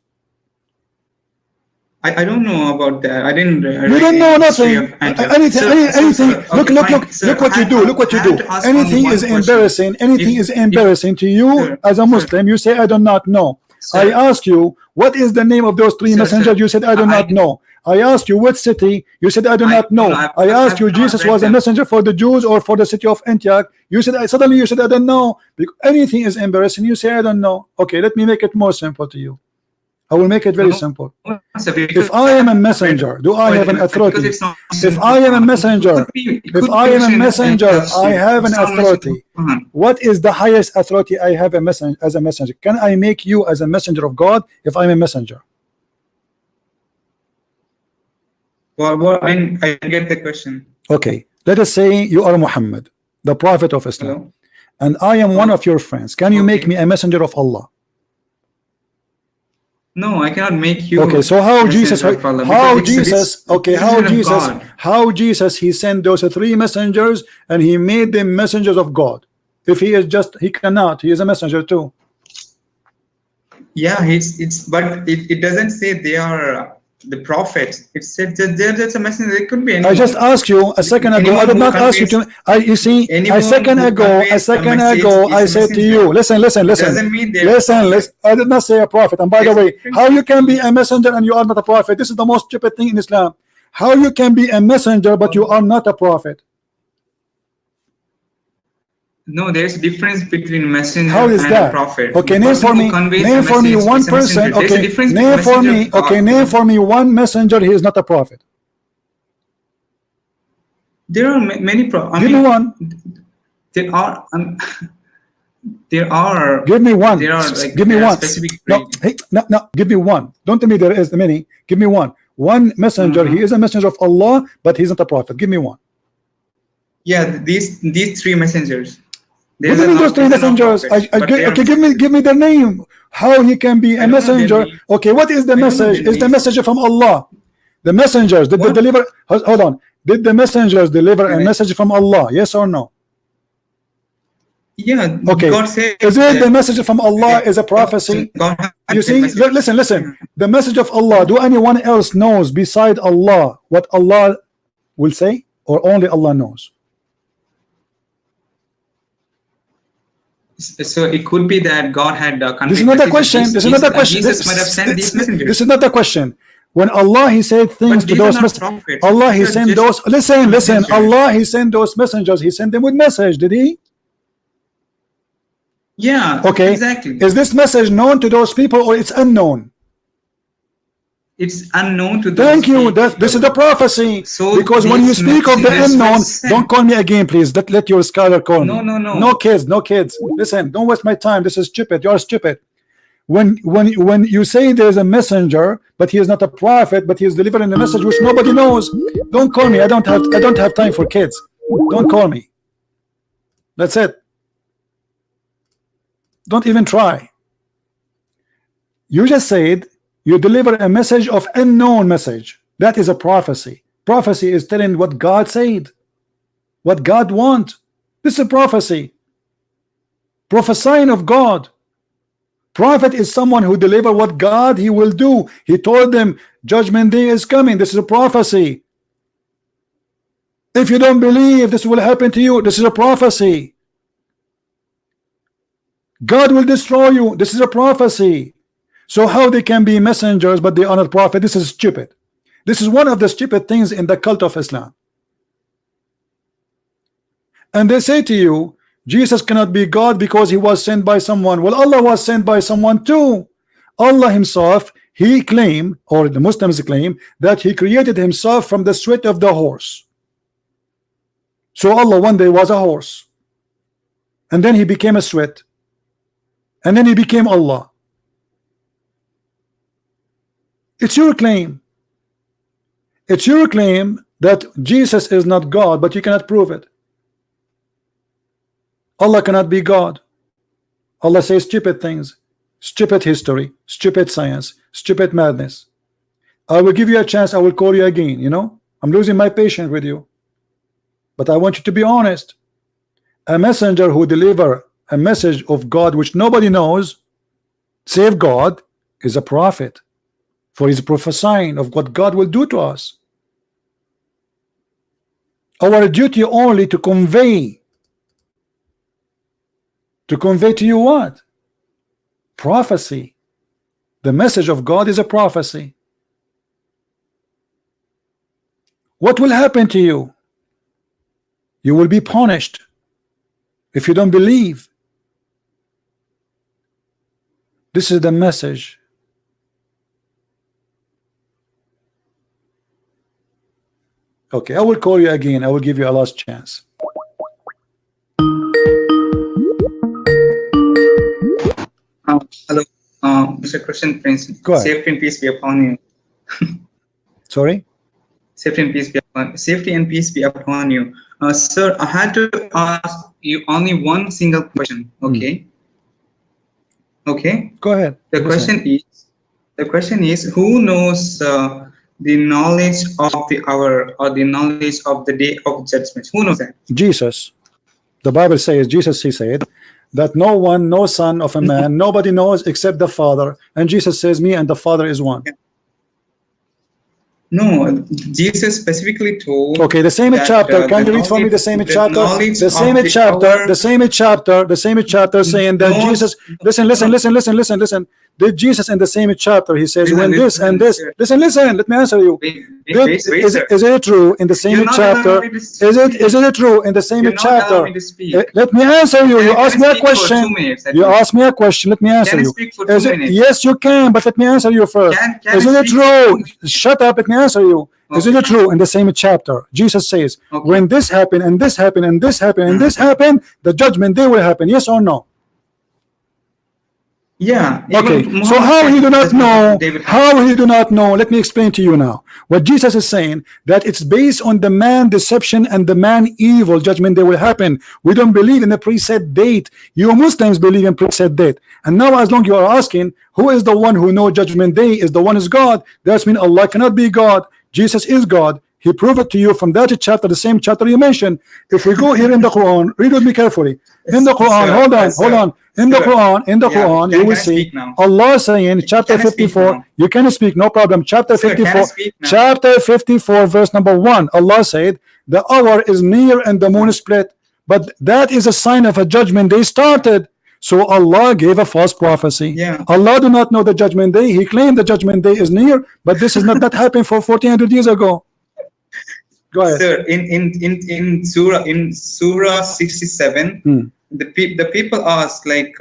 I don't know about that. I didn't. You don't know nothing. Anything. Look what you do. Look what you do. Anything is embarrassing. Anything is embarrassing to you as a Muslim. You say I do not know. I ask you, what is the name of those three messengers? You said I do not know. I asked you what city. You said I do not know. I asked you Jesus was a messenger for the Jews or for the city of Antioch. You said suddenly you said I don't know. Anything is embarrassing. You say I don't know. Okay, let me make it more simple to you. I will make it very simple. If I am a messenger, do I have an authority? If I am a messenger, I have an authority. What is the highest authority I have as a messenger? Can I make you as a messenger of God if I'm a messenger? Well, I didn't get the question. Okay, let us say you are Muhammad, the prophet of Islam, and I am one of your friends. Can you make me a messenger of Allah? No, I cannot make you. Okay, so how Jesus he sent those three messengers and he made them messengers of God? If he is just, he cannot, he is a messenger too. Yeah, but it doesn't say they are the prophets. It said they're just a messenger. It could be anyone. I just asked you a second ago. I did not ask you to. You see, a second ago, I said to you, listen. I did not say a prophet. And by the way, how you can be a messenger and you are not a prophet? This is the most stupid thing in Islam. How you can be a messenger but you are not a prophet? No, there's a difference between messenger and a prophet. Okay, name for me one person. Okay, name for me one messenger. He is not a prophet. There are many prophets. Give me one. There are. There are. Give me one. There are like give me one. No, give me one. Don't tell me there is many. Give me one. One messenger. He is a messenger of Allah, but he's not a prophet. Give me one. Yeah, these three messengers. What do you mean those three messengers? Okay, give me their name. How he can be a messenger? Okay, what is the message? Is the message from Allah? The messengers, did they deliver? Hold on. Did the messengers deliver a message from Allah? Yes or no? Yeah. Okay. God said, is it the message from Allah is a prophecy? You see, listen. The message of Allah. Do anyone else knows beside Allah what Allah will say, or only Allah knows? So it could be that God had this is not a question. This is not a question. Jesus might have sent these messengers. This is not a question. When Allah He said things to those messengers, Allah He sent those. Listen. Allah He sent those messengers. He sent them with message. Did He? Yeah. Okay. Exactly. Is this message known to those people, or it's unknown? It's unknown to those Thank you. people. This is the prophecy. So because when you speak of the unknown, don't call me again, please. Let your scholar call me. No. No kids. Listen, don't waste my time. This is stupid. You're stupid. When you say there's a messenger, but he is not a prophet, but he is delivering a message which nobody knows, don't call me. I don't have time for kids. Don't call me. That's it. Don't even try. You just said you deliver a message of unknown message. That is a prophecy. Prophecy is telling what God said, what God wants. This is a prophecy. Prophesying of God. Prophet is someone who deliver what God He will do. He told them judgment day is coming. This is a prophecy. If you don't believe this will happen to you, this is a prophecy. God will destroy you. This is a prophecy. So how they can be messengers but they are not prophet? This is stupid. This is one of the stupid things in the cult of Islam. And they say to you, Jesus cannot be God because he was sent by someone. Well, Allah was sent by someone too. Allah himself, he claimed, or the Muslims claim, that he created himself from the sweat of the horse. So Allah one day was a horse, and then he became a sweat, and then he became Allah. It's your claim. It's your claim that Jesus is not God, but you cannot prove it. Allah cannot be God. Allah says stupid things, stupid history, stupid science, stupid madness. I will give you a chance. I will call you again. You know, I'm losing my patience with you, but I want you to be honest. A messenger who deliver a message of God which nobody knows save God is a prophet, for he's prophesying of what God will do to us. Our duty only to convey to you what? Prophecy. The message of God is a prophecy. What will happen to you? You will be punished if you don't believe. This is the message. Okay, I will call you again. I will give you a last chance. Hello, Mr. ChristianPrince. Go ahead. Safety and peace be upon you. Sorry? Safety and peace be upon you. Sir, I had to ask you only one single question. Okay. Okay. Go ahead. The question is, who knows the knowledge of the hour or the knowledge of the day of judgment? Who knows that? Jesus. The Bible says, Jesus, he said, that no one, no son of a man, nobody knows except the Father. And Jesus says, me and the Father is one. No, Jesus specifically told. Okay, the same chapter. Can you read for me the same chapter? The same chapter saying that Jesus. Listen. Did Jesus in the same chapter? He says, when this and this. Listen. Let me answer you. Is it true in the same chapter? Is it true in the same chapter? Let me answer you. You asked me a question. Let me answer you. Yes, you can, but let me answer you first. Isn't it true? Shut up. Let me answer you. Isn't it true in the same chapter? Jesus says, when this happened and this happened and this happened and this happened, the judgment day will happen. Yes or no? Yeah. Okay. So how he do not know? How he do not know? Let me explain to you now. What Jesus is saying, that it's based on the man deception and the man evil judgment that will happen. We don't believe in the preset date. You Muslims believe in preset date. And now, as long you are asking, who is the one who knows judgment day? Is the one is God? That means Allah cannot be God. Jesus is God. He proved it to you from that chapter, the same chapter you mentioned. If we go here in the Quran, read with me carefully. In the Quran, hold on. In the Quran, you will see Allah saying, chapter 54. You can speak, no problem. Chapter 54, chapter 54, verse number 1. Allah said, the hour is near and the moon is split. But that is a sign of a judgment day started. So Allah gave a false prophecy. Allah do not know the judgment day. He claimed the judgment day is near, but this is not that happened for 1400 years ago. Go ahead. Sir, in Surah 67, the people ask, like,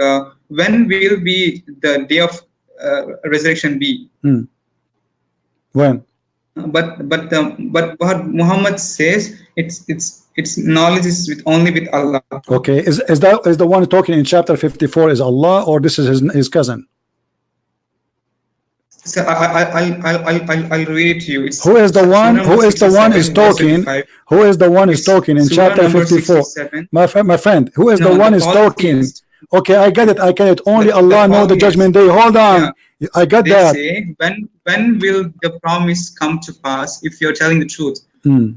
when will be the day of resurrection be? When? But what Muhammad says, its knowledge is only with Allah. Okay, is the one talking in chapter 54 is Allah, or this is his cousin? So I'll read it to you. Who is the one? Who is the one is talking? Who is the one is talking in chapter 54? My friend, who is the one is talking? Okay, I get it. Only Allah know the judgment day. Hold on, I got that. Say, when will the promise come to pass if you're telling the truth?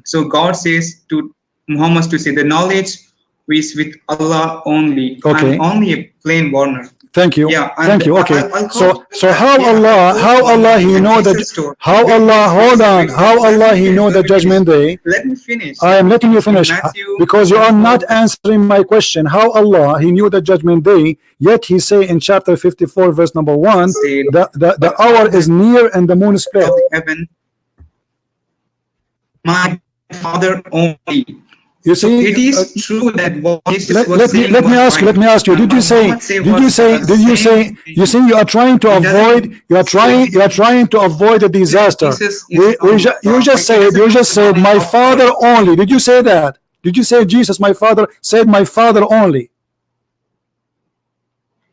So God says to Muhammad to say the knowledge is with Allah only. Okay. I'm only a plain warner. Thank you. Thank you. Okay. So how Allah he know that, how Allah, hold on, how Allah he know the judgment day? Let me finish. I am letting you finish because you are not answering my question. How Allah he knew the judgment day, yet he say in chapter 54 verse number 1 the hour is near and the moon is split. Heaven, my Father only. You see, so it is true that what Jesus let me ask you. Did you say? You see, you are trying to avoid. You are trying to avoid a disaster. You just said my Father only. Did you say that? Did you say Jesus, my Father, said my Father only?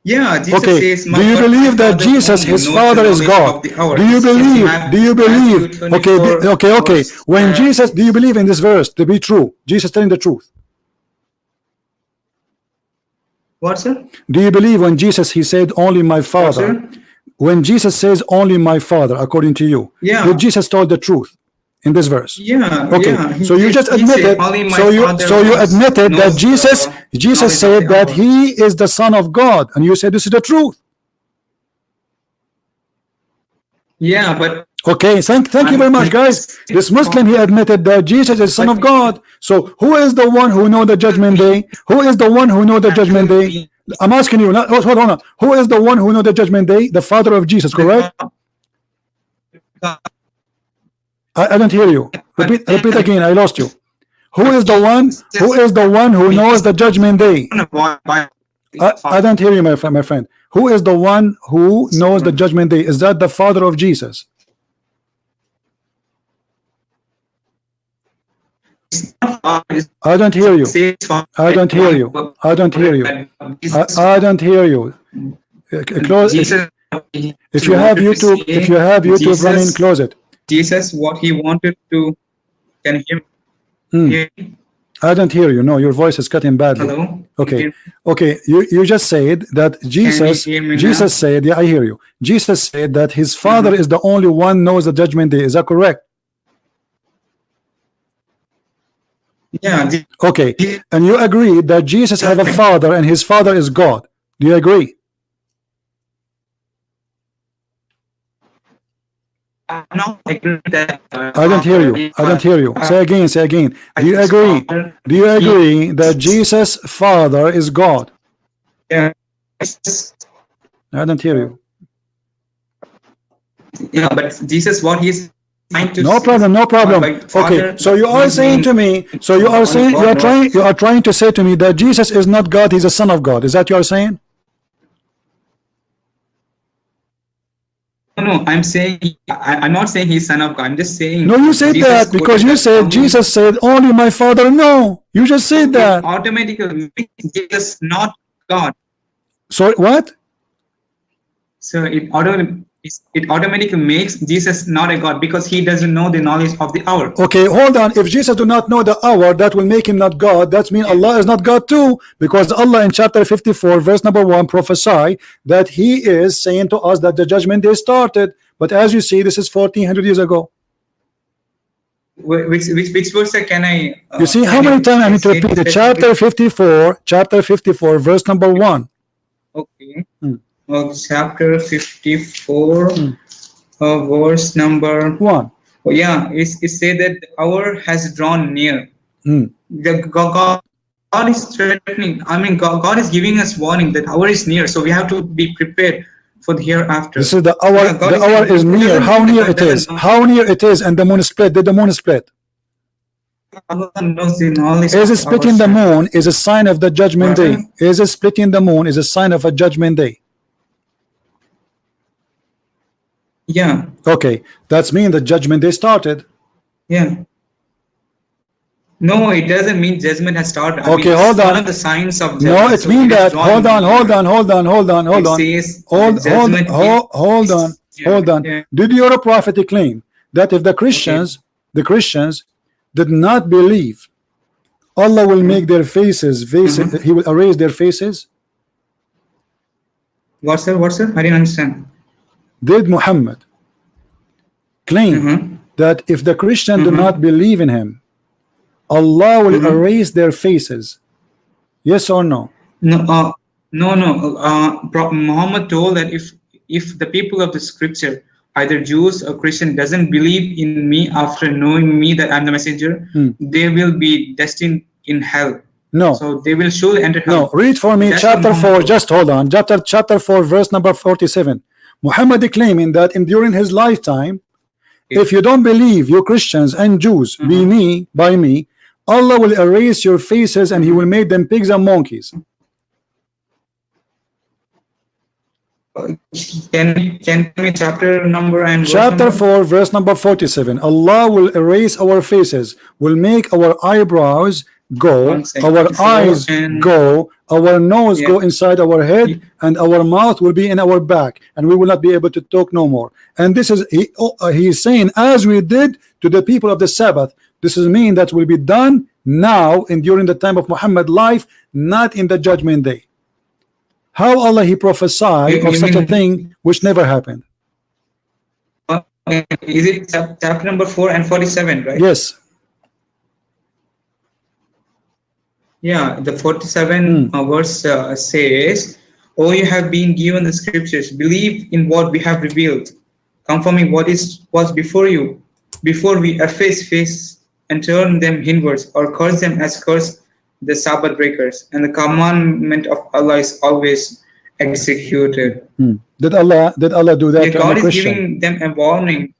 Yeah. Jesus says, do you believe that Jesus, his Father, is God? Do you believe? Okay. When Jesus, do you believe in this verse to be true? Jesus telling the truth. What, sir? Do you believe when Jesus he said only my Father? When Jesus says only my Father, according to you, did Jesus told the truth in this verse? So you just admitted. So you admitted that Jesus said that he is the Son of God, and you said this is the truth. But okay, thank you very much, guys. This Muslim he admitted that Jesus is Son of God. So who is the one who know the judgment day? Who is the one who know the judgment day? I'm asking you. Hold on. Who is the one who know the judgment day? The Father of Jesus, correct? I don't hear you. Repeat again. I lost you. Who is the one? Who is the one who knows the judgment day? I don't hear you, my friend. Who is the one who knows the judgment day? Is that the Father of Jesus? I don't hear you. I don't hear you. I don't hear you. I don't hear you. Close. If you have YouTube running, close it. Jesus, what he wanted to, can you hear me? I don't hear you. No, your voice is cutting badly. Hello? Okay. You just said that Jesus said, I hear you. Jesus said that his Father is the only one knows the judgment day. Is that correct? Okay. And you agree that Jesus have a Father and his Father is God. Do you agree? No, I agree with that. I don't hear you. I don't hear you. Say again. Do you agree? Do you agree that Jesus' Father is God? Yeah. I don't hear you. But Jesus, what he's trying to no problem. Okay, so you are saying to me, you are trying to say to me that Jesus is not God, he's a Son of God. Is that what you are saying? No, I'm not saying he's Son of God. I'm just saying. No, you said that because you said Jesus said only my Father. No, you just said that. Automatically, Jesus not God. So what? So it automatically makes Jesus not a God because he doesn't know the knowledge of the hour. Okay, hold on. If Jesus do not know the hour, that will make him not God. That means Allah is not God too, because Allah in chapter 54 verse number 1 prophesy that he is saying to us that the judgment day started. But as you see, this is 1400 years ago. which verse can I? You see how many times I need to repeat it? Chapter 54, verse number 1. Okay. Chapter 54, verse number 1. Oh, yeah, it said that the hour has drawn near. The God is threatening. I mean, God is giving us warning that hour is near, so we have to be prepared for the hereafter. This is the hour. Yeah, the hour is near. How near it is? How near it is? And the moon split. Did the moon split? Is it splitting the moon is a sign of the judgment day? Is it splitting the moon is a sign of a judgment day? Yeah. Okay, that's mean the judgment day started. Yeah. No, it doesn't mean judgment has started. Okay, hold on. One of the signs of judgment. No, it means that. Hold on. Did your prophet claim that if the Christians, did not believe, Allah will make their faces, He will erase their faces? What sir? I didn't understand. Did Muhammad claim that if the Christian do not believe in him, Allah will erase their faces? Yes or no? No. Muhammad told that if the people of the scripture, either Jews or Christian, doesn't believe in me after knowing me that I'm the messenger, they will be destined in hell. No. So they will surely enter hell. No. Read for me chapter 4. Just hold on. Chapter 4, verse number 47. Muhammad claiming that during his lifetime, if you don't believe, you Christians and Jews, by me, Allah will erase your faces and He will make them pigs and monkeys. Can you tell me chapter number and chapter 4, verse number 47. Allah will erase our faces, will make our eyebrows go, our eyes go, our nose go inside our head, and our mouth will be in our back, and we will not be able to talk no more. And this is he is saying, as we did to the people of the Sabbath. This is mean that will be done now and during the time of Muhammad's life, not in the judgment day. How Allah He prophesied of such a thing which never happened? Is it chapter number 4 and 47, right? Yes. Yeah, the 47 verse says, "Oh, you have been given the scriptures. Believe in what we have revealed, confirming what was before you, before we efface face and turn them inwards, or curse them as curse the Sabbath breakers. And the commandment of Allah is always executed." Did Allah do that? God is giving them a warning.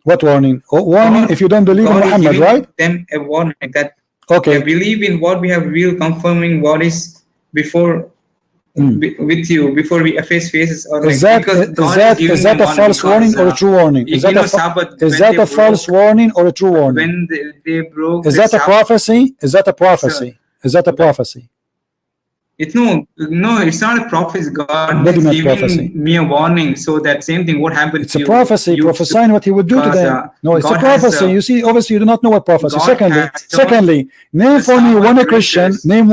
What warning? Warning if you don't believe in Muhammad, right? Them a warning that okay, believe in what we have revealed, confirming what is before with you, before we efface faces. Or is that a false warning or a true warning? Is that a false warning or a true warning? When they broke, is that a prophecy? Is that a prophecy? Is that a prophecy? No, it's not a prophecy. God is giving me a warning, so that same thing what happened. It's a prophecy, prophesying what He would do to them. No, it's a prophecy. You see, obviously you do not know what prophecy. Secondly, name for me one Christian. Name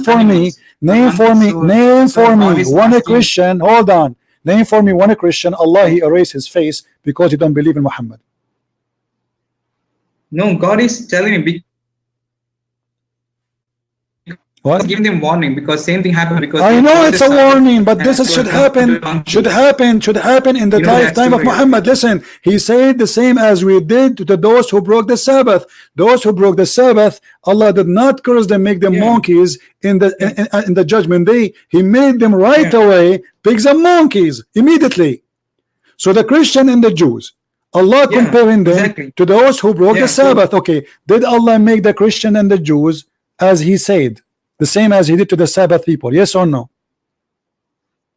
for me one Christian. Hold on. Name for me one Christian. Allah He erased his face because you don't believe in Muhammad. No, God is telling me. What? Giving them warning because same thing happened. Because I know it's a warning, but this should happen in the lifetime of Muhammad. Listen, he said the same as we did to those who broke the Sabbath. Those who broke the Sabbath, Allah did not curse them, make them monkeys in the judgment day. He made them right away pigs and monkeys immediately. So the Christian and the Jews, Allah comparing them to those who broke the Sabbath. Okay, did Allah make the Christian and the Jews as He said? The same as He did to the Sabbath people, yes or no?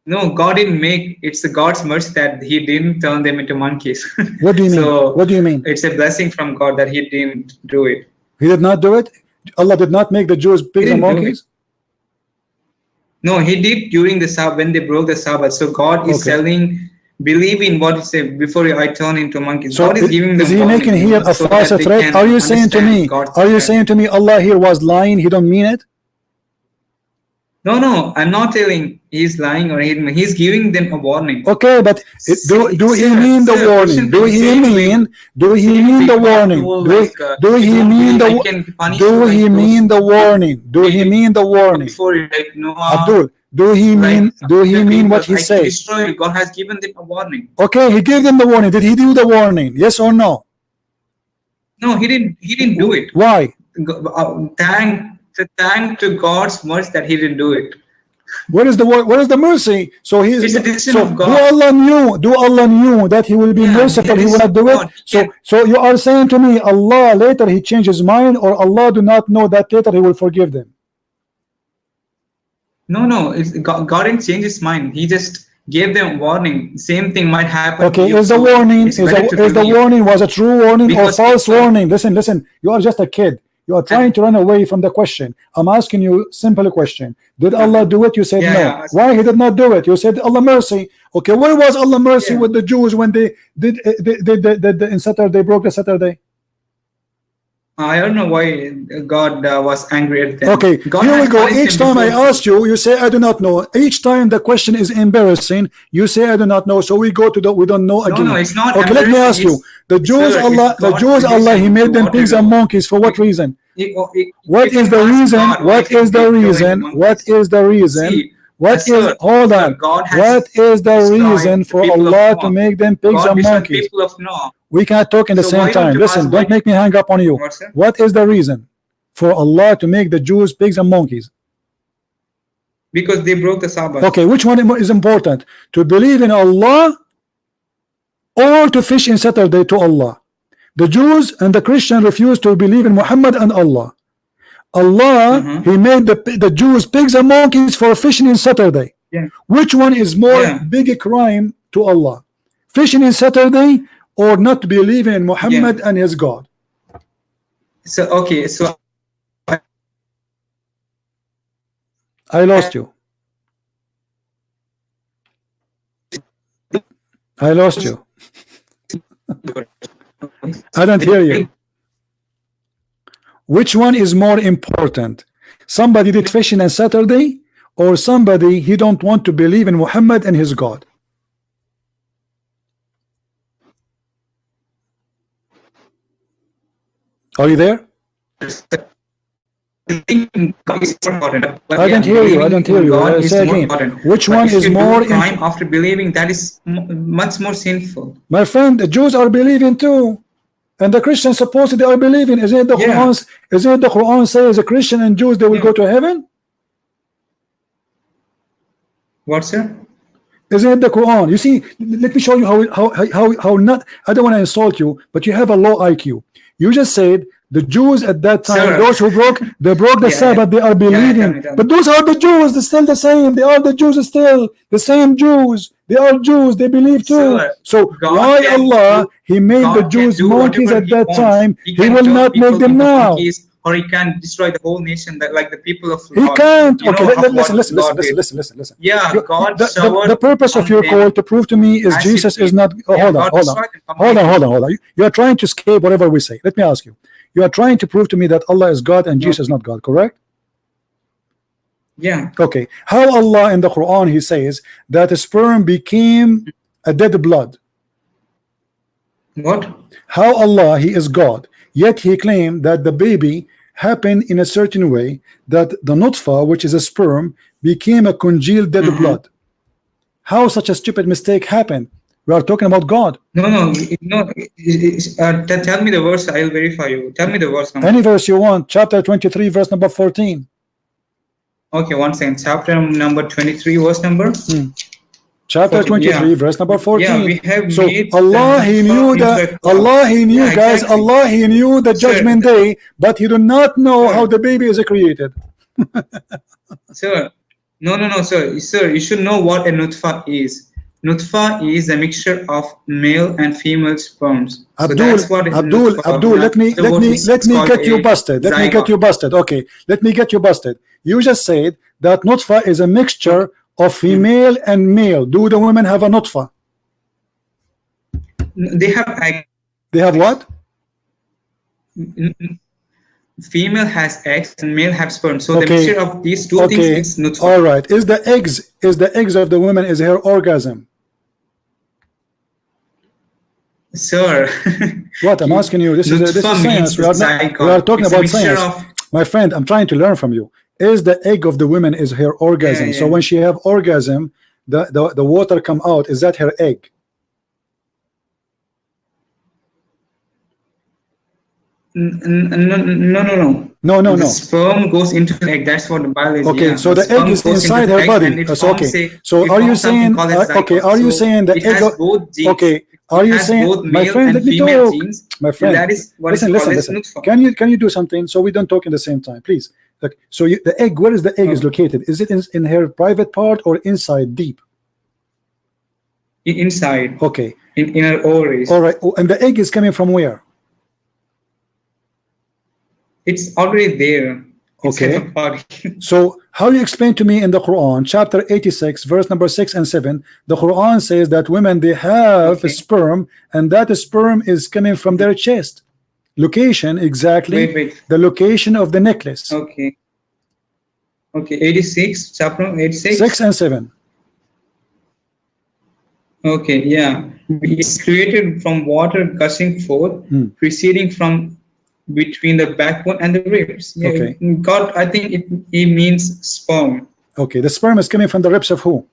No, God didn't make. It's God's mercy that He didn't turn them into monkeys. What do you mean? What do you mean? It's a blessing from God that He didn't do it. He did not do it? Allah did not make the Jews pigs and monkeys? No, He did during the Sabbath when they broke the Sabbath. So God is telling, believe in what He said before I turn into monkeys. So God is giving them. Is He making here a false threat? Are you saying to me? Are you saying to me Allah here was lying? He don't mean it? No, I'm not telling. he's lying or he's giving them a warning. Okay, but do he mean the warning? Do he mean the warning? Do he mean the warning? Do he mean the warning? Before, like Noah, Abdul, do he mean what he said? Destroy. God has given them a warning. Okay, he gave them the warning. Did he do the warning? Yes or no? No, he didn't. He didn't do it. Why? Thank to God's mercy that he didn't do it. What is the mercy? So he's so do Allah knew that he will be merciful, he will not do it. So you are saying to me Allah later he changed his mind, or Allah do not know that later he will forgive them? No, God didn't change his mind. He just gave them warning. Same thing might happen. Okay, is the warning was a true warning or false warning? Listen, you are just a kid. You are trying to run away from the question. I'm asking you a simple question. Did Allah do it? You said no. Why he did not do it? You said Allah mercy. Okay, where was Allah mercy with the Jews when they did in Saturday, they broke the Saturday? I don't know why God was angry at them. Okay, here we go. Each time I ask you, you say I do not know. Each time the question is embarrassing, you say I do not know. So we go to the we don't know again. No, it's not. Okay, let me ask you. The Jews, Allah, He made them pigs and monkeys for what reason? What is the reason? What is the reason? What is the reason? What is hold on? What is the reason for Allah to make them pigs and monkeys? We can't talk in the same time. Listen, don't make me hang up on you. What is the reason for Allah to make the Jews pigs and monkeys? Because they broke the Sabbath. Okay, which one is important? To believe in Allah or to fish in Saturday to Allah? The Jews and the Christian refuse to believe in Muhammad and Allah. Allah, He made the Jews pigs and monkeys for fishing in Saturday. Which one is more big a crime to Allah? Fishing in Saturday or not believing in Muhammad and his God? So okay, so I lost you. I lost you. I don't hear you. Which one is more important? Somebody did fishing on Saturday, or somebody he don't want to believe in Muhammad and his God? Are you there? I don't hear you. I don't hear you. Say again. Which one is more crime after believing? That is much more sinful. My friend, the Jews are believing too, and the Christians supposedly are believing. Isn't it the Quran? Isn't it the Quran says a Christian and Jews they will go to heaven? What, sir? Isn't it the Quran? You see, let me show you how not. I don't want to insult you, but you have a low IQ. You just said the Jews at that time, those who broke the Sabbath, they are believing. But those are the Jews, they're still the same. They are the Jews still, the same Jews. They are Jews, they believe too. So why Allah, He made the Jews monkeys at that time, He will not make them now? Or He can destroy the whole nation, like the people of He can't. Okay, listen. Yeah, God. The purpose of your call to prove to me is Jesus is not. Hold on. You are trying to escape whatever we say. Let me ask you. You are trying to prove to me that Allah is God and Jesus is not God, correct? Yeah. Okay. How Allah in the Quran He says that a sperm became a dead blood? What? How Allah, He is God, yet He claimed that the baby happened in a certain way, that the nutfa, which is a sperm, became a congealed dead blood. How such a stupid mistake happened? We are talking about God. No. Tell me the verse. I'll verify you. Tell me the verse number. Any verse you want. Chapter 23, verse number 14. Okay, 1 second. Chapter number 23, verse number. Chapter 23, verse number 14. Yeah, we have so Allah, He knew that. Allah, He knew, guys. Exactly. Allah, He knew the judgment day, but He did not know how the baby is created. Sir, no, sir. You should know what a nutfa is. Nutfa is a mixture of male and female sperms. Abdul, let me get you busted. Let me get you busted. Okay, let me get you busted. You just said that nutfa is a mixture of female and male. Do the women have a nutfa? They have. They have what? female has eggs and male have sperm. So the Okay. mixture of these two things, it's nutfa. All right. Is the eggs of the woman is her orgasm? Sir, What I'm asking you, this is nutfa science. means We are talking it's a about mixture science. of, My friend, I'm trying to learn from you. Is the egg of the woman is her orgasm? Yeah, So yeah. when she have orgasm, the water come out. Is that her egg? No. The sperm goes into the egg. That's what the biology. Okay, Yeah. so the egg sperm is goes inside into the her egg body. and it So forms okay. a- So it are you forms something saying? called as Okay, zygote. are you So saying the it egg? has both genes. Okay, are It you has saying? both My male friend, and let me female talk. genes. My friend, And that is what listen, is called listen. as nutfa. Can you do something so we don't talk in the same time, please? Like, so the egg, where is the egg is located? Is it in her private part or inside deep? Inside. Okay. In her ovaries. All right. Oh, and the egg is coming from where? It's already there. Okay. Inside the body. So how you explain to me in the Quran, chapter 86, verse number 6 and 7, the Quran says that women, they have a sperm, and that sperm is coming from their chest. Location exactly. Wait. The location of the necklace. Okay. 86, chapter 86. 6 and 7. Okay, yeah. It's created from water gushing forth, proceeding from between the backbone and the ribs. Yeah, Okay. God, I think it means sperm. Okay, the sperm is coming from the ribs of who?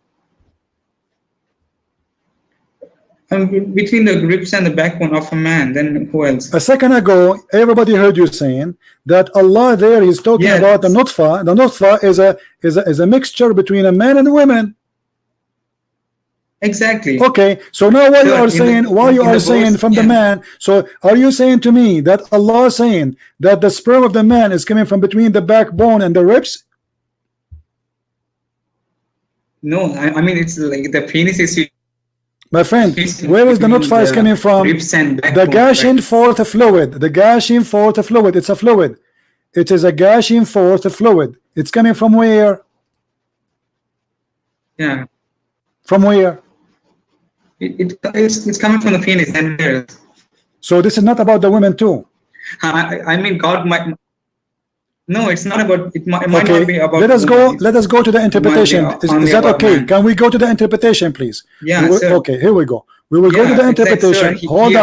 Between the ribs and the backbone of a man, then who else? A second ago, everybody heard you saying that Allah there is talking about the nutfa. The nutfa is a mixture between a man and a woman. Exactly. Okay, so now what you are saying, from the man, so are you saying to me that Allah is saying that the sperm of the man is coming from between the backbone and the ribs? No, I mean it's like the penis is. My friend, where is the nutfa is coming from? The gushing forth fluid. The gushing forth fluid. It's a fluid. It is a gushing forth fluid. It's coming from where? Yeah. From where? It's coming from the penis and where else? So this is not about the women too. I mean, God might. No, it's not about. It might not be about. Let us go to the interpretation. Is that okay? Man. Can we go to the interpretation, please? Yeah. Okay, here we go. We will go to the interpretation. Like, hold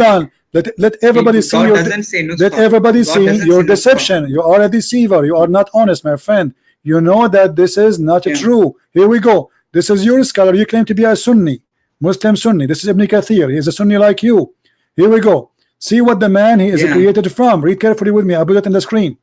on. Let everybody see your. Let everybody see your deception. You are a deceiver. You are not honest, my friend. You know that this is not true. Here we go. This is your scholar. You claim to be a Sunni, Muslim Sunni. This is Ibn Kathir. He is a Sunni like you. Here we go. See what the man he is created from. Read carefully with me. I put it in the screen.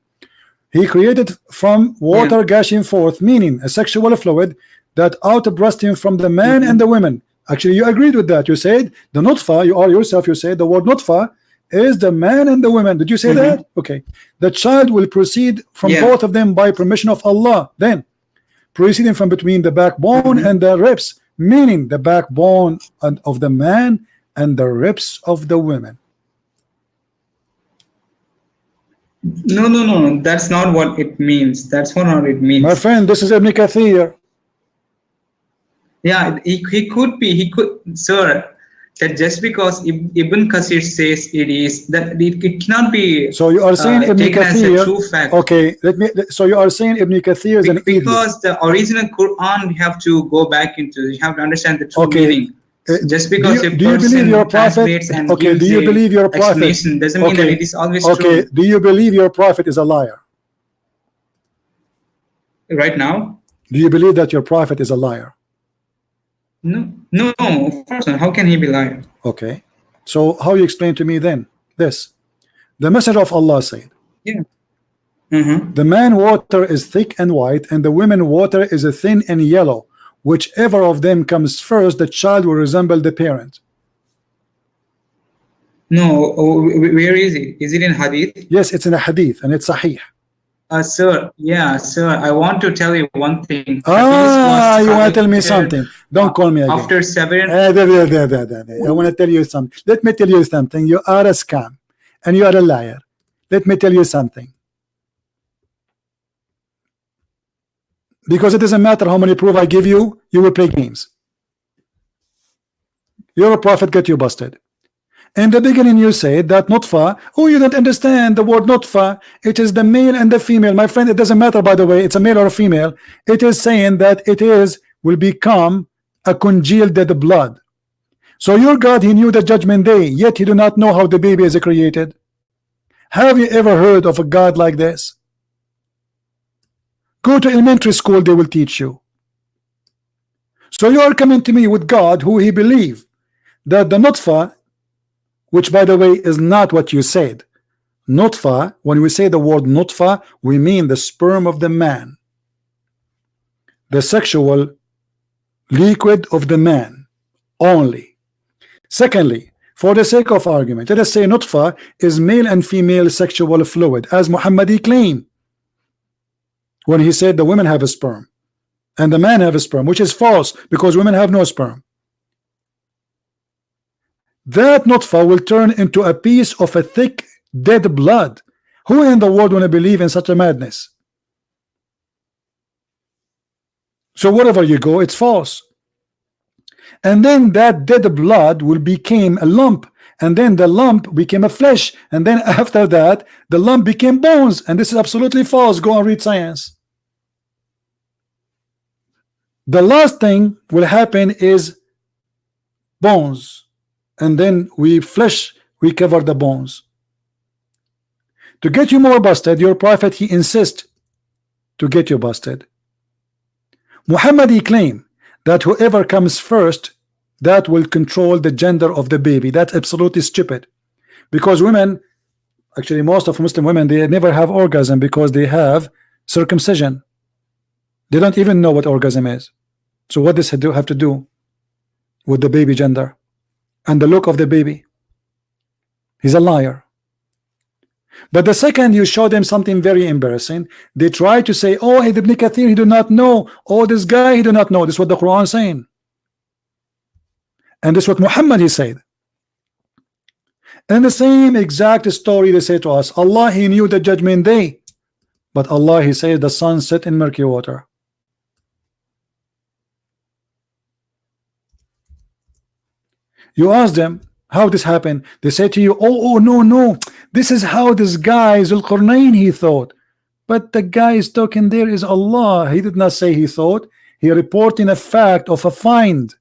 He created from water gushing forth, meaning a sexual fluid that outbursting from the man and the women. Actually, you agreed with that. You said the nutfa, you said the word nutfa is the man and the women. Did you say that? Okay. The child will proceed from both of them by permission of Allah. Then, proceeding from between the backbone and the ribs, meaning the backbone of the man and the ribs of the women. No. That's not what it means. That's not it means. My friend, this is Ibn Kathir. Yeah, he could be. He could, sir. That just because Ibn Kathir says it is, that it cannot be. So you are saying Ibn Kathir. True fact. Okay, so you are saying Ibn Kathir is an idiot. Because the original Quran, we have to go back into. You have to understand the true meaning. Just because do you believe your prophet? Okay, do you believe your prophet? Doesn't mean that it is always true. Okay, do you believe your prophet is a liar? Right now? Do you believe that your prophet is a liar? No, of course not. How can he be lying? Okay, so how you explain to me then this? The messenger of Allah said, the man water is thick and white, and the women water is a thin and yellow. Whichever of them comes first, the child will resemble the parent. No, where is it? Is it in hadith? Yes, it's in a hadith and it's sahih. Sir, I want to tell you one thing. You want to tell me something? Don't call me again. After 7. I want to tell you something. Let me tell you something. You are a scam and you are a liar. Let me tell you something. Because it doesn't matter how many proof I give you, you will play games. Your prophet get you busted. In the beginning you said that nutfa, oh, you don't understand the word nutfa, it is the male and the female. My friend, it doesn't matter, by the way, it's a male or a female. It is saying that it is will become a congealed dead blood. So your God, he knew the judgment day, yet he do not know how the baby is created. Have you ever heard of a God like this? Go to elementary school, they will teach you. So you are coming to me with God who he believe that the nutfa, which by the way is not what you said. Nutfa, when we say the word nutfa, we mean the sperm of the man, the sexual liquid of the man only. Secondly, for the sake of argument, let us say nutfa is male and female sexual fluid, as Muhammad claimed when he said the women have a sperm and the man have a sperm, which is false because women have no sperm. That nutfa will turn into a piece of a thick dead blood. Who in the world want to believe in such a madness? So wherever you go, it's false. And then that dead blood will become a lump, and then the lump became a flesh, and then after that the lump became bones. And this is absolutely false. Go and read science. The last thing will happen is bones, and then we cover the bones. To get you more busted, your prophet, he insists to get you busted. Muhammad, he claimed that whoever comes first, that will control the gender of the baby. That's absolutely stupid, because women, actually most of Muslim women, they never have orgasm because they have circumcision. They don't even know what orgasm is. So what does it have to do with the baby gender and the look of the baby? He's a liar. But the second you show them something very embarrassing, they try to say, oh, Ibn Kathir, he do not know. Oh, this guy, he do not know. This is what the Quran is saying. And this is what Muhammad, he said. And the same exact story they say to us. Allah, he knew the judgment day. But Allah, he says the sun set in murky water. You ask them how this happened, they say to you, oh no, this is how this guy Zulqarnain he thought. But the guy is talking there is Allah. He did not say he thought, he reporting a fact of a find.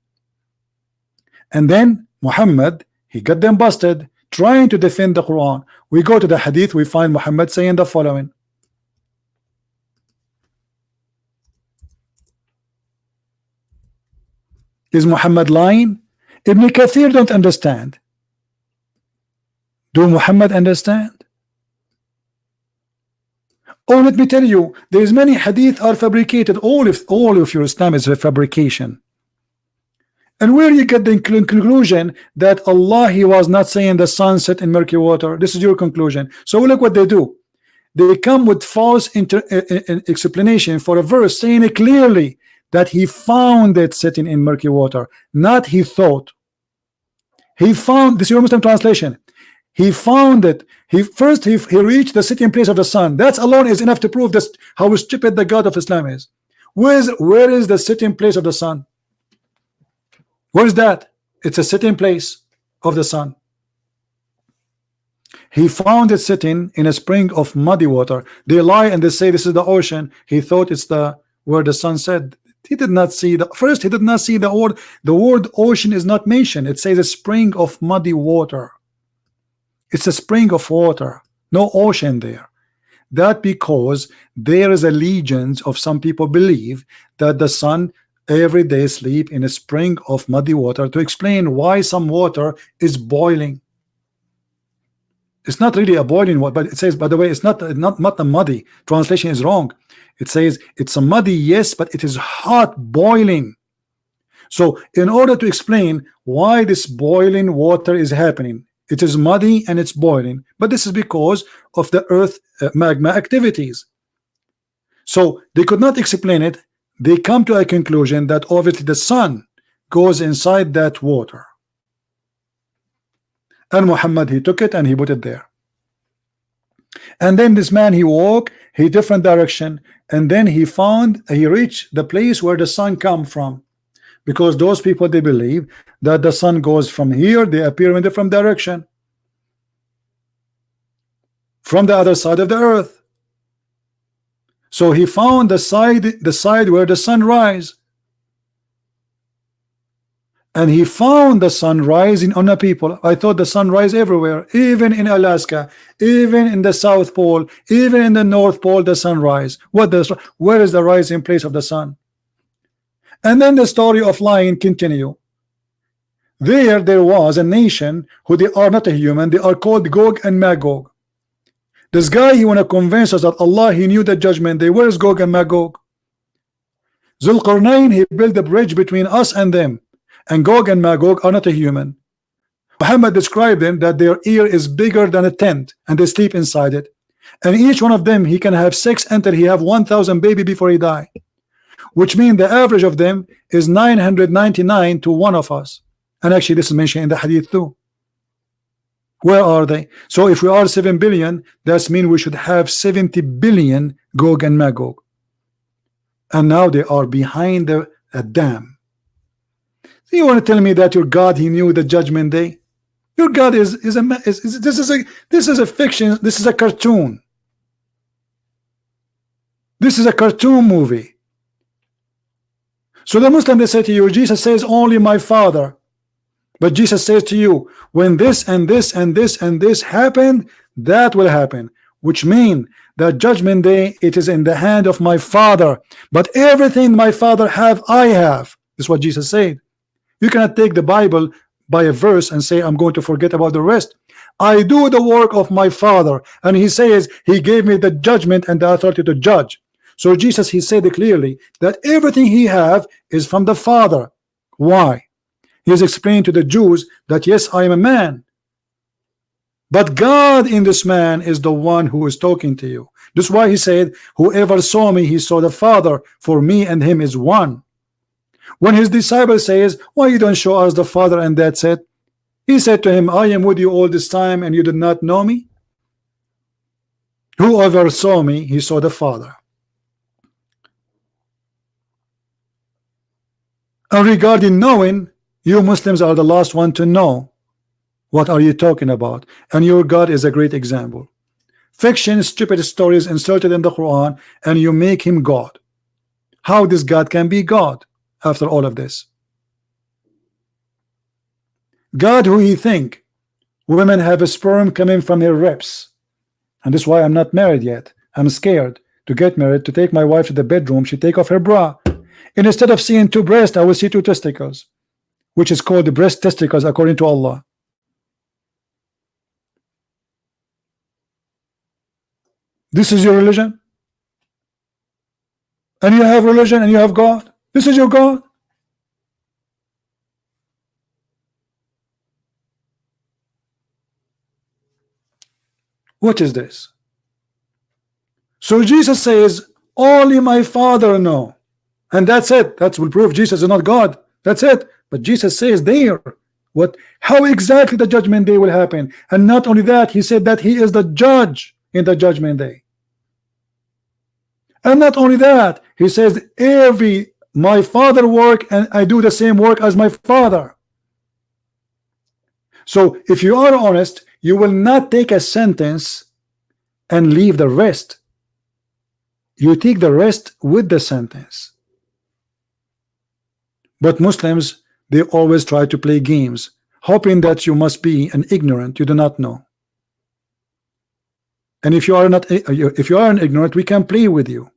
And then Muhammad, he got them busted trying to defend the Quran. We go to the hadith, we find Muhammad saying the following. Is Muhammad lying? Ibn Kathir don't understand. Do Muhammad understand? Oh, let me tell you, there is many hadith are fabricated. All of your Islam is a fabrication. And where you get the conclusion that Allah, he was not saying the sun set in murky water. This is your conclusion. So look what they do. They come with false explanation for a verse saying it clearly that he found it sitting in murky water, not he thought. He found, this is your Muslim translation. He found it. He reached the sitting place of the sun. That alone is enough to prove this, how stupid the God of Islam is. Where is the sitting place of the sun? Where is that? It's a sitting place of the sun. He found it sitting in a spring of muddy water. They lie and they say this is the ocean. He thought it's where the sun set. He did not see he did not see the word. The word ocean is not mentioned. It says a spring of muddy water. It's a spring of water, no ocean there. That because there is a legend of some people believe that the sun every day sleep in a spring of muddy water to explain why some water is boiling. It's not really a boiling water, but it says, by the way, it's not a muddy. Translation is wrong. It says it's a muddy, yes, but it is hot, boiling. So in order to explain why this boiling water is happening, it is muddy and it's boiling, but this is because of the earth magma activities. So they could not explain it. They come to a conclusion that obviously the sun goes inside that water. And Muhammad, he took it and he put it there. And then this man, he walked a different direction, and then he reached the place where the sun come from, because those people, they believe that the sun goes from here, they appear in different direction from the other side of the earth. So he found the side where the sun rise, and he found the sun rising on the people. I thought the sun rise everywhere, even in Alaska, even in the South Pole, even in the North Pole, the sun rise. Where is the rising place of the sun? And then the story of lying continue. There was a nation who they are not a human, they are called Gog and Magog. This guy, he want to convince us that Allah, he knew the judgment day. Where is Gog and Magog? Zulqarnain, he built a bridge between us and them, and Gog and Magog are not a human. Muhammad described them that their ear is bigger than a tent and they sleep inside it, and each one of them, he can have 6 until he have 1,000 baby before he die, which means the average of them is 999 to one of us. And actually this is mentioned in the hadith too. Where are they? So if we are 7 billion, that means we should have 70 billion Gog and Magog, and now they are behind a dam. So you want to tell me that your God, he knew the judgment day? Your God is this is a fiction. This is a cartoon. This is a cartoon movie. So the Muslim, they say to you, Jesus says only my Father. But Jesus says to you, when this and this and this and this happened, that will happen, which means that judgment day, it is in the hand of my Father. But everything my Father have, I have. This is what Jesus said. You cannot take the Bible by a verse and say, I'm going to forget about the rest. I do the work of my Father, and he says he gave me the judgment and the authority to judge. So Jesus, he said clearly that everything he have is from the Father. Why? He has explained to the Jews that yes, I am a man, but God in this man is the one who is talking to you. This is why he said, whoever saw me, he saw the Father, for me and him is one. When his disciple says, why you don't show us the Father, and that's it, he said to him, I am with you all this time and you did not know me. Whoever saw me, he saw the Father. And regarding knowing, you Muslims are the last one to know. What are you talking about? And your God is a great example. Fiction, stupid stories inserted in the Quran, and you make him God. How this God can be God after all of this? God who he think women have a sperm coming from her ribs, and this is why I'm not married yet. I'm scared to get married, to take my wife to the bedroom, she take off her bra, and instead of seeing 2 breasts, I will see 2 testicles, which is called the breast testicles according to Allah. This is your religion, and you have religion and you have God. This is your God. What is this? So Jesus says only my Father know, and that's it. That will prove Jesus is not God. That's it. But Jesus says there how exactly the judgment day will happen. And not only that, he said that he is the judge in the judgment day. And not only that, he says my Father work and I do the same work as my Father. So if you are honest, you will not take a sentence and leave the rest. You take the rest with the sentence. But Muslims, they always try to play games, hoping that you must be an ignorant, you do not know. And if you are an ignorant, we can play with you.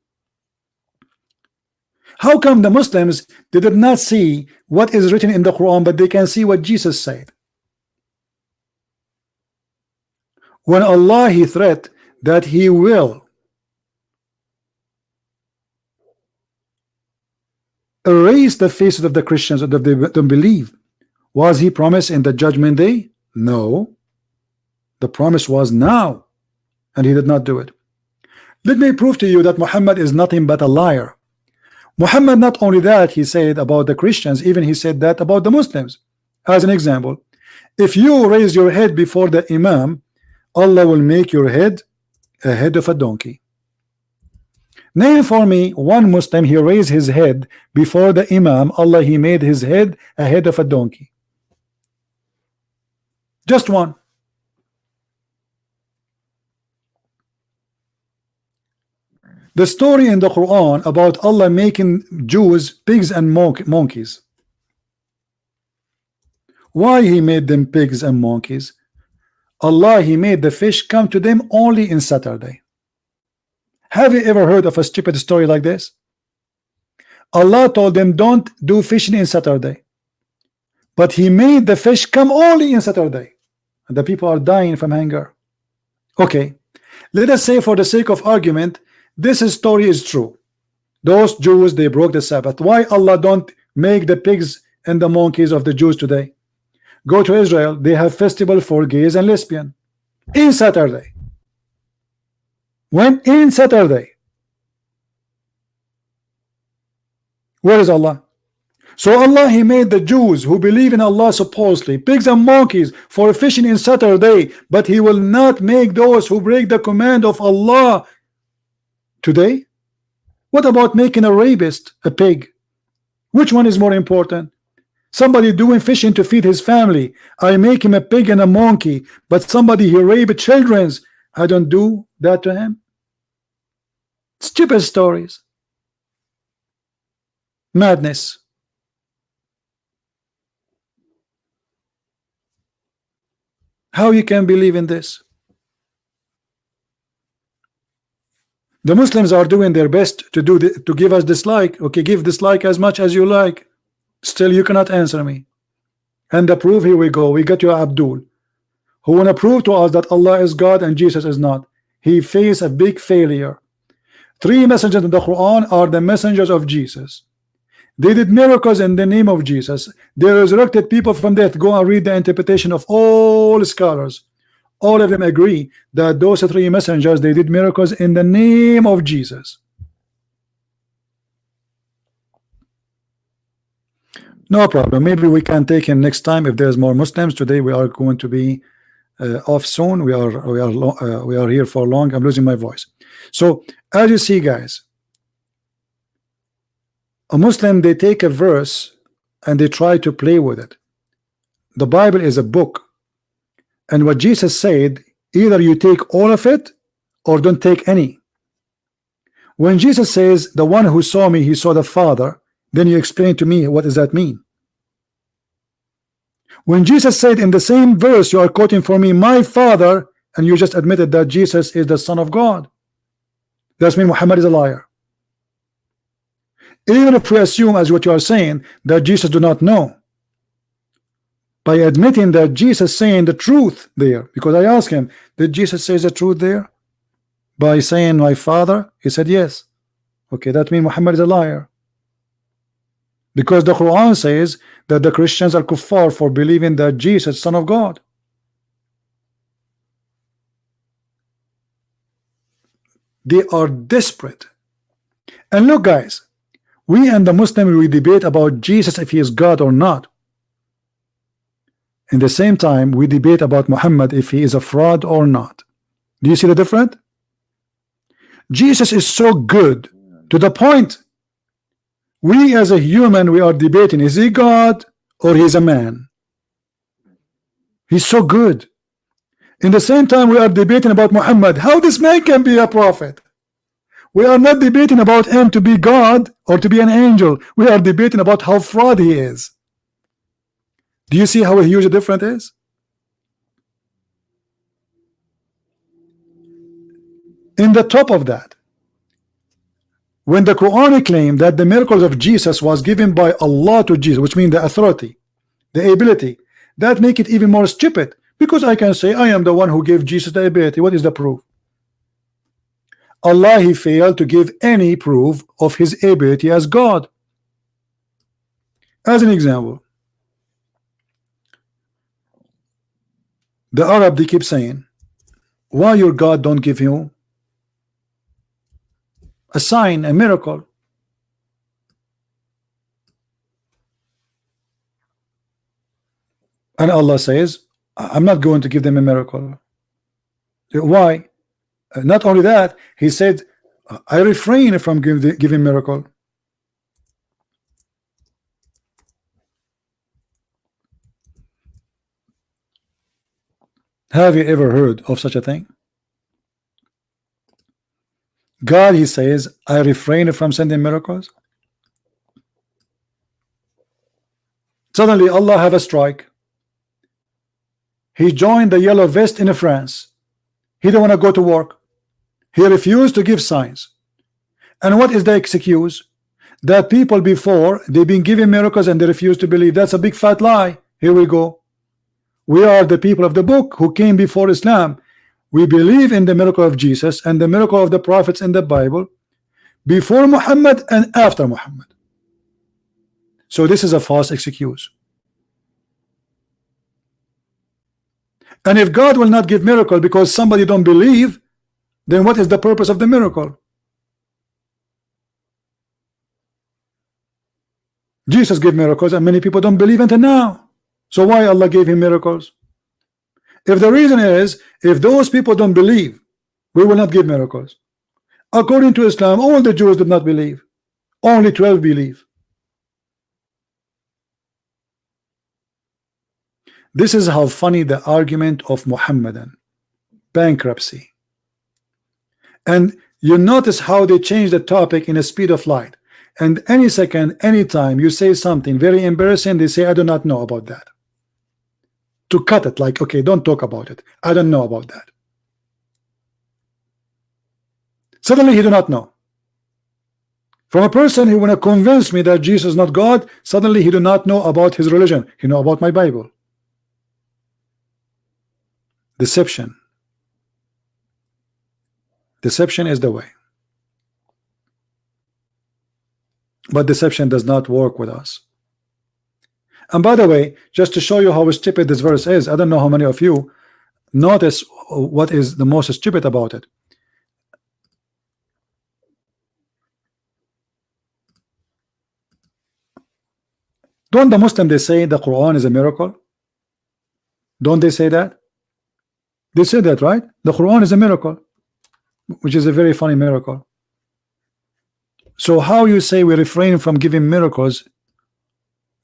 How come the Muslims, they did not see what is written in the Quran, but they can see what Jesus said? When Allah, he threat that he will erase the faces of the Christians that they don't believe, was he promised in the judgment day? No. The promise was now, and he did not do it. Let me prove to you that Muhammad is nothing but a liar. Muhammad, not only that he said about the Christians, even he said that about the Muslims. As an example, if you raise your head before the Imam, Allah will make your head a head of a donkey. Name for me one Muslim he raised his head before the Imam, Allah he made his head a head of a donkey. Just one. The story in the Quran about Allah making Jews pigs and monkeys. Why he made them pigs and monkeys? Allah he made the fish come to them only in Saturday. Have you ever heard of a stupid story like this? Allah told them don't do fishing in Saturday, but he made the fish come only in Saturday, and the people are dying from hunger. Okay, let us say for the sake of argument this story is true. Those Jews, they broke the Sabbath. Why Allah don't make the pigs and the monkeys of the Jews today? Go to Israel, they have festival for gays and lesbian in Saturday. When? In Saturday. Where is Allah? So Allah he made the Jews who believe in Allah supposedly pigs and monkeys for fishing in Saturday, but he will not make those who break the command of Allah today. What about making a rapist a pig? Which one is more important? Somebody doing fishing to feed his family, I make him a pig and a monkey, but somebody he rape children's, I don't do that to him. Stupid stories. Madness. How you can believe in this? The Muslims are doing their best to give us dislike. Okay, give dislike as much as you like. Still you cannot answer me. And the proof, here we go. We got you Abdul, who wanna prove to us that Allah is God and Jesus is not. He faced a big failure. 3 messengers in the Quran are the messengers of Jesus. They did miracles in the name of Jesus. They resurrected people from death. Go and read the interpretation of all scholars. All of them agree that those 3 messengers, they did miracles in the name of Jesus. No problem. Maybe we can take him next time if there's more Muslims. Today we are going to be off soon. We are here for long. I'm losing my voice. So as you see, guys, a Muslim, they take a verse and they try to play with it. The Bible is a book, and what Jesus said, either you take all of it or don't take any. When Jesus says the one who saw me, he saw the Father, then you explain to me what does that mean. When Jesus said in the same verse, you are quoting for me my Father, and you just admitted that Jesus is the Son of God, that means Muhammad is a liar. Even if we assume, as what you are saying, that Jesus do not know, by admitting that Jesus saying the truth there, because I asked him, did Jesus say the truth there? By saying my Father, he said yes. Okay, that means Muhammad is a liar, because the Quran says that the Christians are kuffar for believing that Jesus is Son of God. They are desperate. And look, guys, we and the Muslim, we debate about Jesus if he is God or not. In the same time, we debate about Muhammad if he is a fraud or not. Do you see the difference? Jesus is so good to the point we as a human, we are debating, is he God or he's a man? He's so good. In the same time, we are debating about Muhammad, how this man can be a prophet. We are not debating about him to be God or to be an angel. We are debating about how fraud he is. Do you see how huge a difference is? In the top of that, when the Quran claimed that the miracles of Jesus was given by Allah to Jesus, which means the authority, the ability, that make it even more stupid, because I can say I am the one who gave Jesus the ability. What is the proof? Allah, he failed to give any proof of his ability as God. As an example, the Arab, they keep saying, why your God don't give you a sign, a miracle? And Allah says, I'm not going to give them a miracle. Why? Not only that, he said, I refrain from giving miracle. Have you ever heard of such a thing? God, he says, I refrain from sending miracles. Suddenly Allah have a strike. He joined the yellow vest in France. He don't want to go to work. He refused to give signs. And what is the excuse? That people before they've been given miracles and they refuse to believe. That's a big fat lie. Here we go. We are the people of the book who came before Islam. We believe in the miracle of Jesus and the miracle of the prophets in the Bible before Muhammad and after Muhammad. So this is a false excuse. And if God will not give miracle because somebody don't believe, then what is the purpose of the miracle? Jesus gave miracles and many people don't believe until now. So why Allah gave him miracles? If the reason is, if those people don't believe, we will not give miracles. According to Islam, all the Jews did not believe. Only 12 believe. This is how funny the argument of Muhammadan bankruptcy. And you notice how they change the topic in a speed of light. And any second, anytime you say something very embarrassing, they say, I do not know about that. To cut it, like, okay, don't talk about it. I don't know about that. Suddenly he do not know. From a person who want to convince me that Jesus is not God, suddenly he do not know about his religion. He know about my Bible. Deception. Deception is the way. But deception does not work with us. And by the way, just to show you how stupid this verse is, I don't know how many of you notice what is the most stupid about it. Don't the Muslims, they say the Quran is a miracle? Don't they say that? They say that, right? The Quran is a miracle, which is a very funny miracle. So how you say we refrain from giving miracles,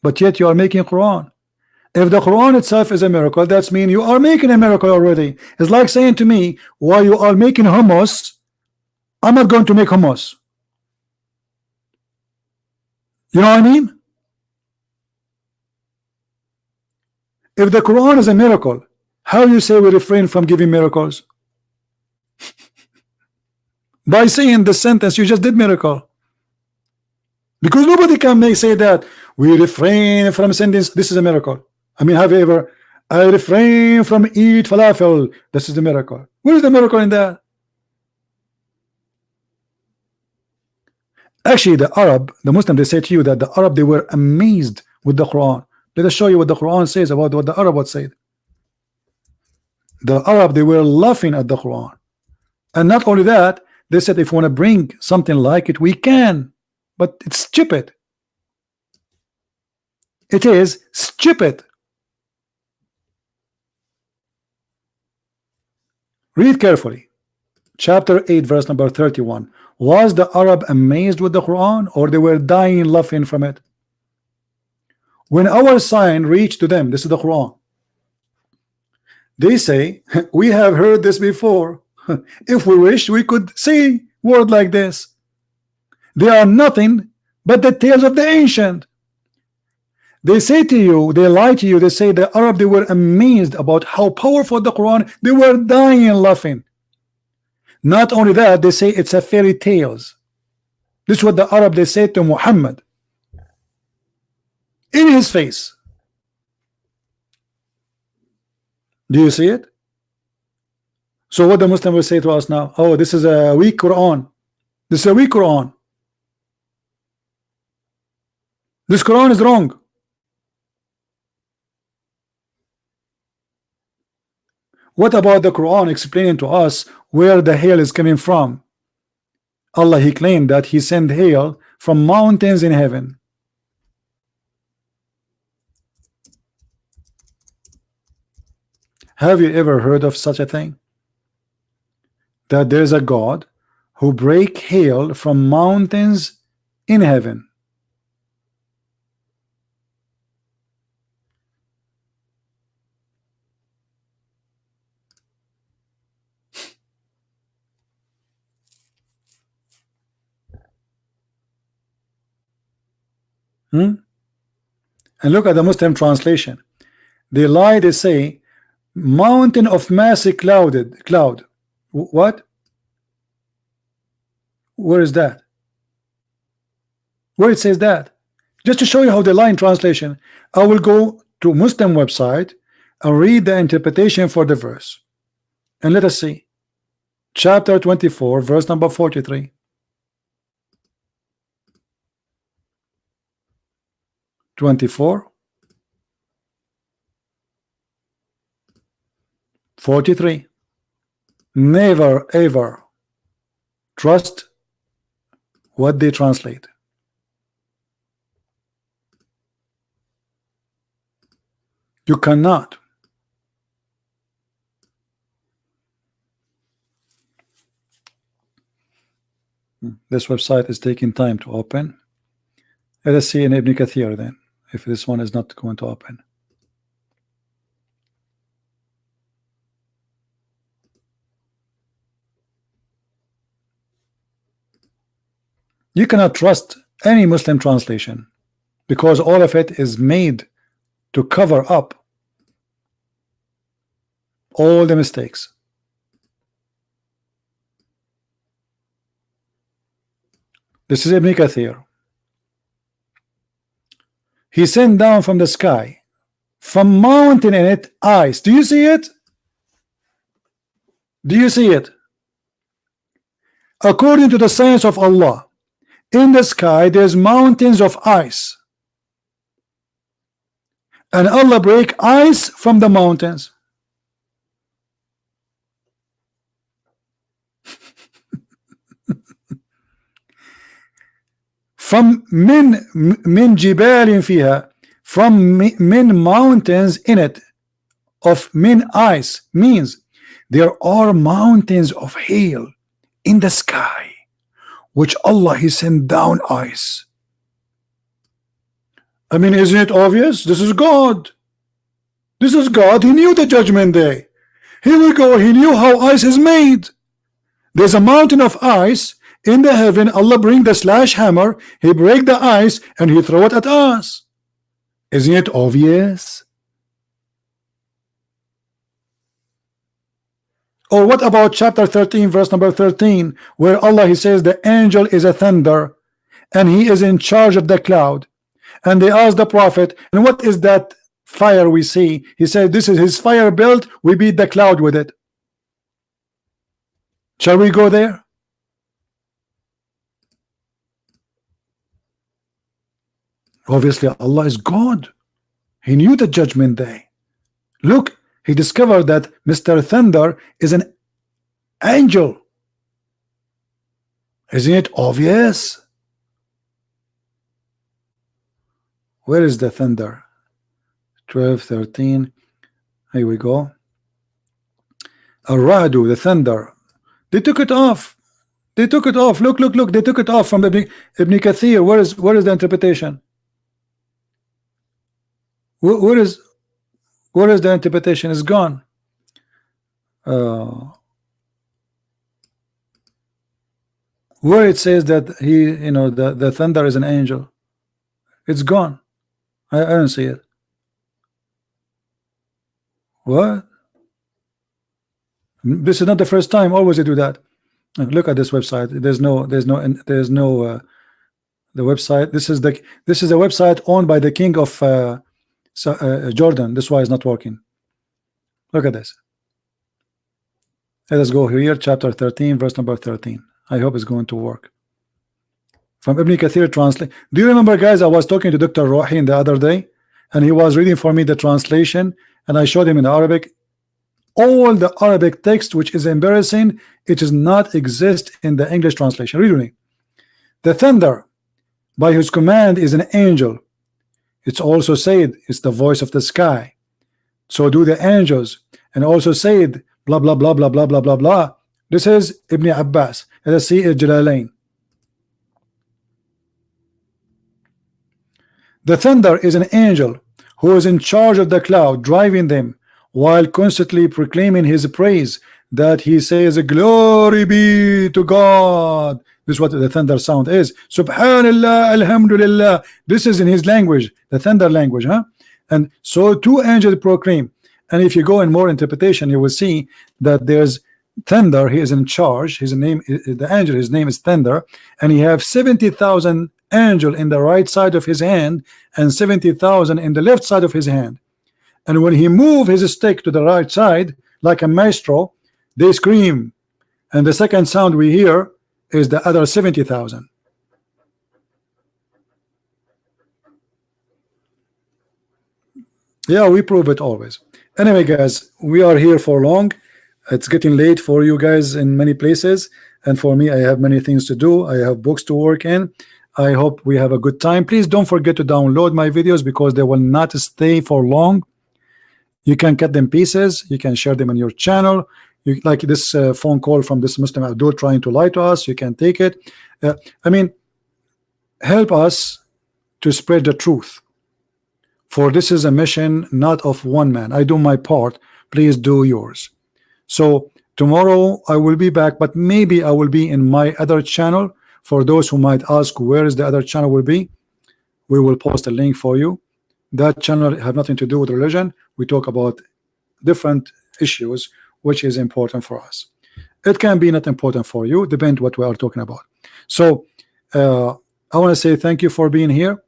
but yet you are making Quran? If the Quran itself is a miracle, that's mean you are making a miracle already. It's like saying to me, while you are making hummus, I'm not going to make hummus. You know what I mean? If the Quran is a miracle, how you say we refrain from giving miracles? By saying the sentence you just did miracle. Because nobody can say that we refrain from sending, this is a miracle. I mean, have you ever, I refrain from eat falafel, this is the miracle. Where is the miracle in that? Actually, the Arab, the Muslim, they say to you that the Arab, they were amazed with the Quran. Let us show you what the Quran says about what the Arab would say. The Arab, they were laughing at the Quran. And not only that, they said if we want to bring something like it, we can. But it's stupid. It is stupid. Read carefully. Chapter 8, verse number 31. Was the Arab amazed with the Quran, or they were dying laughing from it? When our sign reached to them, this is the Quran, they say, we have heard this before. If we wish, we could say word like this. They are nothing but the tales of the ancient. They say to you, they lie to you, they say the Arab, they were amazed about how powerful the Quran, they were dying laughing. Not only that, they say it's a fairy tales. This is what the Arab, they say to Muhammad in his face. Do you see it? So what the Muslim will say to us now, oh, this is a weak Quran. This is a weak Quran. This Quran is wrong. What about the Quran explaining to us where the hail is coming from? Allah, he claimed that he sent hail from mountains in heaven. Have you ever heard of such a thing? That there's a God who break hail from mountains in heaven. And look at the Muslim translation. They lie, they say mountain of massy cloud. What? Where is that? Where it says that? Just to show you how they lie in translation, I will go to Muslim website and read the interpretation for the verse. And let us see. Chapter 24, verse number 43. (24) 43. Never ever trust what they translate. You cannot. This website is taking time to open. Let us see in Ibn Kathir then, if this one is not going to open. You cannot trust any Muslim translation because all of it is made to cover up all the mistakes. This is Ibn Kathir. He sent down from the sky, from mountain in it, ice. Do you see it? Do you see it? According to the science of Allah, in the sky there's mountains of ice, and Allah break ice from the mountains. From min jibalin fiha, from min mountains in it, of min ice, means there are mountains of hail in the sky, which Allah He sent down ice. I mean, isn't it obvious? This is God. This is God. He knew the judgment day. Here we go. He knew how ice is made. There's a mountain of ice in the heaven. Allah bring the slash hammer. He break the ice and He throw it at us. Isn't it obvious? Or what about chapter 13, verse number 13, where Allah He says the angel is a thunder and he is in charge of the cloud, and they ask the prophet, and what is that fire we see? He said, this is his fire belt, we beat the cloud with it. Shall we go there? Obviously Allah is God. He knew the judgment day. Look, he discovered that Mr. Thunder is an angel. Isn't it obvious? Where is the thunder? 12, 13. Here we go. Aradu, the thunder. They took it off. They took it off. Look, look, look. They took it off from Ibn Kathir. Where is the interpretation? Where is the interpretation? It's gone. Where it says that he, you know, the thunder is an angel, it's gone. I don't see it. What? This is not the first time. Always they do that. Look at this website. There's no the website. This is a website owned by the king of Jordan. That's why it's not working. Look at this. Let us go here, chapter 13, verse number 13. I hope it's going to work. From Ibn Kathir translate. Do you remember, guys? I was talking to Dr. Rohin the other day, and he was reading for me the translation, and I showed him in Arabic. All the Arabic text, which is embarrassing, it does not exist in the English translation. Read me. The thunder, by whose command, is an angel. It's also said it's the voice of the sky. So do the angels, and also said blah blah blah blah blah blah blah blah. This is Ibn Abbas. Let us see Jalalain. The thunder is an angel who is in charge of the cloud, driving them, while constantly proclaiming his praise, that he says, glory be to God. This is what the thunder sound is. Subhanallah, alhamdulillah. This is in his language, the thunder language, huh? And so two angels proclaim. And if you go in more interpretation, you will see that there's thunder. He is in charge. His name, the angel, his name is Thunder, and he have 70,000 angel in the right side of his hand and 70,000 in the left side of his hand. And when he move his stick to the right side like a maestro, they scream, and the second sound we hear is the other 70,000. Yeah, we prove it always. Anyway, guys, we are here for long. It's getting late for you guys in many places, and for me, I have many things to do. I have books to work in. I hope we have a good time. Please don't forget to download my videos, because they will not stay for long. You can cut them pieces. You can share them on your channel. You, like this phone call from this Muslim Abdul trying to lie to us, you can take it. I mean, help us to spread the truth, for this is a mission not of one man. I do my part, please do yours. So tomorrow I will be back, but maybe I will be in my other channel. For those who might ask where is the other channel will be, we will post a link for you. That channel have nothing to do with religion. We talk about different issues which is important for us. It can be not important for you, depend what we are talking about. So I want to say thank you for being here.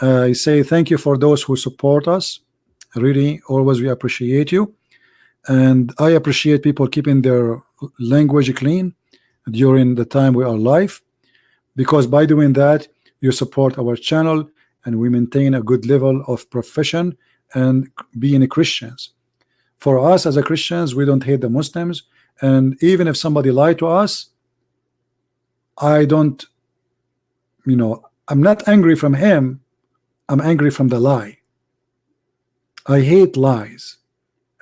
I say thank you for those who support us. Really, always we appreciate you, and I appreciate people keeping their language clean during the time we are live, because by doing that you support our channel and we maintain a good level of profession and being Christians. For us as a Christians, we don't hate the Muslims, and even if somebody lied to us, I don't, you know, I'm not angry from him, I'm angry from the lie. I hate lies,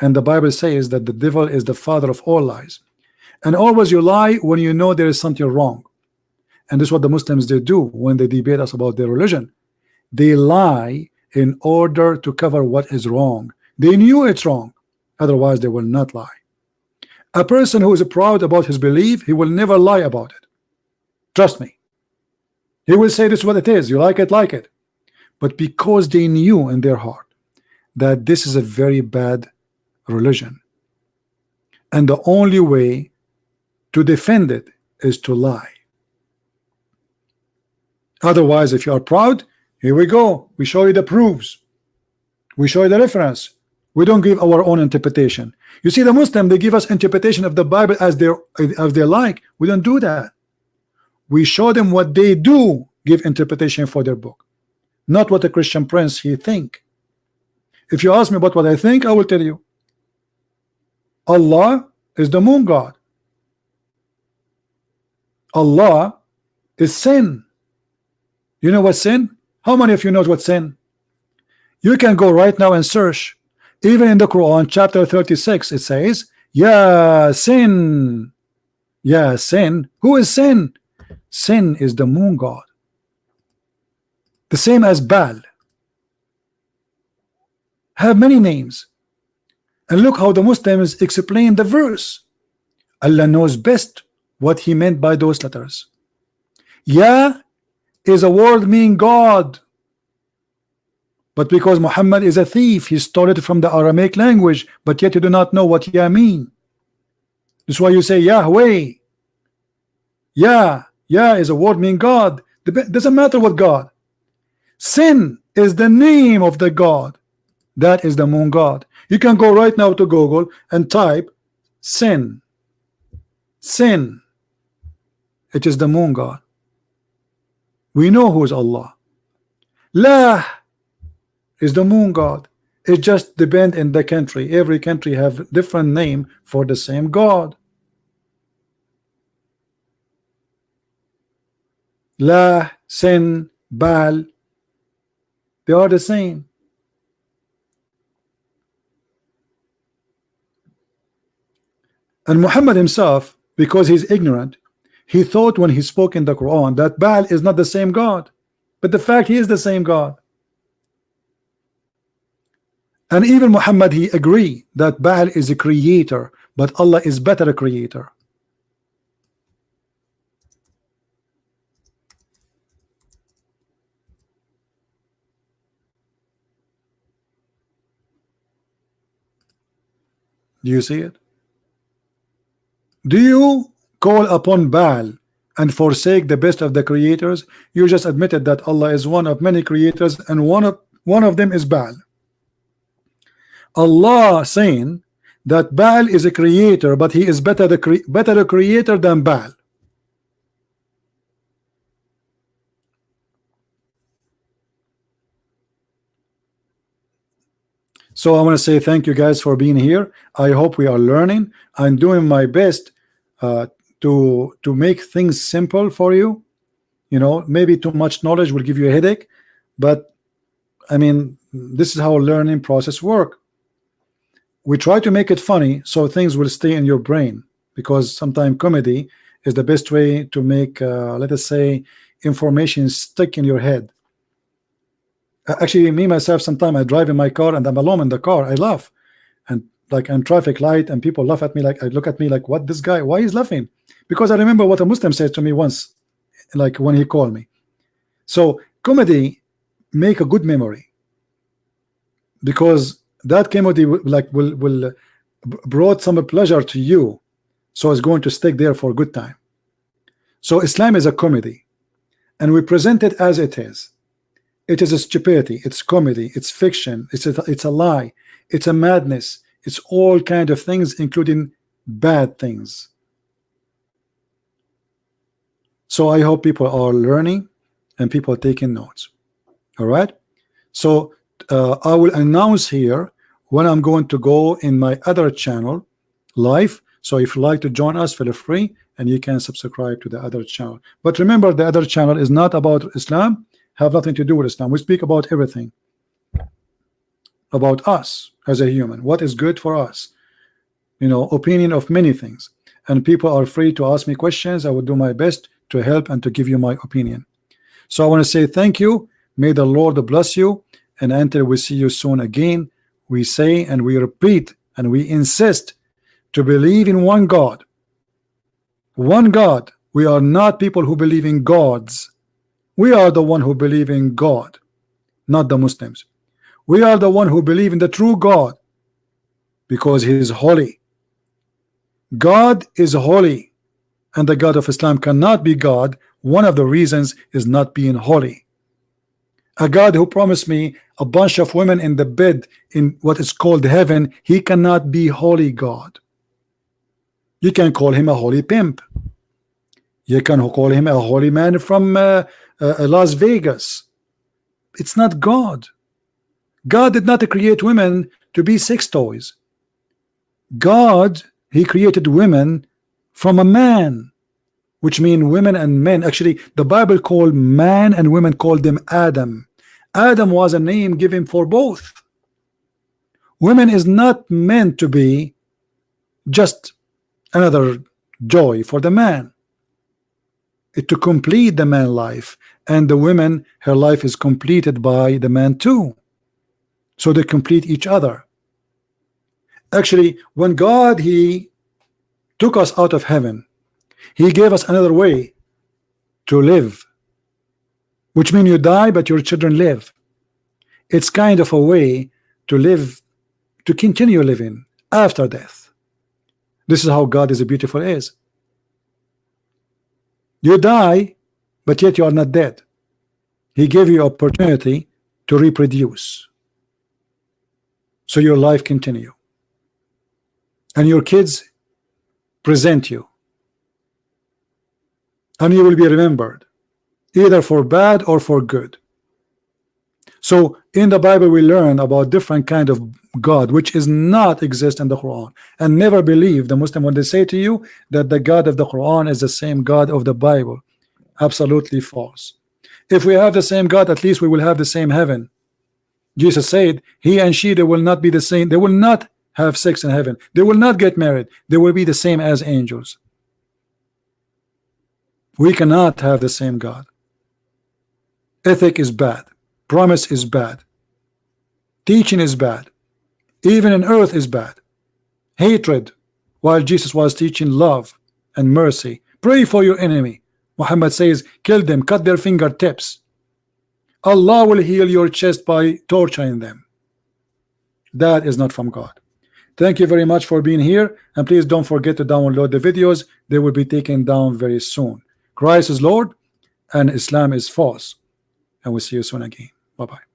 and the Bible says that the devil is the father of all lies. And always you lie when you know there is something wrong. And this is what the Muslims they do when they debate us about their religion. They lie in order to cover what is wrong. They knew it's wrong, otherwise they will not lie. A person who is proud about his belief, he will never lie about it. Trust me. He will say this is what it is. You like it, like it. But because they knew in their heart that this is a very bad religion, and the only way to defend it is to lie. Otherwise, if you are proud, here we go. We show you the proofs. We show you the reference. We don't give our own interpretation. You see, the Muslim, they give us interpretation of the Bible as they like. We don't do that. We show them what they do give interpretation for their book, not what a Christian Prince he think. If you ask me about what I think, I will tell you. Allah is the moon god. Allah is sin. You know what sin? How many of you knows what sin? You can go right now and search. Even in the Quran, chapter 36, it says, "Ya sin, ya sin." Who is sin? Sin is the moon god. The same as Baal. Have many names. And look how the Muslims explain the verse. Allah knows best what he meant by those letters. Ya is a word meaning God, but because Muhammad is a thief, he stole it from the Aramaic language, but yet you do not know what Ya mean. That's why you say Yahweh. Ya is a word meaning God. Doesn't matter what God. Sin is the name of the God. That is the moon god. You can go right now to Google and type sin. Sin. It is the moon god. We know who is Allah. La is the moon god. It just depends in the country. Every country have different name for the same god. La, Sin, Baal, they are the same. And Muhammad himself, because he's ignorant, he thought when he spoke in the Quran that Baal is not the same God, but the fact he is the same God. And even Muhammad, he agreed that Baal is a creator, but Allah is better a creator. Do you see it? Do you call upon Baal and forsake the best of the creators? You just admitted that Allah is one of many creators, and one of them is Baal. Allah saying that Baal is a creator, but he is better a creator than Baal. So I want to say thank you guys for being here. I hope we are learning. I'm doing my best to make things simple for you. You know, maybe too much knowledge will give you a headache, but I mean, this is how a learning process work. We try to make it funny so things will stay in your brain, because sometimes comedy is the best way to make let us say information stick in your head. Actually, me myself, sometimes I drive in my car and I'm alone in the car, I laugh, and like I'm traffic light and people laugh at me, like I look at me like, what, this guy, why he's laughing? Because I remember what a Muslim said to me once, like when he called me. So comedy make a good memory, because that comedy will brought some pleasure to you, so it's going to stick there for a good time. So Islam is a comedy, and we present it as it is. It is a stupidity, it's comedy, it's fiction, it's a lie, it's a madness, it's all kind of things, including bad things. So I hope people are learning and people are taking notes. All right, so I will announce here when I'm going to go in my other channel live. So if you like to join us, feel free, and you can subscribe to the other channel. But remember, the other channel is not about Islam, have nothing to do with Islam. We speak about everything, about us as a human, what is good for us, you know, opinion of many things, and people are free to ask me questions. I will do my best to help and to give you my opinion. So I want to say thank you. May the Lord bless you, and until we see you soon again, we say and we repeat and we insist to believe in one God. One God. We are not people who believe in gods. We are the one who believe in God, not the Muslims. We are the one who believe in the true God, because he is holy. God is holy, and the God of Islam cannot be God. One of the reasons is not being holy. A God who promised me a bunch of women in the bed in what is called heaven, he cannot be holy God. You can call him a holy pimp. You can call him a holy man from Las Vegas. It's not God. God did not create women to be sex toys. God, he created women from a man, which means women and men. Actually, the Bible called man and women, called them Adam. Adam was a name given for both. Women is not meant to be just another joy for the man. It to complete the man life, and the women, her life is completed by the man too, so they complete each other. Actually, when God, he took us out of heaven, he gave us another way to live, which means you die but your children live. It's kind of a way to live, to continue living after death. This is how God is beautiful is. You die, but yet you are not dead. He gave you opportunity to reproduce, so your life continue, and your kids present you, and you will be remembered either for bad or for good. So in the Bible we learn about different kind of God which is not exist in the Quran. And never believe the Muslim when they say to you that the God of the Quran is the same God of the Bible. Absolutely false. If we have the same God, at least we will have the same heaven. Jesus said he and she, they will not be the same. They will not have sex in heaven. They will not get married. They will be the same as angels. We cannot have the same God. Ethic is bad. Promise is bad. Teaching is bad. Even in earth is bad. Hatred, while Jesus was teaching love and mercy. Pray for your enemy. Muhammad says, kill them, cut their fingertips. Allah will heal your chest by torturing them. That is not from God. Thank you very much for being here, and please don't forget to download the videos. They will be taken down very soon. Christ is Lord and Islam is false, and we'll see you soon again. Bye-bye.